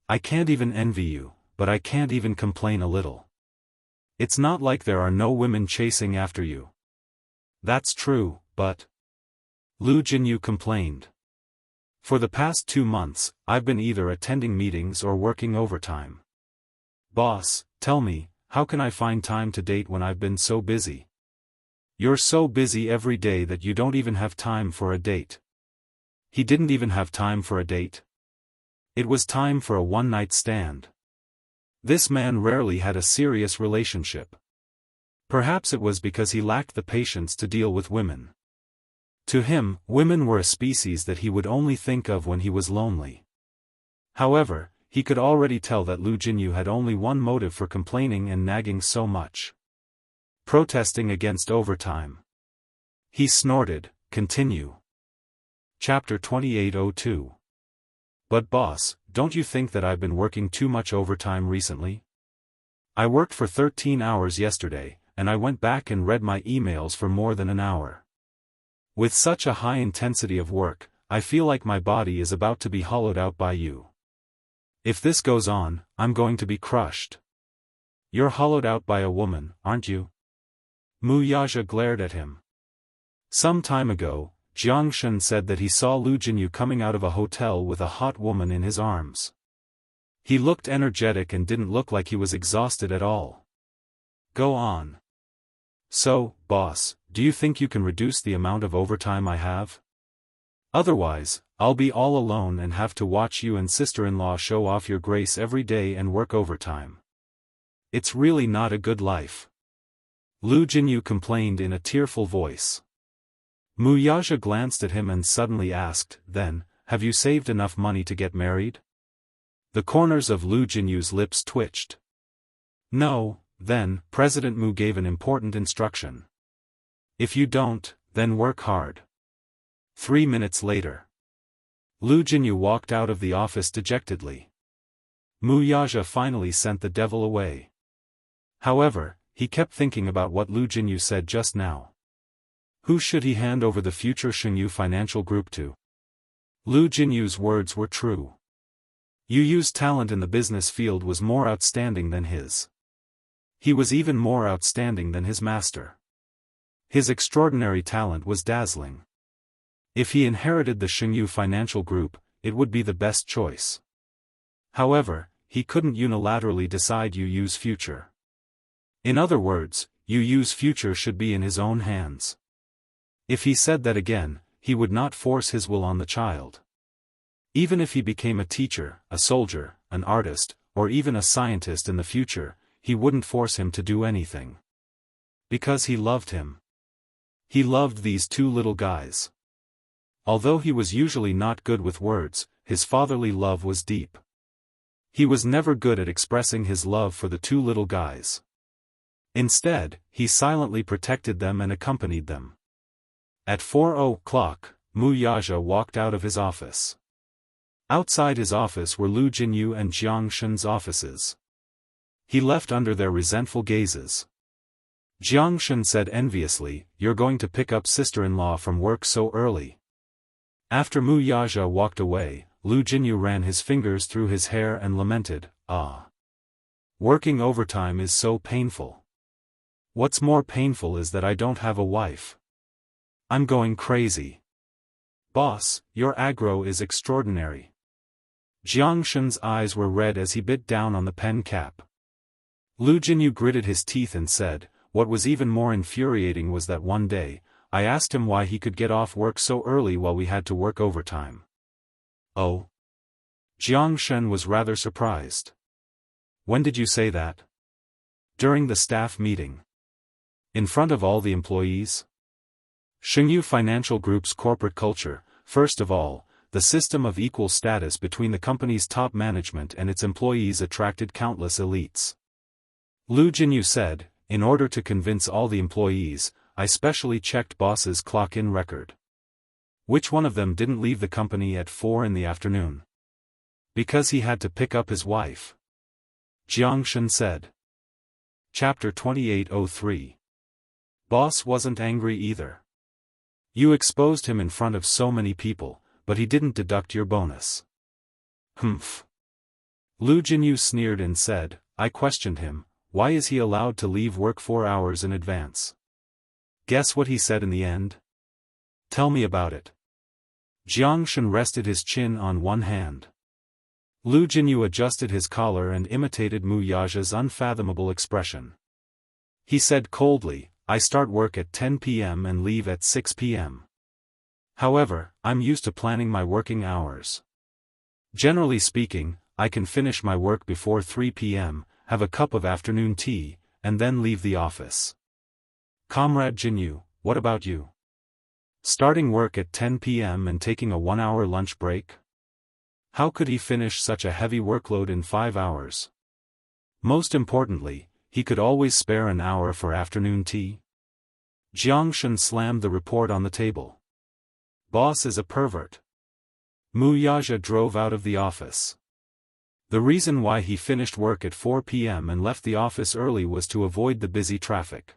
I can't even envy you, but I can't even complain a little. It's not like there are no women chasing after you. That's true, but... Lu Jinyu complained. For the past 2 months, I've been either attending meetings or working overtime. Boss, tell me, how can I find time to date when I've been so busy? You're so busy every day that you don't even have time for a date. He didn't even have time for a date. It was time for a one-night stand. This man rarely had a serious relationship. Perhaps it was because he lacked the patience to deal with women. To him, women were a species that he would only think of when he was lonely. However, he could already tell that Lu Jinyu had only one motive for complaining and nagging so much. Protesting against overtime. He snorted, continue. Chapter 2802. But boss, don't you think that I've been working too much overtime recently? I worked for 13 hours yesterday, and I went back and read my emails for more than an hour. With such a high intensity of work, I feel like my body is about to be hollowed out by you. If this goes on, I'm going to be crushed. You're hollowed out by a woman, aren't you? Wuxia glared at him. Some time ago, Jianghu said that he saw Lu Jinyu coming out of a hotel with a hot woman in his arms. He looked energetic and didn't look like he was exhausted at all. Go on. So, boss, do you think you can reduce the amount of overtime I have? Otherwise, I'll be all alone and have to watch you and sister-in-law show off your grace every day and work overtime. It's really not a good life. Lu Jinyu complained in a tearful voice. Wuxia glanced at him and suddenly asked, then, have you saved enough money to get married? The corners of Lu Jinyu's lips twitched. No, then, President Mu gave an important instruction. If you don't, then work hard. 3 minutes later. Lu Jinyu walked out of the office dejectedly. Wuxia finally sent the devil away. However, he kept thinking about what Lu Jinyu said just now. Who should he hand over the future Xingyu Financial Group to? Lu Jinyu's words were true. Yu's talent in the business field was more outstanding than his. He was even more outstanding than his master. His extraordinary talent was dazzling. If he inherited the Xingyu Financial Group, it would be the best choice. However, he couldn't unilaterally decide Yu's future. In other words, Yu's future should be in his own hands. If he said that again, he would not force his will on the child. Even if he became a teacher, a soldier, an artist, or even a scientist in the future, he wouldn't force him to do anything. Because he loved him. He loved these 2 little guys. Although he was usually not good with words, his fatherly love was deep. He was never good at expressing his love for the 2 little guys. Instead, he silently protected them and accompanied them. At 4:00, Mu Yaja walked out of his office. Outside his office were Lu Jinyu and Jiang Shen's offices. He left under their resentful gazes. Jiang Shen said enviously, "You're going to pick up sister-in-law from work so early." After Mu Yaja walked away, Lu Jinyu ran his fingers through his hair and lamented, "Ah. Working overtime is so painful. What's more painful is that I don't have a wife. I'm going crazy. Boss, your aggro is extraordinary." Jiang Shen's eyes were red as he bit down on the pen cap. Lu Jinyu gritted his teeth and said, "What was even more infuriating was that one day, I asked him why he could get off work so early while we had to work overtime." "Oh?" Jiang Shen was rather surprised. "When did you say that?" "During the staff meeting. In front of all the employees?" Jianghu Financial Group's corporate culture, first of all, the system of equal status between the company's top management and its employees attracted countless elites. Lu Jinyu said, "In order to convince all the employees, I specially checked boss's clock-in record. Which one of them didn't leave the company at 4 in the afternoon? Because he had to pick up his wife." Jiang Shen said. Chapter 2803. Boss wasn't angry either. "You exposed him in front of so many people, but he didn't deduct your bonus." "Humph." Lu Jinyu sneered and said, "I questioned him, why is he allowed to leave work 4 hours in advance? Guess what he said in the end? Tell me about it." Jiang Shen rested his chin on one hand. Lu Jinyu adjusted his collar and imitated Mu Yaja's unfathomable expression. He said coldly, "I start work at 10 p.m. and leave at 6 p.m. However, I'm used to planning my working hours. Generally speaking, I can finish my work before 3 p.m., have a cup of afternoon tea, and then leave the office. Comrade Jinyu, what about you? Starting work at 10 p.m. and taking a 1-hour lunch break? How could he finish such a heavy workload in 5 hours? Most importantly, he could always spare an hour for afternoon tea?" Jiang Shen slammed the report on the table. "Boss is a pervert." Mu Yaja drove out of the office. The reason why he finished work at 4 p.m. and left the office early was to avoid the busy traffic.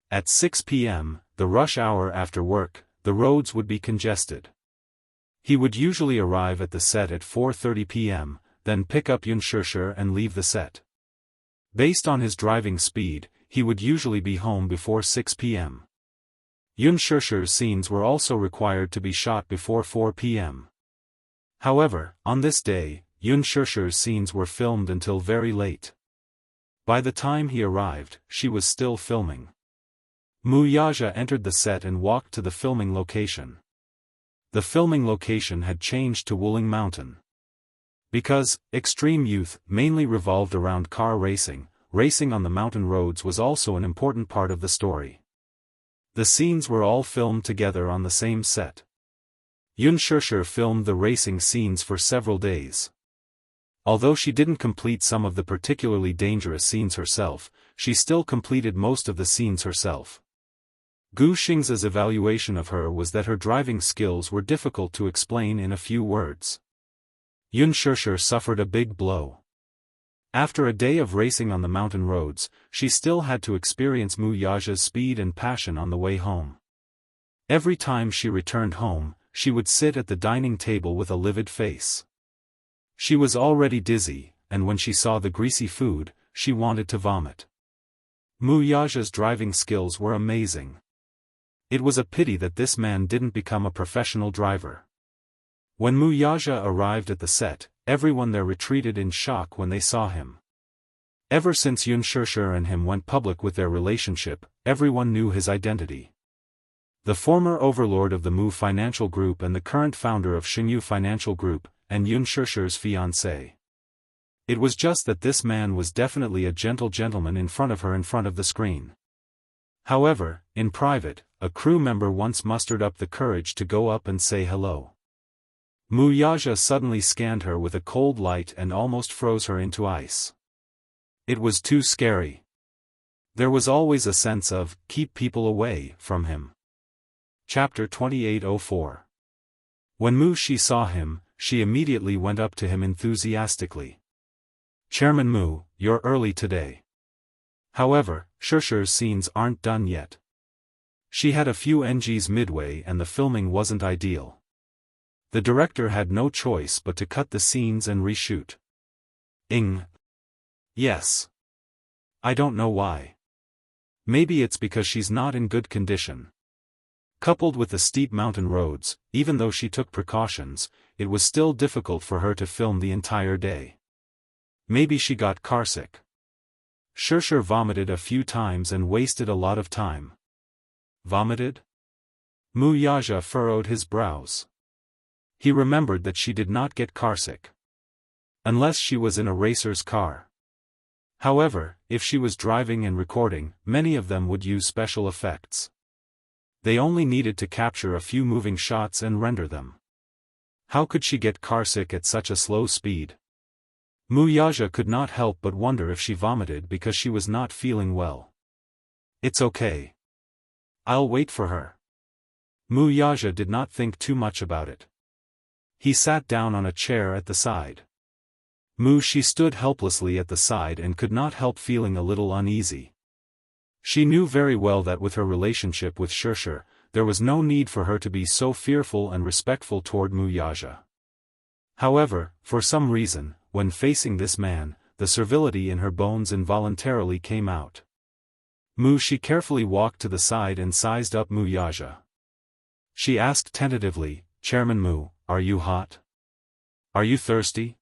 At 6 p.m., the rush hour after work, the roads would be congested. He would usually arrive at the set at 4:30 p.m., then pick up Unspoken and leave the set. Based on his driving speed, he would usually be home before 6 p.m. Unspoken's scenes were also required to be shot before 4 p.m. However, on this day, Unspoken's scenes were filmed until very late. By the time he arrived, she was still filming. Mu Yaja entered the set and walked to the filming location. The filming location had changed to Wuling Mountain. Because extreme youth mainly revolved around car racing, racing on the mountain roads was also an important part of the story. The scenes were all filmed together on the same set. Unspoken filmed the racing scenes for several days. Although she didn't complete some of the particularly dangerous scenes herself, she still completed most of the scenes herself. Gu Xing's evaluation of her was that her driving skills were difficult to explain in a few words. Unspoken suffered a big blow. After a day of racing on the mountain roads, she still had to experience Mu Yaja's speed and passion on the way home. Every time she returned home, she would sit at the dining table with a livid face. She was already dizzy, and when she saw the greasy food, she wanted to vomit. Mu Yaja's driving skills were amazing. It was a pity that this man didn't become a professional driver. When Mu Yaja arrived at the set, everyone there retreated in shock when they saw him. Ever since Unspoken and him went public with their relationship, everyone knew his identity. The former overlord of the Mu Financial Group and the current founder of Jianghu Financial Group, and Unspoken's fiancé. It was just that this man was definitely a gentle gentleman in front of the screen. However, in private, a crew member once mustered up the courage to go up and say hello. Mu Yaja suddenly scanned her with a cold light and almost froze her into ice. It was too scary. There was always a sense of, keep people away from him. Chapter 2804. When Mu Shi saw him, she immediately went up to him enthusiastically. Chairman Mu, you're early today. However, Xiaxia's scenes aren't done yet. She had a few NGs midway and the filming wasn't ideal. The director had no choice but to cut the scenes and reshoot. Yes. I don't know why. Maybe it's because she's not in good condition. Coupled with the steep mountain roads, even though she took precautions, it was still difficult for her to film the entire day. Maybe she got carsick. Xiaxia vomited a few times and wasted a lot of time. Vomited? Mu Yaxia furrowed his brows. He remembered that she did not get carsick. Unless she was in a racer's car. However, if she was driving and recording, many of them would use special effects. They only needed to capture a few moving shots and render them. How could she get carsick at such a slow speed? Mu Yaxia could not help but wonder if she vomited because she was not feeling well. It's okay. I'll wait for her. Mu Yaxia did not think too much about it. He sat down on a chair at the side. Mu Shi stood helplessly at the side and could not help feeling a little uneasy. She knew very well that with her relationship with Xiaxia, there was no need for her to be so fearful and respectful toward Mu Yaxia. However, for some reason, when facing this man, the servility in her bones involuntarily came out. Mu Shi carefully walked to the side and sized up Mu Yaxia. She asked tentatively, Chairman Mu, are you hot? Are you thirsty?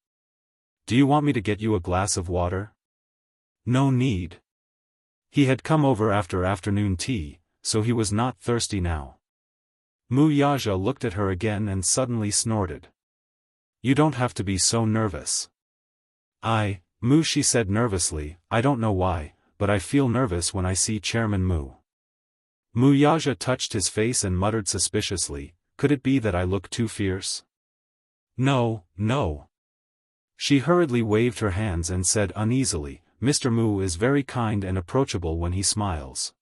Do you want me to get you a glass of water? No need. He had come over after afternoon tea, so he was not thirsty now. Mu Yaxia looked at her again and suddenly snorted. You don't have to be so nervous. Mu Shi said nervously, I don't know why, but I feel nervous when I see Chairman Mu. Mu Yaxia touched his face and muttered suspiciously, could it be that I look too fierce? No. She hurriedly waved her hands and said uneasily, Mr. Mu is very kind and approachable when he smiles.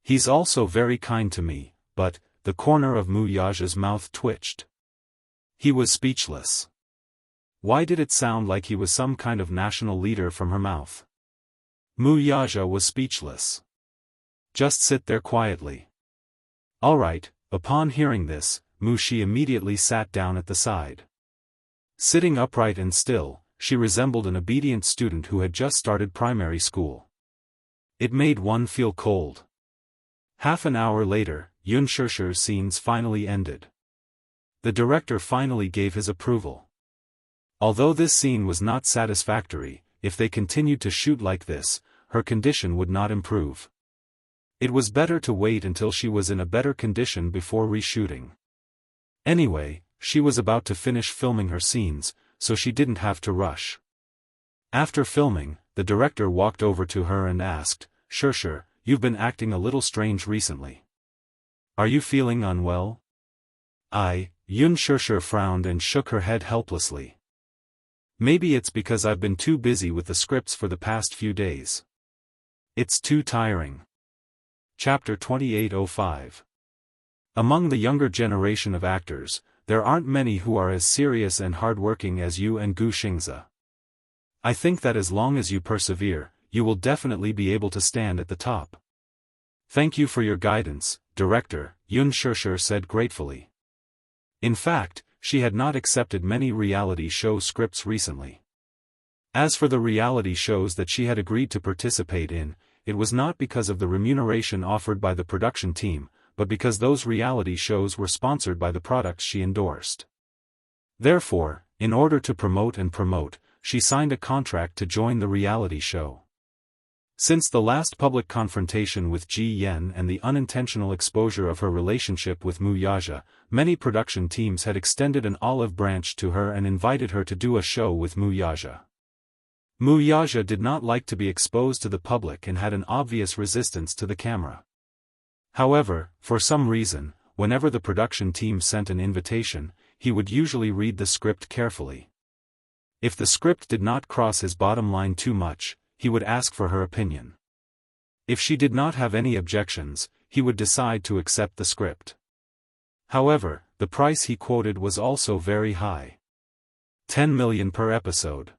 He's also very kind to me, but, the corner of Mu Yaja's mouth twitched. He was speechless. Why did it sound like he was some kind of national leader from her mouth? Mu Yaxia was speechless. Just sit there quietly. All right. Upon hearing this, Mu Shi immediately sat down at the side. Sitting upright and still, she resembled an obedient student who had just started primary school. It made one feel cold. Half an hour later, Xiaxia's scenes finally ended. The director finally gave his approval. Although this scene was not satisfactory, if they continued to shoot like this, her condition would not improve. It was better to wait until she was in a better condition before reshooting. Anyway, she was about to finish filming her scenes, so she didn't have to rush. After filming, the director walked over to her and asked, Xiaxia, you've been acting a little strange recently. Are you feeling unwell? Xiaxia frowned and shook her head helplessly. Maybe it's because I've been too busy with the scripts for the past few days. It's too tiring. Chapter 2805. Among the younger generation of actors, there aren't many who are as serious and hardworking as you and Gu Xingzi. I think that as long as you persevere, you will definitely be able to stand at the top. Thank you for your guidance, Director, Xiaxia said gratefully. In fact, she had not accepted many reality show scripts recently. As for the reality shows that she had agreed to participate in, it was not because of the remuneration offered by the production team, but because those reality shows were sponsored by the products she endorsed. Therefore, in order to promote, she signed a contract to join the reality show. Since the last public confrontation with Ji Yan and the unintentional exposure of her relationship with Mu Yaxia, many production teams had extended an olive branch to her and invited her to do a show with Mu Yaxia. Mu Yaxia did not like to be exposed to the public and had an obvious resistance to the camera. However, for some reason, whenever the production team sent an invitation, he would usually read the script carefully. If the script did not cross his bottom line too much, he would ask for her opinion. If she did not have any objections, he would decide to accept the script. However, the price he quoted was also very high. 10 million per episode.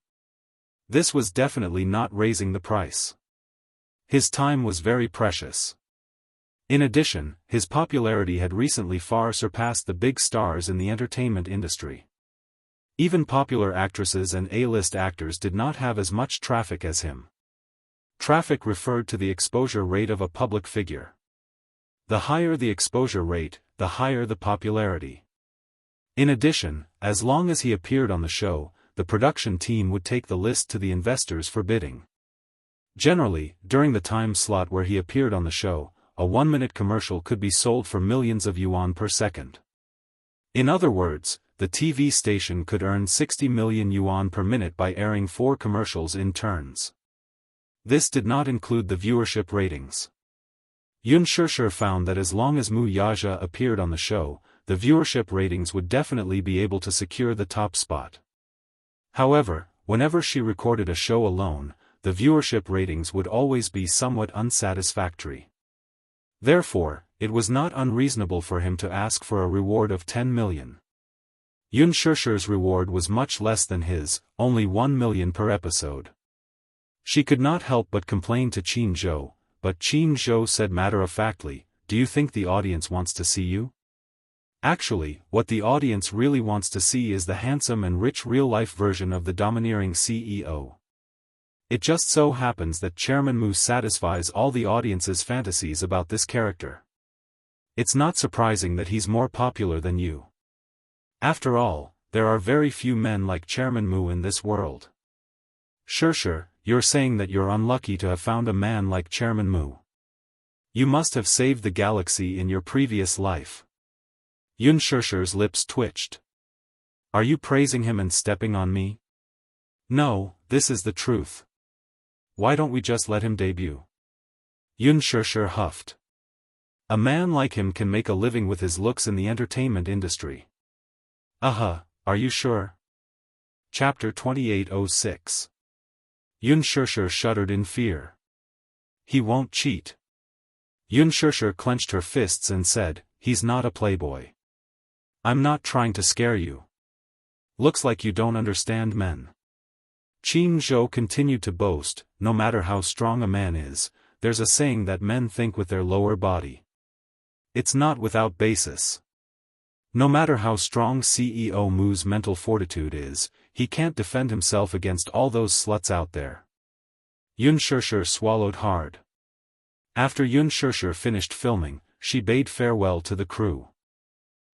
This was definitely not raising the price. His time was very precious. In addition, his popularity had recently far surpassed the big stars in the entertainment industry. Even popular actresses and A-list actors did not have as much traffic as him. Traffic referred to the exposure rate of a public figure. The higher the exposure rate, the higher the popularity. In addition, as long as he appeared on the show, the production team would take the list to the investors for bidding. Generally, during the time slot where he appeared on the show, a 1-minute commercial could be sold for millions of yuan per second. In other words, the TV station could earn 60 million yuan per minute by airing 4 commercials in turns. This did not include the viewership ratings. Xianxia found that as long as Wuxia appeared on the show, the viewership ratings would definitely be able to secure the top spot. However, whenever she recorded a show alone, the viewership ratings would always be somewhat unsatisfactory. Therefore, it was not unreasonable for him to ask for a reward of 10 million. Xianxia's reward was much less than his, only 1 million per episode. She could not help but complain to Qin Zhou, but Qin Zhou said matter-of-factly, "Do you think the audience wants to see you?" Actually, what the audience really wants to see is the handsome and rich real-life version of the domineering CEO. It just so happens that Chairman Mu satisfies all the audience's fantasies about this character. It's not surprising that he's more popular than you. After all, there are very few men like Chairman Mu in this world. Xianxia, you're saying that you're unlucky to have found a man like Chairman Mu. You must have saved the galaxy in your previous life. Xianxia's lips twitched. Are you praising him and stepping on me? No, this is the truth. Why don't we just let him debut? Xianxia huffed. A man like him can make a living with his looks in the entertainment industry. Are you sure? Chapter 2806. Xianxia shuddered in fear. He won't cheat. Xianxia clenched her fists and said, "He's not a playboy. I'm not trying to scare you. Looks like you don't understand men." Qin Zhou continued to boast, "No matter how strong a man is, there's a saying that men think with their lower body. It's not without basis. No matter how strong CEO Mu's mental fortitude is, he can't defend himself against all those sluts out there." Xianxia swallowed hard. After Xianxia finished filming, she bade farewell to the crew.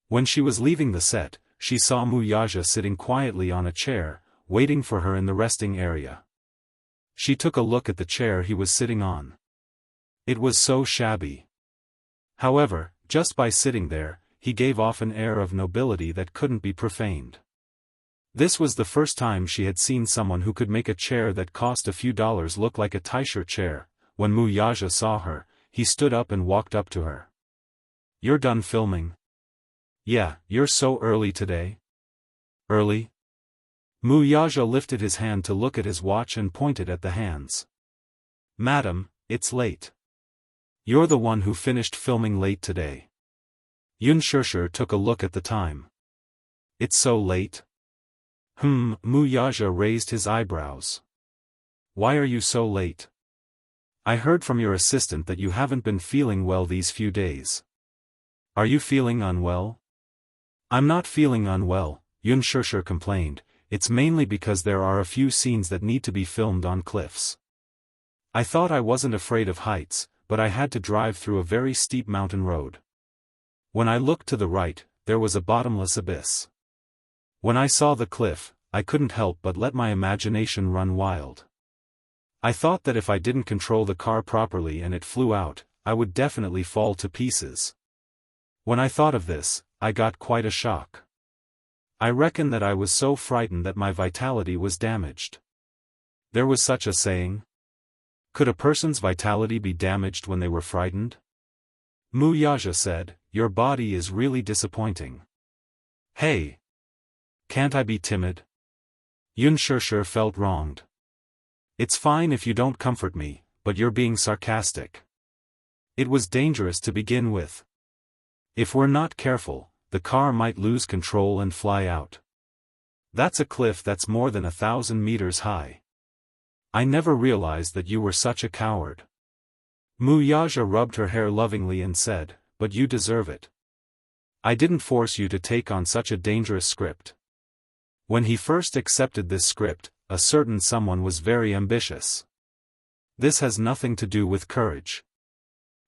When she was leaving the set, she saw Wuxia sitting quietly on a chair, waiting for her in the resting area. She took a look at the chair he was sitting on. It was so shabby. However, just by sitting there, he gave off an air of nobility that couldn't be profaned. This was the first time she had seen someone who could make a chair that cost a few dollars look like a Taisher chair. When Wuxia saw her, he stood up and walked up to her. "You're done filming?" "Yeah, you're so early today." "Early?" Wuxia lifted his hand to look at his watch and pointed at the hands. "Madam, it's late. You're the one who finished filming late today." Xianxia took a look at the time. "It's so late?" Wuxia raised his eyebrows. "Why are you so late? I heard from your assistant that you haven't been feeling well these few days. Are you feeling unwell?" "I'm not feeling unwell," Xianxia complained. "It's mainly because there are a few scenes that need to be filmed on cliffs. I thought I wasn't afraid of heights, but I had to drive through a very steep mountain road. When I looked to the right, there was a bottomless abyss. When I saw the cliff, I couldn't help but let my imagination run wild. I thought that if I didn't control the car properly and it flew out, I would definitely fall to pieces. When I thought of this, I got quite a shock. I reckon that I was so frightened that my vitality was damaged." There was such a saying? Could a person's vitality be damaged when they were frightened? Wuxia said, "Your body is really disappointing." "Hey! Can't I be timid?" Xianxia felt wronged. "It's fine if you don't comfort me, but you're being sarcastic." It was dangerous to begin with. If we're not careful, the car might lose control and fly out. That's a cliff that's more than 1,000 meters high. I never realized that you were such a coward. Wuxia rubbed her hair lovingly and said, but you deserve it. I didn't force you to take on such a dangerous script. When he first accepted this script, a certain someone was very ambitious. This has nothing to do with courage.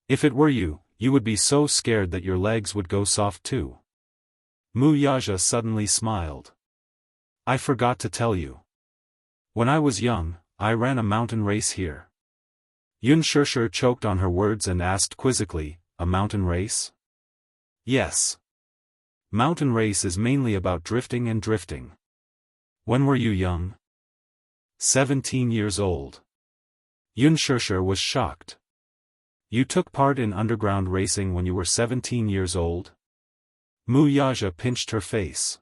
If it were you, you would be so scared that your legs would go soft too. Wuxia suddenly smiled. I forgot to tell you. When I was young, I ran a mountain race here. Xianxia choked on her words and asked quizzically, a mountain race? Yes. Mountain race is mainly about drifting and drifting. When were you young? 17 years old. Xianxia was shocked. You took part in underground racing when you were 17 years old? Wuxia pinched her face.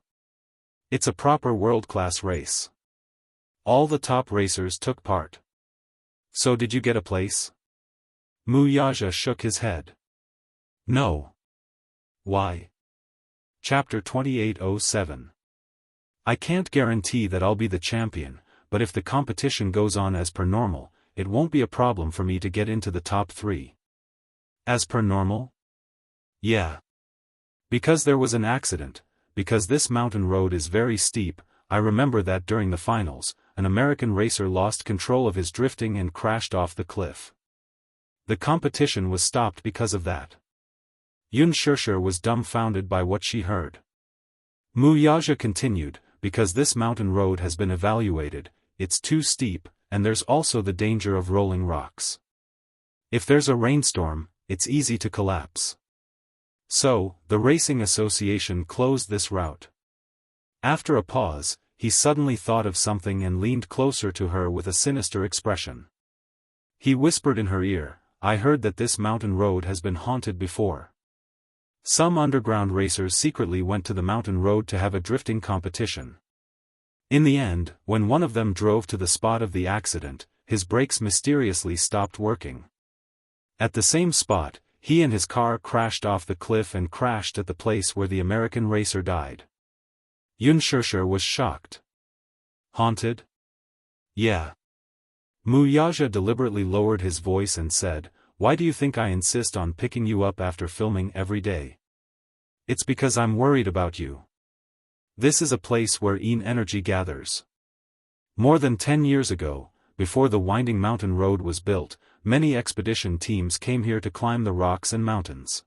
It's a proper world-class race. All the top racers took part. So did you get a place? Wuxia shook his head. No. Why? Chapter 2807. I can't guarantee that I'll be the champion, but if the competition goes on as per normal, it won't be a problem for me to get into the top 3. As per normal? Yeah. Because there was an accident, because this mountain road is very steep. I remember that during the finals, an American racer lost control of his drifting and crashed off the cliff. The competition was stopped because of that. Xianxia was dumbfounded by what she heard. Wuxia continued, because this mountain road has been evaluated, it's too steep, and there's also the danger of rolling rocks. If there's a rainstorm, it's easy to collapse. So, the Racing Association closed this route. After a pause, he suddenly thought of something and leaned closer to her with a sinister expression. He whispered in her ear, I heard that this mountain road has been haunted before. Some underground racers secretly went to the mountain road to have a drifting competition. In the end, when one of them drove to the spot of the accident, his brakes mysteriously stopped working. At the same spot, he and his car crashed off the cliff and crashed at the place where the American racer died. Xianxia was shocked. Haunted? Yeah. Wuxia deliberately lowered his voice and said, why do you think I insist on picking you up after filming every day? It's because I'm worried about you. This is a place where energy gathers. More than 10 years ago, before the winding mountain road was built, many expedition teams came here to climb the rocks and mountains.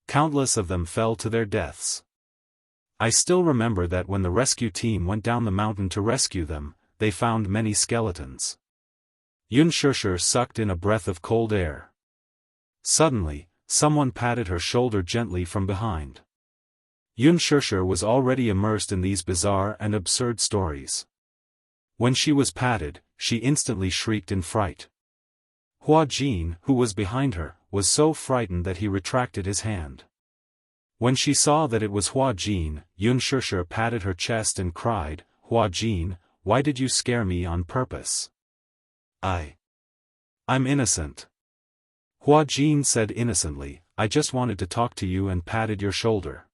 Countless of them fell to their deaths. I still remember that when the rescue team went down the mountain to rescue them, they found many skeletons. Xianxia sucked in a breath of cold air. Suddenly, someone patted her shoulder gently from behind. Xianxia was already immersed in these bizarre and absurd stories. When she was patted, she instantly shrieked in fright. Huajin, who was behind her, was so frightened that he retracted his hand. When she saw that it was Huajin, Xianxia patted her chest and cried, Huajin, why did you scare me on purpose? I'm innocent. Huajin said innocently, I just wanted to talk to you and patted your shoulder.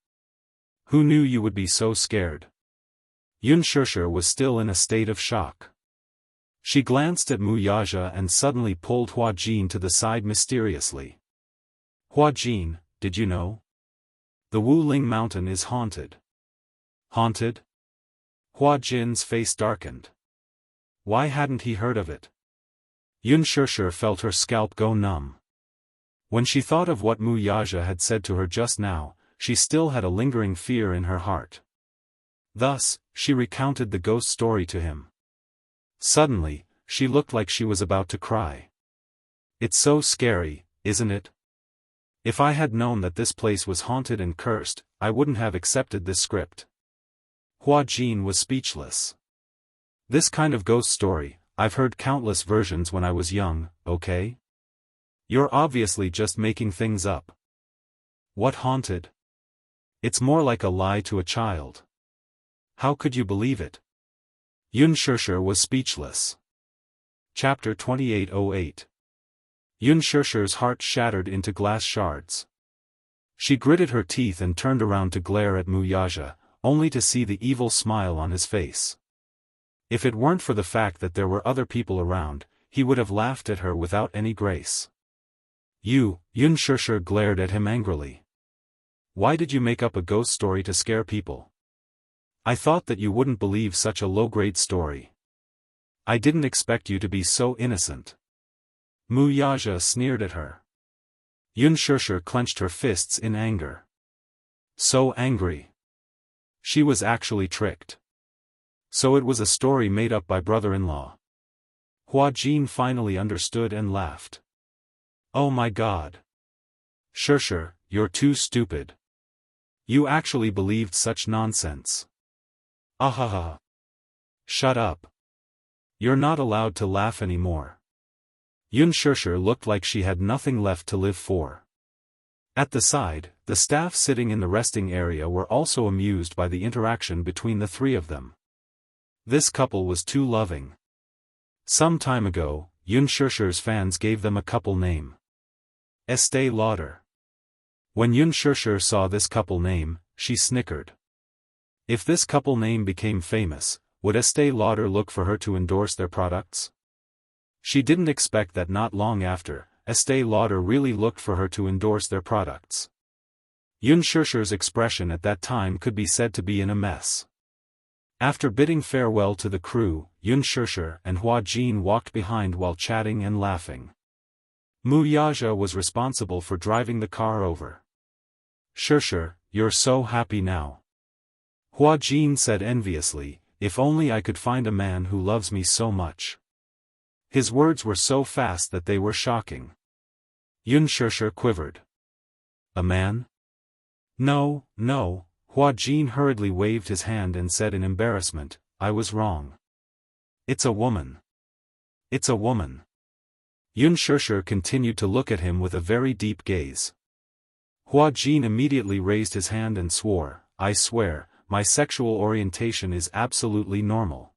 Who knew you would be so scared? Xianxia was still in a state of shock. She glanced at Wuxia and suddenly pulled Huajin to the side mysteriously. Huajin, did you know? The Wuling mountain is haunted. Haunted? Huajin's face darkened. Why hadn't he heard of it? Xianxia felt her scalp go numb. When she thought of what Wuxia had said to her just now, she still had a lingering fear in her heart. Thus, she recounted the ghost story to him. Suddenly, she looked like she was about to cry. It's so scary, isn't it? If I had known that this place was haunted and cursed, I wouldn't have accepted this script. Huajin was speechless. This kind of ghost story, I've heard countless versions when I was young, okay? You're obviously just making things up. What haunted? It's more like a lie to a child. How could you believe it? Xianxia was speechless. Chapter 2808. Yun Shusher's heart shattered into glass shards. She gritted her teeth and turned around to glare at Wuxia, only to see the evil smile on his face. If it weren't for the fact that there were other people around, he would have laughed at her without any grace. Yun Shusher glared at him angrily. Why did you make up a ghost story to scare people? I thought that you wouldn't believe such a low-grade story. I didn't expect you to be so innocent. Wuxia sneered at her. Yun Shusher clenched her fists in anger. So angry. She was actually tricked. So it was a story made up by brother-in-law. Hua Jin finally understood and laughed. Oh my God. Shusher, you're too stupid. You actually believed such nonsense. Ahaha. Shut up. You're not allowed to laugh anymore. Yun Shusher looked like she had nothing left to live for. At the side, the staff sitting in the resting area were also amused by the interaction between the three of them. This couple was too loving. Some time ago, Yun Shusher's fans gave them a couple name. Estee Lauder. When Yun Shusher saw this couple name, she snickered. If this couple name became famous, would Estee Lauder look for her to endorse their products? She didn't expect that not long after, Estee Lauder really looked for her to endorse their products. Yun Shusher's expression at that time could be said to be in a mess. After bidding farewell to the crew, Yun Shusher and Hua Jin walked behind while chatting and laughing. Wuxia was responsible for driving the car over. Shusher, you're so happy now. Hua Jin said enviously, if only I could find a man who loves me so much. His words were so fast that they were shocking. Yun Shusher quivered. A man? No, no, Hua Jin hurriedly waved his hand and said in embarrassment, I was wrong. It's a woman. It's a woman. Yun Shusher continued to look at him with a very deep gaze. Hua Jin immediately raised his hand and swore, I swear, my sexual orientation is absolutely normal.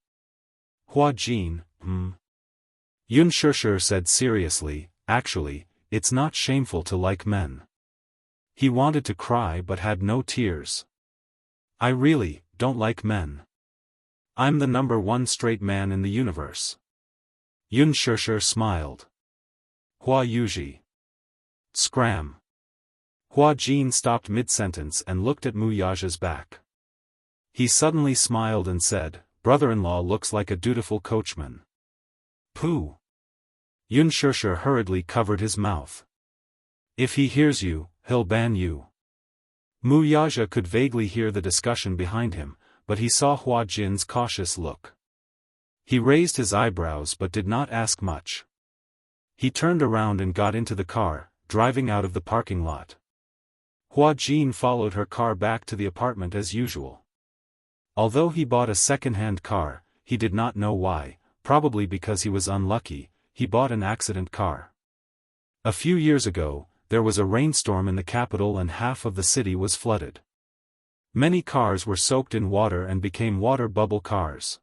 Hua Jin, Yun Shusher said seriously, actually, it's not shameful to like men. He wanted to cry but had no tears. I really don't like men. I'm the number one straight man in the universe. Yun Shusher smiled. Hua Yuji. Scram. Hua Jin stopped mid-sentence and looked at Wuxia's back. He suddenly smiled and said, brother-in-law looks like a dutiful coachman. Pooh. Yun Shusher hurriedly covered his mouth. If he hears you, he'll ban you. Wuxia could vaguely hear the discussion behind him, but he saw Hua Jin's cautious look. He raised his eyebrows but did not ask much. He turned around and got into the car, driving out of the parking lot. Hua Jin followed her car back to the apartment as usual. Although he bought a second-hand car, he did not know why, probably because he was unlucky, he bought an accident car. A few years ago, there was a rainstorm in the capital and half of the city was flooded. Many cars were soaked in water and became water bubble cars.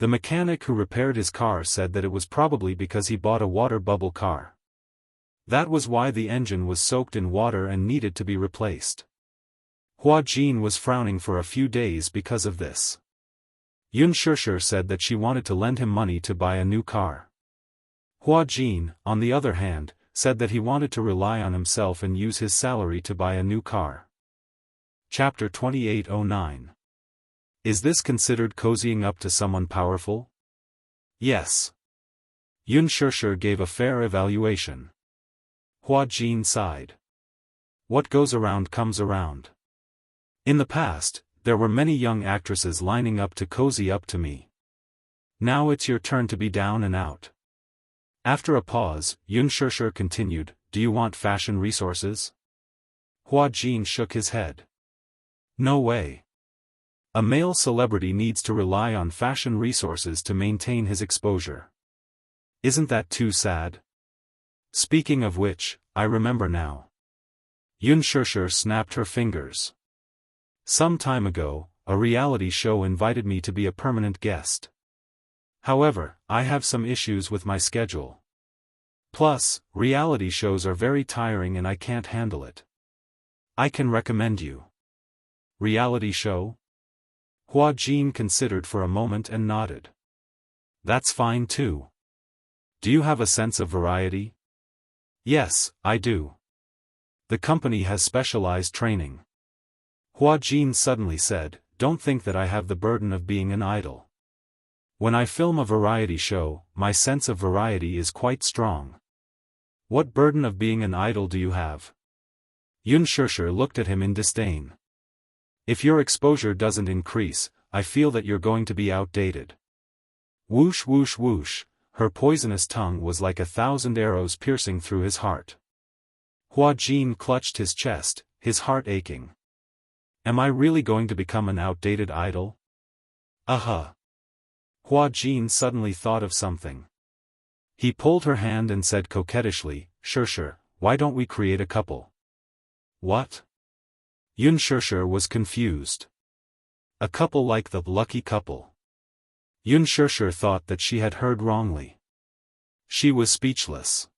The mechanic who repaired his car said that it was probably because he bought a water bubble car. That was why the engine was soaked in water and needed to be replaced. Hua Jin was frowning for a few days because of this. Yun Shusher said that she wanted to lend him money to buy a new car. Hua Jin, on the other hand, said that he wanted to rely on himself and use his salary to buy a new car. Chapter 2809. Is this considered cozying up to someone powerful? Yes. Yun Shusher gave a fair evaluation. Hua Jin sighed. What goes around comes around. In the past, there were many young actresses lining up to cozy up to me. Now it's your turn to be down and out. After a pause, Yun Shusher continued, do you want fashion resources? Hua Jin shook his head. No way. A male celebrity needs to rely on fashion resources to maintain his exposure. Isn't that too sad? Speaking of which, I remember now. Yun Shusher snapped her fingers. Some time ago, a reality show invited me to be a permanent guest. However, I have some issues with my schedule. Plus, reality shows are very tiring and I can't handle it. I can recommend you. Reality show? Hua Jin considered for a moment and nodded. That's fine too. Do you have a sense of variety? Yes, I do. The company has specialized training. Hua Jin suddenly said, don't think that I have the burden of being an idol. When I film a variety show, my sense of variety is quite strong. What burden of being an idol do you have? Unspoken looked at him in disdain. If your exposure doesn't increase, I feel that you're going to be outdated. Whoosh whoosh whoosh, her poisonous tongue was like 1,000 arrows piercing through his heart. Hua Jin clutched his chest, his heart aching. Am I really going to become an outdated idol? Hua Jin suddenly thought of something. He pulled her hand and said coquettishly, Sure, why don't we create a couple? What? Unspoken was confused. A couple like the lucky couple. Unspoken thought that she had heard wrongly. She was speechless.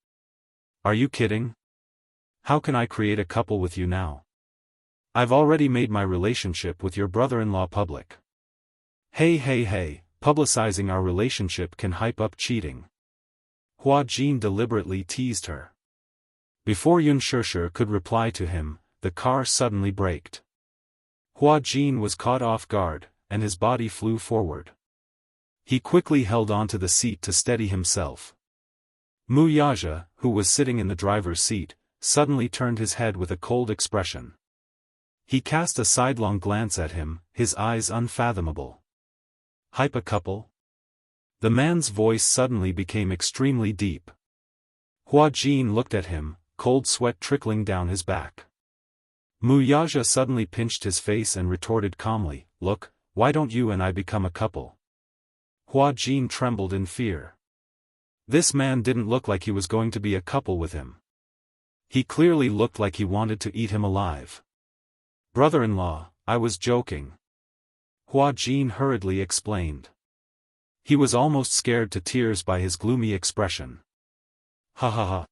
Are you kidding? How can I create a couple with you now? I've already made my relationship with your brother-in-law public. Hey, publicizing our relationship can hype up cheating. Hua Jin deliberately teased her. Before Unspoken could reply to him, the car suddenly braked. Hua Jin was caught off guard, and his body flew forward. He quickly held onto the seat to steady himself. Wuxia, who was sitting in the driver's seat, suddenly turned his head with a cold expression. He cast a sidelong glance at him, his eyes unfathomable. Hype a couple? The man's voice suddenly became extremely deep. Hua Jin looked at him, cold sweat trickling down his back. Wuxia suddenly pinched his face and retorted calmly, Look, why don't you and I become a couple? Hua Jin trembled in fear. This man didn't look like he was going to be a couple with him. He clearly looked like he wanted to eat him alive. Brother-in-law, I was joking. Hua Jin hurriedly explained. He was almost scared to tears by his gloomy expression. Ha.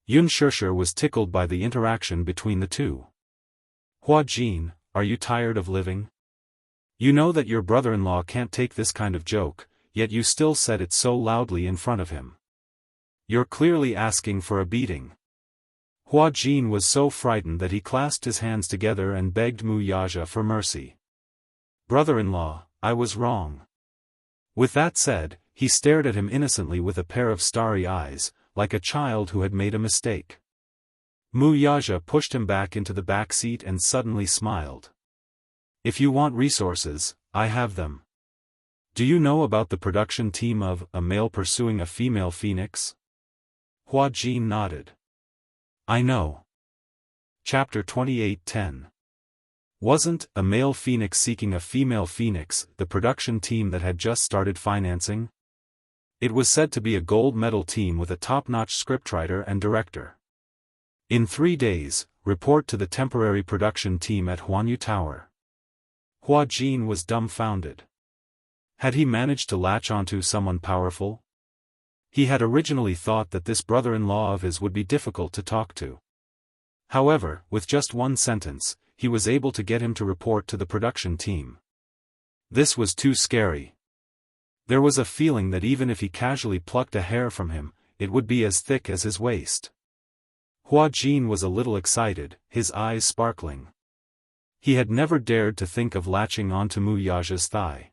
Unspoken was tickled by the interaction between the two. Hua Jin, are you tired of living? You know that your brother-in-law can't take this kind of joke, yet you still said it so loudly in front of him. You're clearly asking for a beating. Hua Jin was so frightened that he clasped his hands together and begged Wuxia for mercy. Brother-in-law, I was wrong. With that said, he stared at him innocently with a pair of starry eyes, like a child who had made a mistake. Wuxia pushed him back into the back seat and suddenly smiled. If you want resources, I have them. Do you know about the production team of A Male Pursuing a Female Phoenix? Hua Jin nodded. I know. Chapter 28:10. Wasn't A Male Phoenix Seeking a Female Phoenix the production team that had just started financing? It was said to be a gold medal team with a top-notch scriptwriter and director. In 3 days, report to the temporary production team at Huanyu Tower. Hua Jin was dumbfounded. Had he managed to latch onto someone powerful? He had originally thought that this brother-in-law of his would be difficult to talk to. However, with just one sentence, he was able to get him to report to the production team. This was too scary. There was a feeling that even if he casually plucked a hair from him, it would be as thick as his waist. Hua Jin was a little excited, his eyes sparkling. He had never dared to think of latching onto Wuxia's thigh.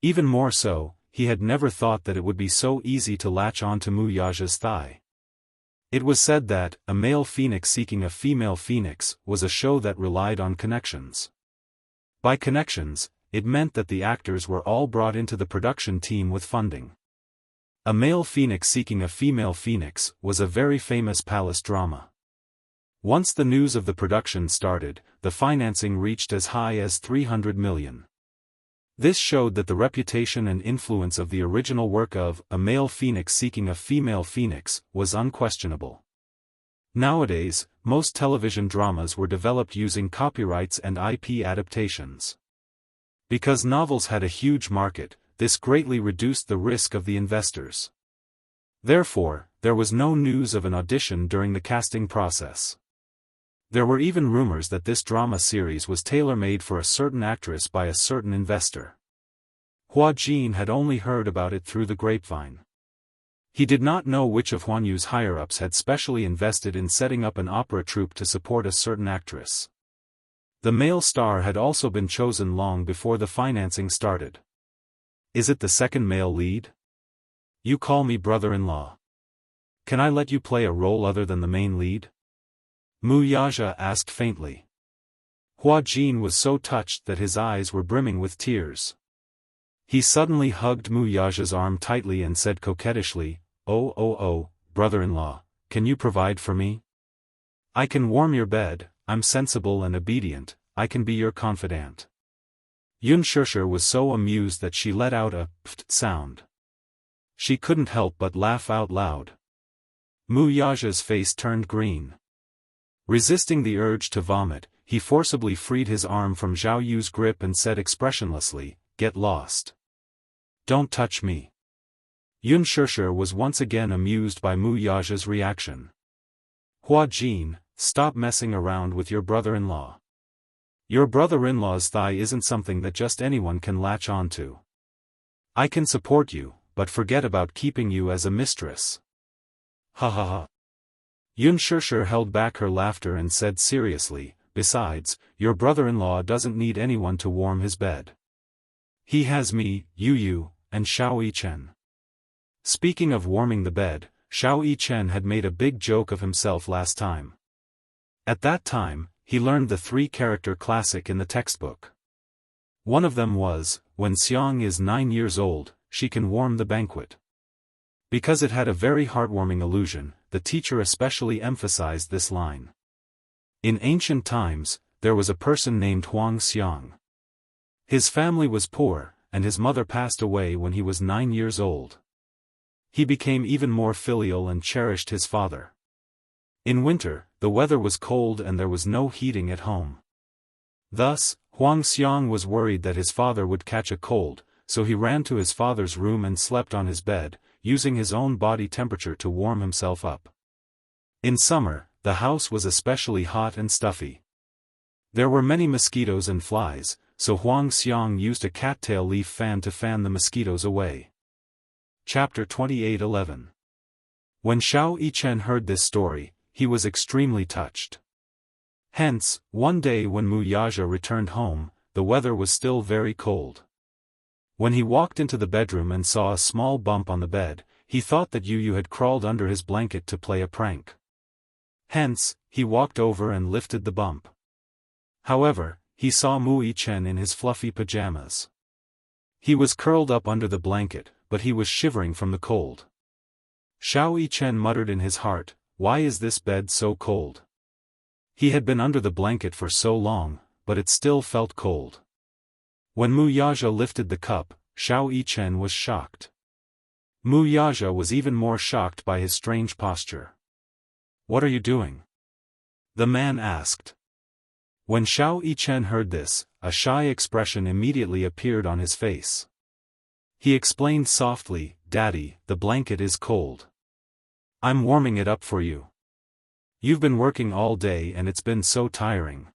Even more so, he had never thought that it would be so easy to latch onto Wuxia's thigh. It was said that A Male Phoenix Seeking a Female Phoenix was a show that relied on connections. By connections, it meant that the actors were all brought into the production team with funding. A Male Phoenix Seeking a Female Phoenix was a very famous palace drama. Once the news of the production started, the financing reached as high as 300 million. This showed that the reputation and influence of the original work of A Male Phoenix Seeking a Female Phoenix was unquestionable. Nowadays, most television dramas were developed using copyrights and IP adaptations. Because novels had a huge market, this greatly reduced the risk of the investors. Therefore, there was no news of an audition during the casting process. There were even rumors that this drama series was tailor-made for a certain actress by a certain investor. Hua Jin had only heard about it through the grapevine. He did not know which of Huan Yu's higher-ups had specially invested in setting up an opera troupe to support a certain actress. The male star had also been chosen long before the financing started. Is it the second male lead? You call me brother-in-law. Can I let you play a role other than the main lead? Mu Yaja asked faintly. Hua Jin was so touched that his eyes were brimming with tears. He suddenly hugged Mu Yaja's arm tightly and said coquettishly, Oh, brother-in-law, can you provide for me? I can warm your bed, I'm sensible and obedient, I can be your confidant. Unspoken was so amused that she let out a pft sound. She couldn't help but laugh out loud. Mu Yaja's face turned green. Resisting the urge to vomit, he forcibly freed his arm from Zhao Yu's grip and said expressionlessly, Get lost. Don't touch me. Unspoken was once again amused by Mu Yaja's reaction. Hua Jin, stop messing around with your brother-in-law. Your brother-in-law's thigh isn't something that just anyone can latch onto. I can support you, but forget about keeping you as a mistress. Ha ha ha. Unspoken held back her laughter and said seriously, Besides, your brother-in-law doesn't need anyone to warm his bed. He has me, Yu, and Xiao Yichen. Speaking of warming the bed, Xiao Yichen had made a big joke of himself last time. At that time, he learned the 3-character classic in the textbook. One of them was, when Xiang is 9 years old, she can warm the banquet. Because it had a very heartwarming allusion, the teacher especially emphasized this line. In ancient times, there was a person named Huang Xiang. His family was poor, and his mother passed away when he was 9 years old. He became even more filial and cherished his father. In winter, the weather was cold and there was no heating at home. Thus, Huang Xiang was worried that his father would catch a cold, so he ran to his father's room and slept on his bed, using his own body temperature to warm himself up. In summer, the house was especially hot and stuffy. There were many mosquitoes and flies, so Huang Xiang used a cattail leaf fan to fan the mosquitoes away. Chapter 28:11. When Xiao Yichen heard this story, he was extremely touched. Hence, one day when Mu Yaja returned home, the weather was still very cold. When he walked into the bedroom and saw a small bump on the bed, he thought that Yu had crawled under his blanket to play a prank. Hence, he walked over and lifted the bump. However, he saw Mu Yichen in his fluffy pajamas. He was curled up under the blanket, but he was shivering from the cold. Xiao Yichen muttered in his heart, Why is this bed so cold? He had been under the blanket for so long, but it still felt cold. When Mu Yaja lifted the cup, Xiao Yichen was shocked. Mu Yaja was even more shocked by his strange posture. What are you doing? The man asked. When Xiao Yichen heard this, a shy expression immediately appeared on his face. He explained softly, Daddy, the blanket is cold. I'm warming it up for you. You've been working all day and it's been so tiring.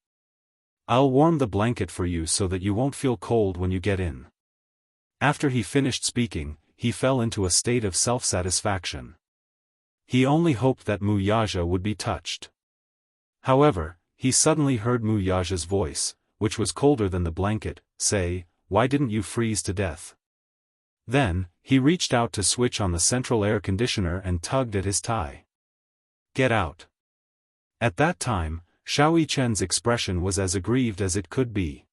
I'll warm the blanket for you so that you won't feel cold when you get in. After he finished speaking, he fell into a state of self-satisfaction. He only hoped that Mu Yaja would be touched. However, he suddenly heard Mu Yaja's voice, which was colder than the blanket, say, Why didn't you freeze to death? Then, he reached out to switch on the central air conditioner and tugged at his tie. Get out. At that time, Xiao Yichen's expression was as aggrieved as it could be.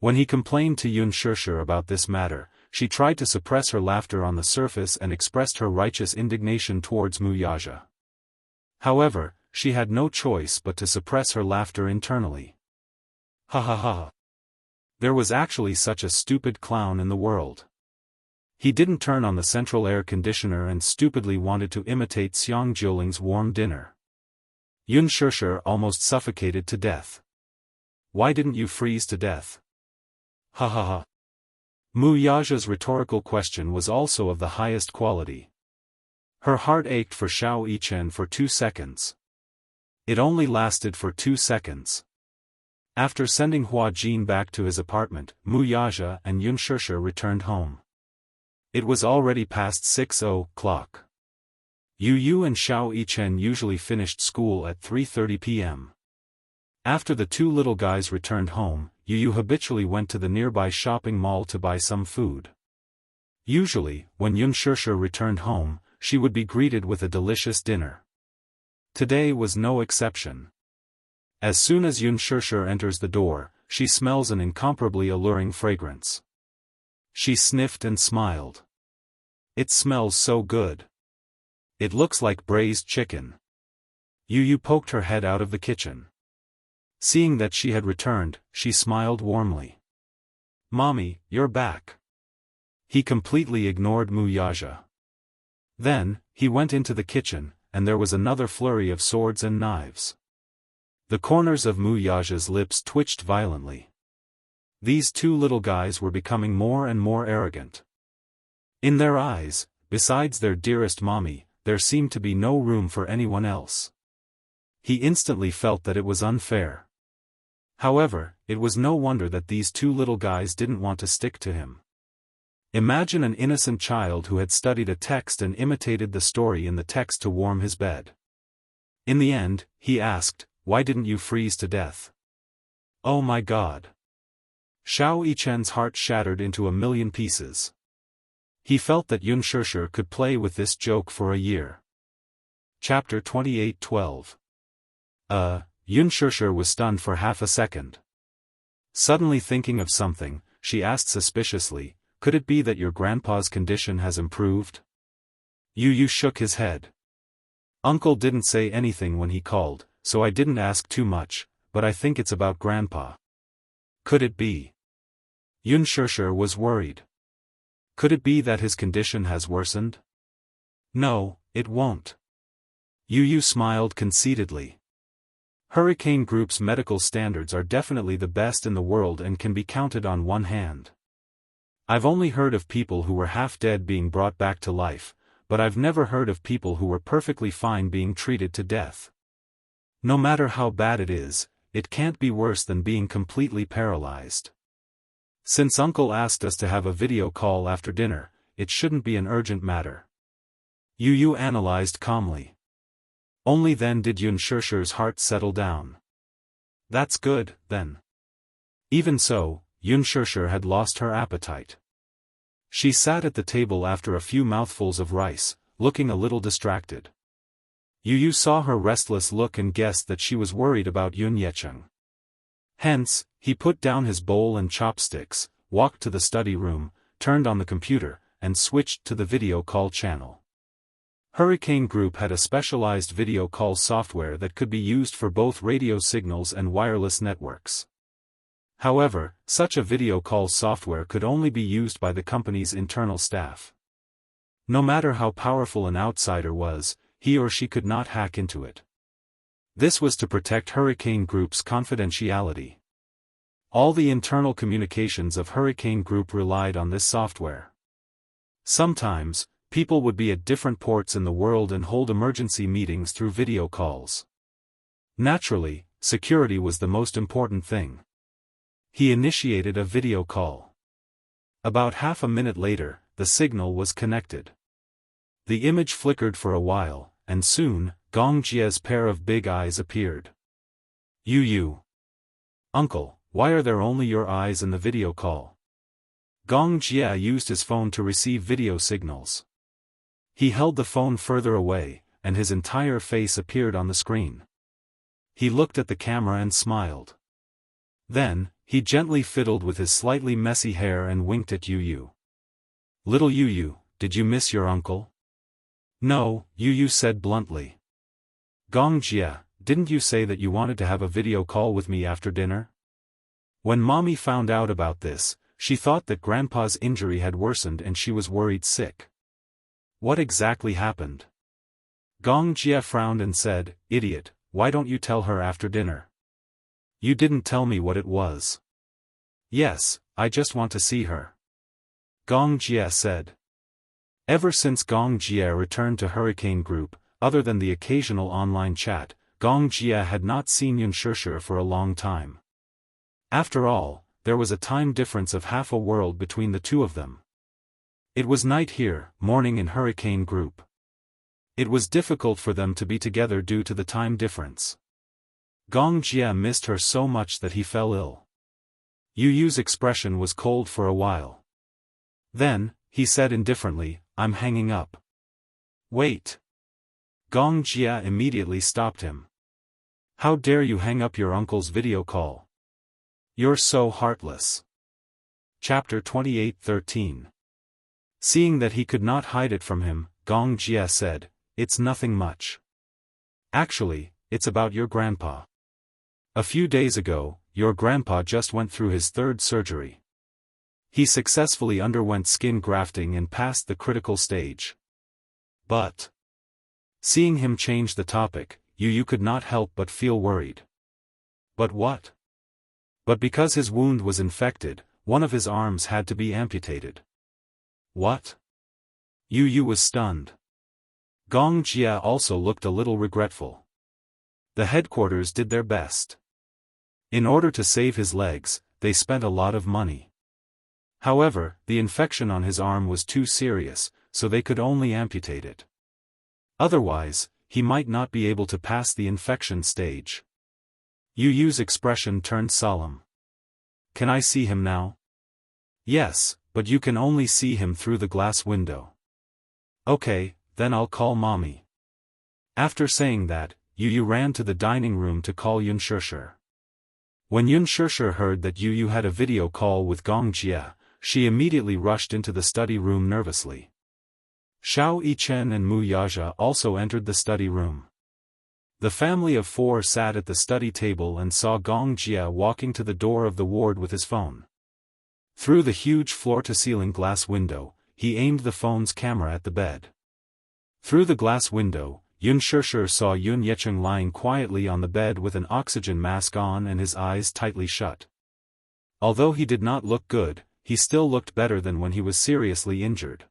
When he complained to Unspoken about this matter, she tried to suppress her laughter on the surface and expressed her righteous indignation towards Mu Yaja. However, she had no choice but to suppress her laughter internally. Ha ha ha. There was actually such a stupid clown in the world. He didn't turn on the central air conditioner and stupidly wanted to imitate Xiang Jiuling's warm dinner. Unspoken almost suffocated to death. Why didn't you freeze to death? Ha ha ha. Mu Yaja's rhetorical question was also of the highest quality. Her heart ached for Xiao Yichen for 2 seconds. It only lasted for 2 seconds. After sending Hua Jin back to his apartment, Mu Yaja and Yun Shishir returned home. It was already past 6:00. Yu Yu and Xiao Yichen usually finished school at 3:30 p.m. After the two little guys returned home, Yu Yu habitually went to the nearby shopping mall to buy some food. Usually, when Yun Shishir returned home, she would be greeted with a delicious dinner. Today was no exception. As soon as Yun Shishir enters the door, she smells an incomparably alluring fragrance. She sniffed and smiled. It smells so good. It looks like braised chicken. Yu Yu poked her head out of the kitchen. Seeing that she had returned, she smiled warmly. "Mommy, you're back." He completely ignored Mu Yaja. Then, he went into the kitchen, and there was another flurry of swords and knives. The corners of Mu Yaja's lips twitched violently. These two little guys were becoming more and more arrogant. In their eyes, besides their dearest mommy, there seemed to be no room for anyone else. He instantly felt that it was unfair. However, it was no wonder that these two little guys didn't want to stick to him. Imagine an innocent child who had studied a text and imitated the story in the text to warm his bed. In the end, he asked, "Why didn't you freeze to death?" Oh my God! Xiao Yichen's heart shattered into a million pieces. He felt that Yun Shishir could play with this joke for a year. Chapter 28:12. Yun Shishir was stunned for half a second. Suddenly thinking of something, she asked suspiciously, "Could it be that your grandpa's condition has improved?" Yu Yu shook his head. "Uncle didn't say anything when he called, so I didn't ask too much, but I think it's about grandpa." "Could it be?" Yun Shishir was worried. "Could it be that his condition has worsened?" "No, it won't." Yu Yu smiled conceitedly. Hurricane Group's medical standards are definitely the best in the world and can be counted on one hand. I've only heard of people who were half dead being brought back to life, but I've never heard of people who were perfectly fine being treated to death. No matter how bad it is, it can't be worse than being completely paralyzed. Since Uncle asked us to have a video call after dinner, it shouldn't be an urgent matter. Yu Yu analyzed calmly. Only then did Yun Shishir's heart settle down. That's good, then. Even so, Yun Shishir had lost her appetite. She sat at the table after a few mouthfuls of rice, looking a little distracted. Yu Yu saw her restless look and guessed that she was worried about Yun Yicheng. Hence, he put down his bowl and chopsticks, walked to the study room, turned on the computer, and switched to the video call channel. Hurricane Group had a specialized video call software that could be used for both radio signals and wireless networks. However, such a video call software could only be used by the company's internal staff. No matter how powerful an outsider was, he or she could not hack into it. This was to protect Hurricane Group's confidentiality. All the internal communications of Hurricane Group relied on this software. Sometimes, people would be at different ports in the world and hold emergency meetings through video calls. Naturally, security was the most important thing. He initiated a video call. About half a minute later, the signal was connected. The image flickered for a while, and soon, Gong Jie's pair of big eyes appeared. "Yu Yu. Uncle, why are there only your eyes in the video call?" Gong Jie used his phone to receive video signals. He held the phone further away, and his entire face appeared on the screen. He looked at the camera and smiled. Then, he gently fiddled with his slightly messy hair and winked at Yu Yu. "Little Yu Yu, did you miss your uncle?" "No," Yu Yu said bluntly. "Gong Jie, didn't you say that you wanted to have a video call with me after dinner?" When Mommy found out about this, she thought that Grandpa's injury had worsened and she was worried sick. What exactly happened? Gong Jie frowned and said, "Idiot, why don't you tell her after dinner?" "You didn't tell me what it was." "Yes, I just want to see her," Gong Jie said. Ever since Gong Jie returned to Hurricane Group, other than the occasional online chat, Gong Jie had not seen Yun Shishir for a long time. After all, there was a time difference of half a world between the two of them. It was night here, morning in Hurricane Group. It was difficult for them to be together due to the time difference. Gong Jie missed her so much that he fell ill. Yu Yu's expression was cold for a while. Then, he said indifferently, "I'm hanging up." "Wait." Gong Jie immediately stopped him. "How dare you hang up your uncle's video call? You're so heartless." Chapter 28:13. Seeing that he could not hide it from him, Gong Jie said, "It's nothing much. Actually, it's about your grandpa. A few days ago, your grandpa just went through his third surgery. He successfully underwent skin grafting and passed the critical stage. But..." Seeing him change the topic, Yu Yu could not help but feel worried. "But what?" "But because his wound was infected, one of his arms had to be amputated." "What?" Yu Yu was stunned. Gong Jie also looked a little regretful. The headquarters did their best. In order to save his legs, they spent a lot of money. However, the infection on his arm was too serious, so they could only amputate it. Otherwise, he might not be able to pass the infection stage. Yu Yu's expression turned solemn. "Can I see him now?" "Yes, but you can only see him through the glass window." "Okay, then I'll call mommy." After saying that, Yu Yu ran to the dining room to call Yun Shishir. When Yun Shishir heard that Yu Yu had a video call with Gong Jie, she immediately rushed into the study room nervously. Xiao Yichen and Mu Yaja also entered the study room. The family of four sat at the study table and saw Gong Jie walking to the door of the ward with his phone. Through the huge floor-to-ceiling glass window, he aimed the phone's camera at the bed. Through the glass window, Yun Shishir saw Yun Yecheng lying quietly on the bed with an oxygen mask on and his eyes tightly shut. Although he did not look good, he still looked better than when he was seriously injured.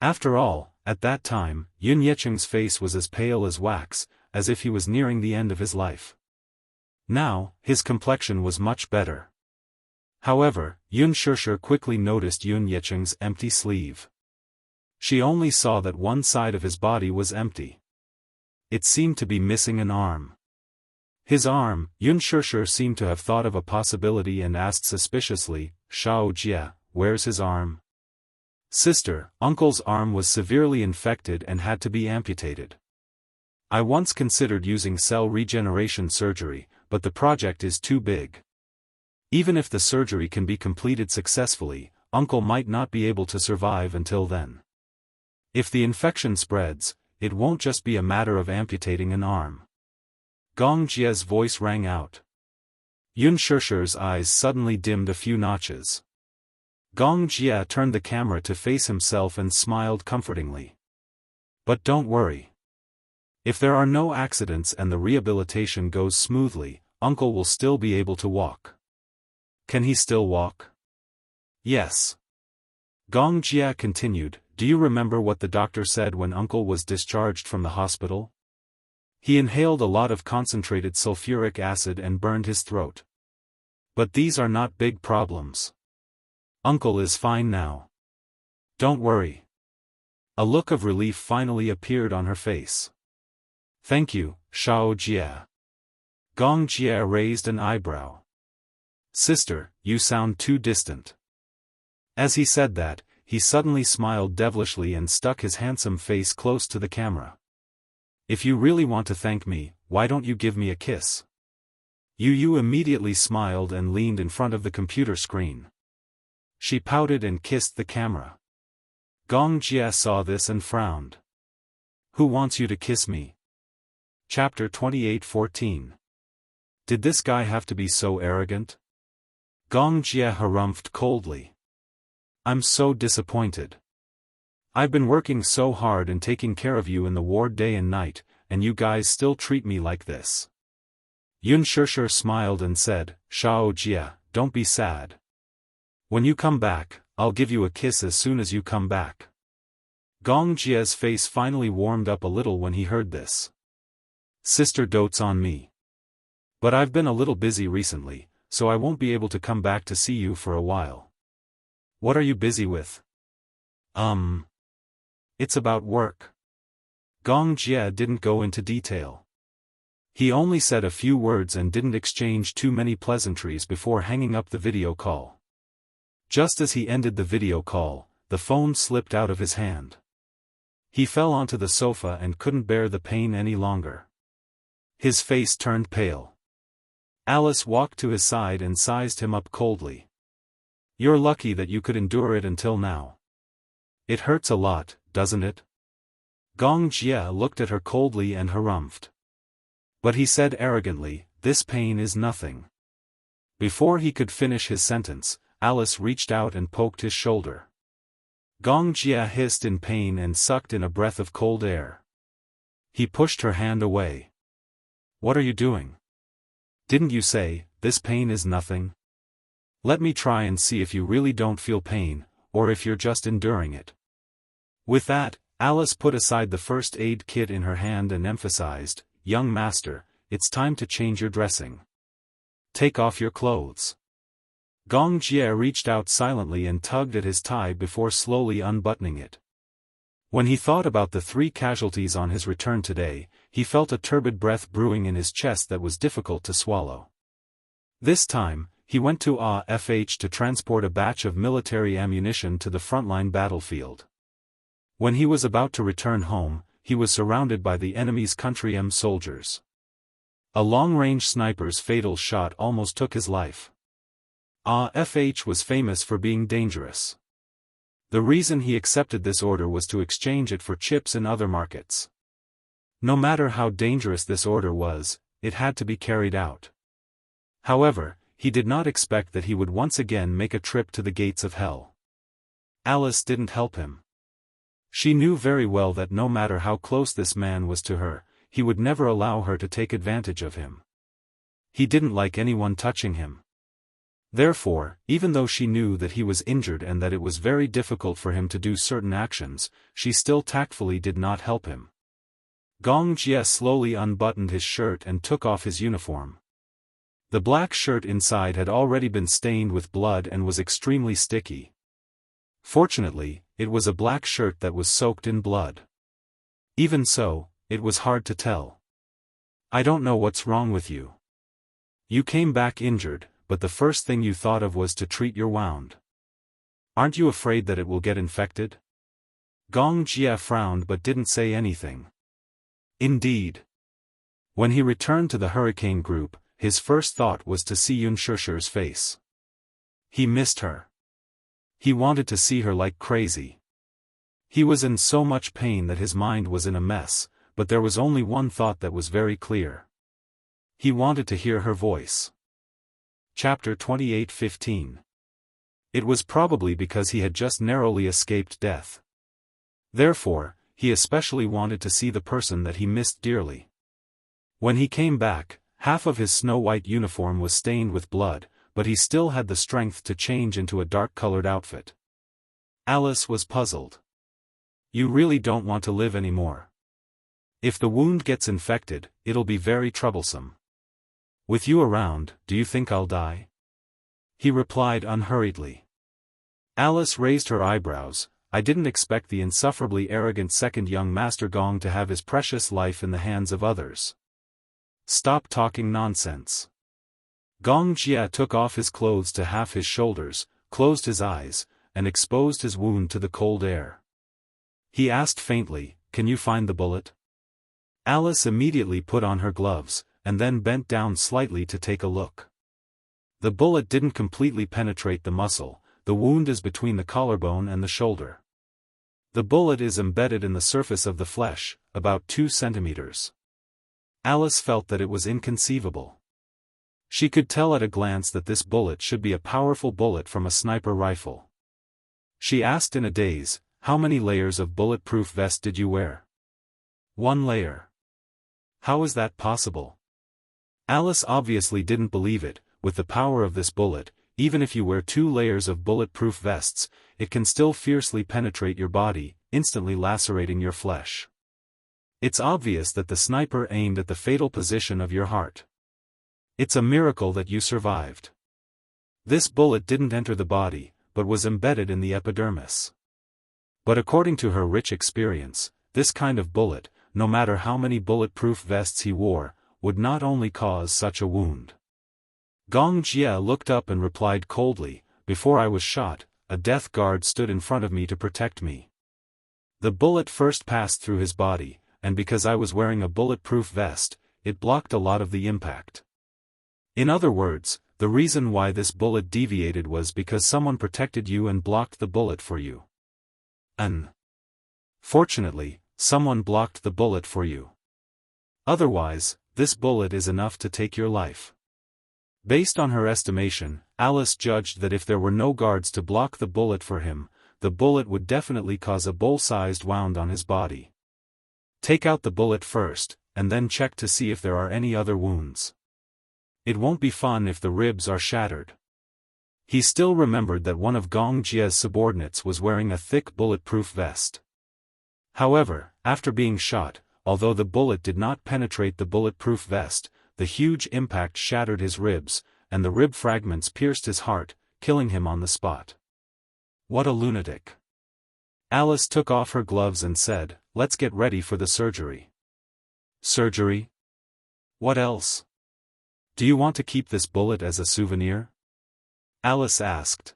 After all, at that time, Yun Yecheng's face was as pale as wax, as if he was nearing the end of his life. Now, his complexion was much better. However, Yun Shishir quickly noticed Yun Yecheng's empty sleeve. She only saw that one side of his body was empty. It seemed to be missing an arm. His arm, Yun Shishir seemed to have thought of a possibility and asked suspiciously, "Xiao Jie, where's his arm?" "Sister, uncle's arm was severely infected and had to be amputated. I once considered using cell regeneration surgery, but the project is too big. Even if the surgery can be completed successfully, uncle might not be able to survive until then. If the infection spreads, it won't just be a matter of amputating an arm." Gong Jie's voice rang out. Yun Shishir's eyes suddenly dimmed a few notches. Gong Jie turned the camera to face himself and smiled comfortingly. "But don't worry. If there are no accidents and the rehabilitation goes smoothly, uncle will still be able to walk." "Can he still walk?" "Yes." Gong Jie continued, "Do you remember what the doctor said when uncle was discharged from the hospital? He inhaled a lot of concentrated sulfuric acid and burned his throat. But these are not big problems. Uncle is fine now. Don't worry." A look of relief finally appeared on her face. "Thank you, Xiao Jie." Gong Jie raised an eyebrow. "Sister, you sound too distant." As he said that, he suddenly smiled devilishly and stuck his handsome face close to the camera. "If you really want to thank me, why don't you give me a kiss?" Yu Yu immediately smiled and leaned in front of the computer screen. She pouted and kissed the camera. Gong Jie saw this and frowned. "Who wants you to kiss me?" Chapter 28:14. Did this guy have to be so arrogant? Gong Jie harumphed coldly. "I'm so disappointed. I've been working so hard and taking care of you in the ward day and night, and you guys still treat me like this." Yun Shishir smiled and said, "Xiao Jie, don't be sad. When you come back, I'll give you a kiss as soon as you come back." Gong Jie's face finally warmed up a little when he heard this. Sister dotes on me. But I've been a little busy recently, so I won't be able to come back to see you for a while. What are you busy with? It's about work. Gong Jie didn't go into detail. He only said a few words and didn't exchange too many pleasantries before hanging up the video call. Just as he ended the video call, the phone slipped out of his hand. He fell onto the sofa and couldn't bear the pain any longer. His face turned pale. Alice walked to his side and sized him up coldly. You're lucky that you could endure it until now. It hurts a lot, doesn't it? Gong Jie looked at her coldly and harumphed. But he said arrogantly, this pain is nothing. Before he could finish his sentence, Alice reached out and poked his shoulder. Gong Jie hissed in pain and sucked in a breath of cold air. He pushed her hand away. What are you doing? Didn't you say, this pain is nothing? Let me try and see if you really don't feel pain, or if you're just enduring it. With that, Alice put aside the first aid kit in her hand and emphasized, Young master, it's time to change your dressing. Take off your clothes. Gong Jie reached out silently and tugged at his tie before slowly unbuttoning it. When he thought about the 3 casualties on his return today, he felt a turbid breath brewing in his chest that was difficult to swallow. This time, he went to AFH to transport a batch of military ammunition to the frontline battlefield. When he was about to return home, he was surrounded by the enemy's country soldiers. A long-range sniper's fatal shot almost took his life. AFH was famous for being dangerous. The reason he accepted this order was to exchange it for chips in other markets. No matter how dangerous this order was, it had to be carried out. However, he did not expect that he would once again make a trip to the gates of hell. Alice didn't help him. She knew very well that no matter how close this man was to her, he would never allow her to take advantage of him. He didn't like anyone touching him. Therefore, even though she knew that he was injured and that it was very difficult for him to do certain actions, she still tactfully did not help him. Gong Jie slowly unbuttoned his shirt and took off his uniform. The black shirt inside had already been stained with blood and was extremely sticky. Fortunately, it was a black shirt that was soaked in blood. Even so, it was hard to tell. I don't know what's wrong with you. You came back injured, but the first thing you thought of was to treat your wound. Aren't you afraid that it will get infected? Gong Jie frowned but didn't say anything. Indeed. When he returned to the hurricane group, his first thought was to see Yunshirshi's face. He missed her. He wanted to see her like crazy. He was in so much pain that his mind was in a mess, but there was only one thought that was very clear. He wanted to hear her voice. Chapter 28:15. It was probably because he had just narrowly escaped death. Therefore, he especially wanted to see the person that he missed dearly. When he came back, half of his snow-white uniform was stained with blood, but he still had the strength to change into a dark-colored outfit. Alice was puzzled. You really don't want to live anymore. If the wound gets infected, it'll be very troublesome. With you around, do you think I'll die? He replied unhurriedly. Alice raised her eyebrows. I didn't expect the insufferably arrogant second young Master Gong to have his precious life in the hands of others. Stop talking nonsense. Gong Jie took off his clothes to half his shoulders, closed his eyes, and exposed his wound to the cold air. He asked faintly, can you find the bullet? Alice immediately put on her gloves, and then bent down slightly to take a look. The bullet didn't completely penetrate the muscle. The wound is between the collarbone and the shoulder. The bullet is embedded in the surface of the flesh, about 2 centimeters. Alice felt that it was inconceivable. She could tell at a glance that this bullet should be a powerful bullet from a sniper rifle. She asked in a daze, how many layers of bulletproof vest did you wear? 1 layer. How is that possible? Alice obviously didn't believe it. With the power of this bullet, even if you wear 2 layers of bulletproof vests, it can still fiercely penetrate your body, instantly lacerating your flesh. It's obvious that the sniper aimed at the fatal position of your heart. It's a miracle that you survived. This bullet didn't enter the body, but was embedded in the epidermis. But according to her rich experience, this kind of bullet, no matter how many bulletproof vests he wore, would not only cause such a wound. Gong Jie looked up and replied coldly, "Before I was shot, a death guard stood in front of me to protect me. The bullet first passed through his body, and because I was wearing a bulletproof vest, it blocked a lot of the impact. In other words, the reason why this bullet deviated was because someone protected you and blocked the bullet for you. Fortunately, someone blocked the bullet for you. Otherwise, this bullet is enough to take your life." Based on her estimation, Alice judged that if there were no guards to block the bullet for him, the bullet would definitely cause a bowl-sized wound on his body. Take out the bullet first, and then check to see if there are any other wounds. It won't be fun if the ribs are shattered. He still remembered that one of Gong Jie's subordinates was wearing a thick bulletproof vest. However, after being shot, although the bullet did not penetrate the bulletproof vest, the huge impact shattered his ribs, and the rib fragments pierced his heart, killing him on the spot. What a lunatic. Alice took off her gloves and said, "Let's get ready for the surgery." Surgery? What else? Do you want to keep this bullet as a souvenir? Alice asked.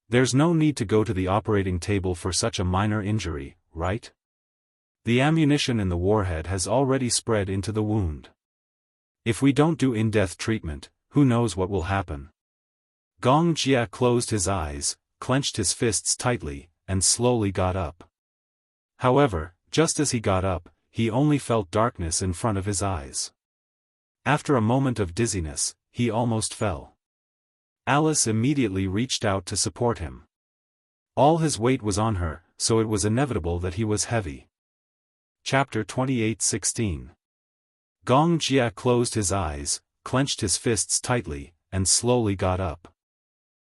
There's no need to go to the operating table for such a minor injury, right? The ammunition in the warhead has already spread into the wound. If we don't do in-depth treatment, who knows what will happen? Gong Jie closed his eyes, clenched his fists tightly, and slowly got up. However, just as he got up, he only felt darkness in front of his eyes. After a moment of dizziness, he almost fell. Alice immediately reached out to support him. All his weight was on her, so it was inevitable that he was heavy. Chapter 28:16. Gong Jie closed his eyes, clenched his fists tightly, and slowly got up.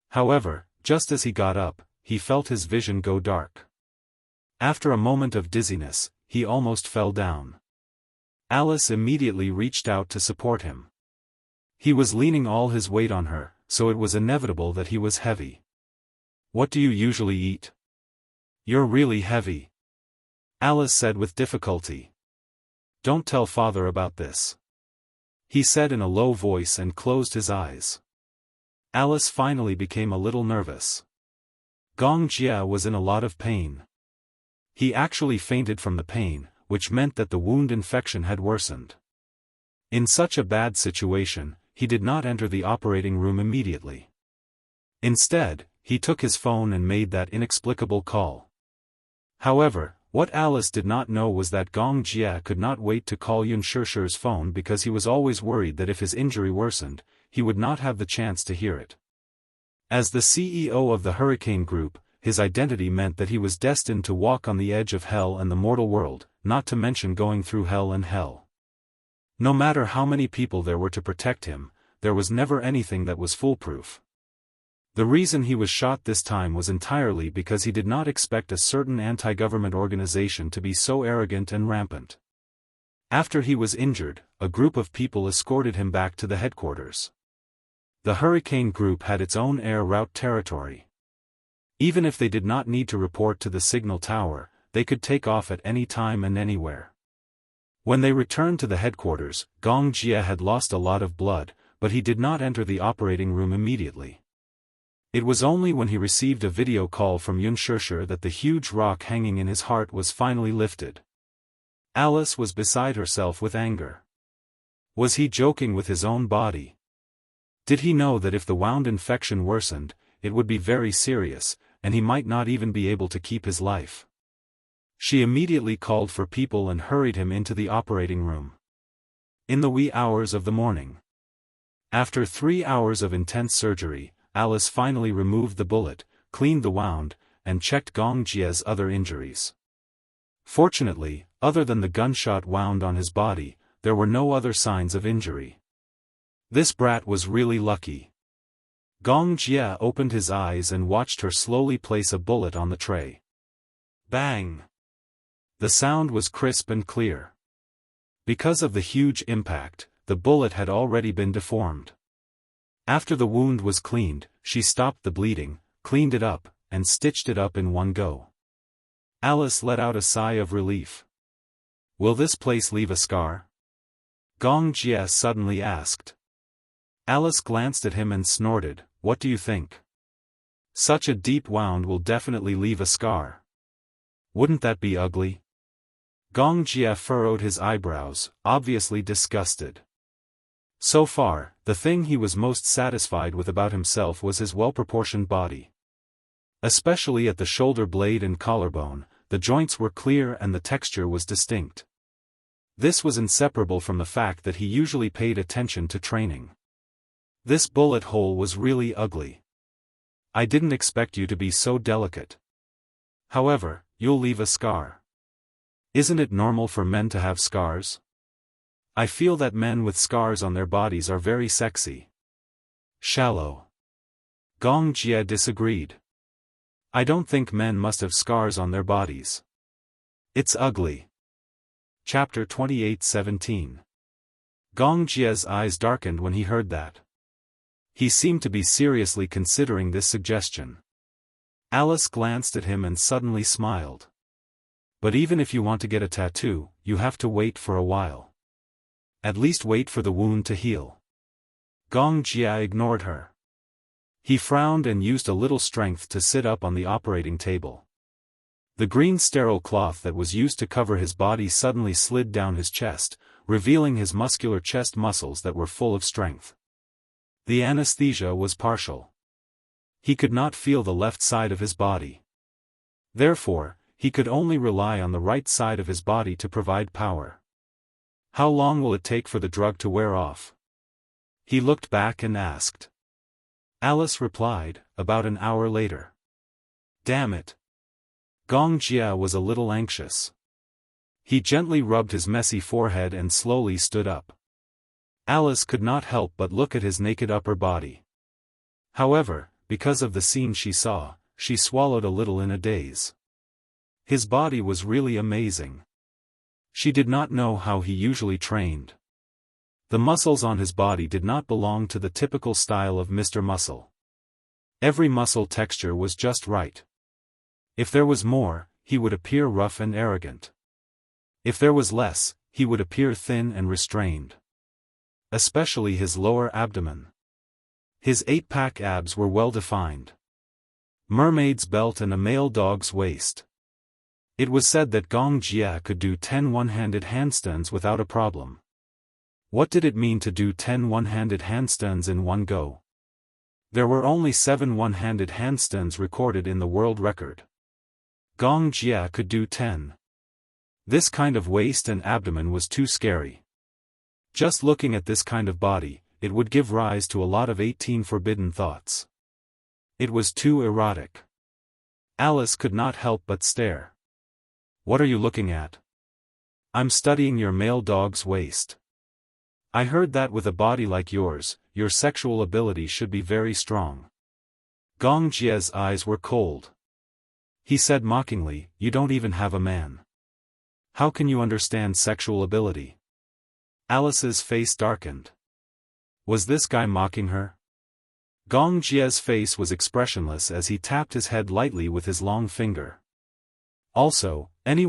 However, just as he got up, he felt his vision go dark. After a moment of dizziness, he almost fell down. Alice immediately reached out to support him. He was leaning all his weight on her, so it was inevitable that he was heavy. "What do you usually eat?" "You're really heavy," Alice said with difficulty. "Don't tell father about this," he said in a low voice and closed his eyes. Alice finally became a little nervous. Gong Jie was in a lot of pain. He actually fainted from the pain, which meant that the wound infection had worsened. In such a bad situation, he did not enter the operating room immediately. Instead, he took his phone and made that inexplicable call. However, what Alice did not know was that Gong Jie could not wait to call Yunshirshi's phone because he was always worried that if his injury worsened, he would not have the chance to hear it. As the CEO of the Hurricane Group, his identity meant that he was destined to walk on the edge of hell and the mortal world, not to mention going through hell and hell. No matter how many people there were to protect him, there was never anything that was foolproof. The reason he was shot this time was entirely because he did not expect a certain anti-government organization to be so arrogant and rampant. After he was injured, a group of people escorted him back to the headquarters. The Hurricane Group had its own air route territory. Even if they did not need to report to the signal tower, they could take off at any time and anywhere. When they returned to the headquarters, Gong Jie had lost a lot of blood, but he did not enter the operating room immediately. It was only when he received a video call from Yunshirsher that the huge rock hanging in his heart was finally lifted. Alice was beside herself with anger. Was he joking with his own body? Did he know that if the wound infection worsened, it would be very serious, and he might not even be able to keep his life? She immediately called for people and hurried him into the operating room. In the wee hours of the morning. After 3 hours of intense surgery, Alice finally removed the bullet, cleaned the wound, and checked Gong Jie's other injuries. Fortunately, other than the gunshot wound on his body, there were no other signs of injury. This brat was really lucky. Gong Jie opened his eyes and watched her slowly place a bullet on the tray. Bang! The sound was crisp and clear. Because of the huge impact, the bullet had already been deformed. After the wound was cleaned, she stopped the bleeding, cleaned it up, and stitched it up in one go. Alice let out a sigh of relief. Will this place leave a scar? Gong Jie suddenly asked. Alice glanced at him and snorted, what do you think? Such a deep wound will definitely leave a scar. Wouldn't that be ugly? Gong Jie furrowed his eyebrows, obviously disgusted. So far, the thing he was most satisfied with about himself was his well-proportioned body. Especially at the shoulder blade and collarbone, the joints were clear and the texture was distinct. This was inseparable from the fact that he usually paid attention to training. This bullet hole was really ugly. I didn't expect you to be so delicate. However, you'll leave a scar. Isn't it normal for men to have scars? I feel that men with scars on their bodies are very sexy. Shallow. Gong Jie disagreed. I don't think men must have scars on their bodies. It's ugly. Chapter 28:17. Gong Jie's eyes darkened when he heard that. He seemed to be seriously considering this suggestion. Alice glanced at him and suddenly smiled. But even if you want to get a tattoo, you have to wait for a while. At least wait for the wound to heal. Gong Jie ignored her. He frowned and used a little strength to sit up on the operating table. The green sterile cloth that was used to cover his body suddenly slid down his chest, revealing his muscular chest muscles that were full of strength. The anesthesia was partial. He could not feel the left side of his body. Therefore, he could only rely on the right side of his body to provide power. How long will it take for the drug to wear off? He looked back and asked. Alice replied, about an hour later. Damn it. Gong Jie was a little anxious. He gently rubbed his messy forehead and slowly stood up. Alice could not help but look at his naked upper body. However, because of the scene she saw, she swallowed a little in a daze. His body was really amazing. She did not know how he usually trained. The muscles on his body did not belong to the typical style of Mr. Muscle. Every muscle texture was just right. If there was more, he would appear rough and arrogant. If there was less, he would appear thin and restrained. Especially his lower abdomen. His 8-pack abs were well defined. Mermaid's belt and a male dog's waist. It was said that Gong Jie could do 10 one-handed handstands without a problem. What did it mean to do 10 one-handed handstands in one go? There were only 7 one-handed handstands recorded in the world record. Gong Jie could do 10. This kind of waist and abdomen was too scary. Just looking at this kind of body, it would give rise to a lot of 18 forbidden thoughts. It was too erotic. Alice could not help but stare. What are you looking at? I'm studying your male dog's waist. I heard that with a body like yours, your sexual ability should be very strong. Gong Jie's eyes were cold. He said mockingly, you don't even have a man. How can you understand sexual ability? Alice's face darkened. Was this guy mocking her? Gong Jie's face was expressionless as he tapped his head lightly with his long finger. Also, anyone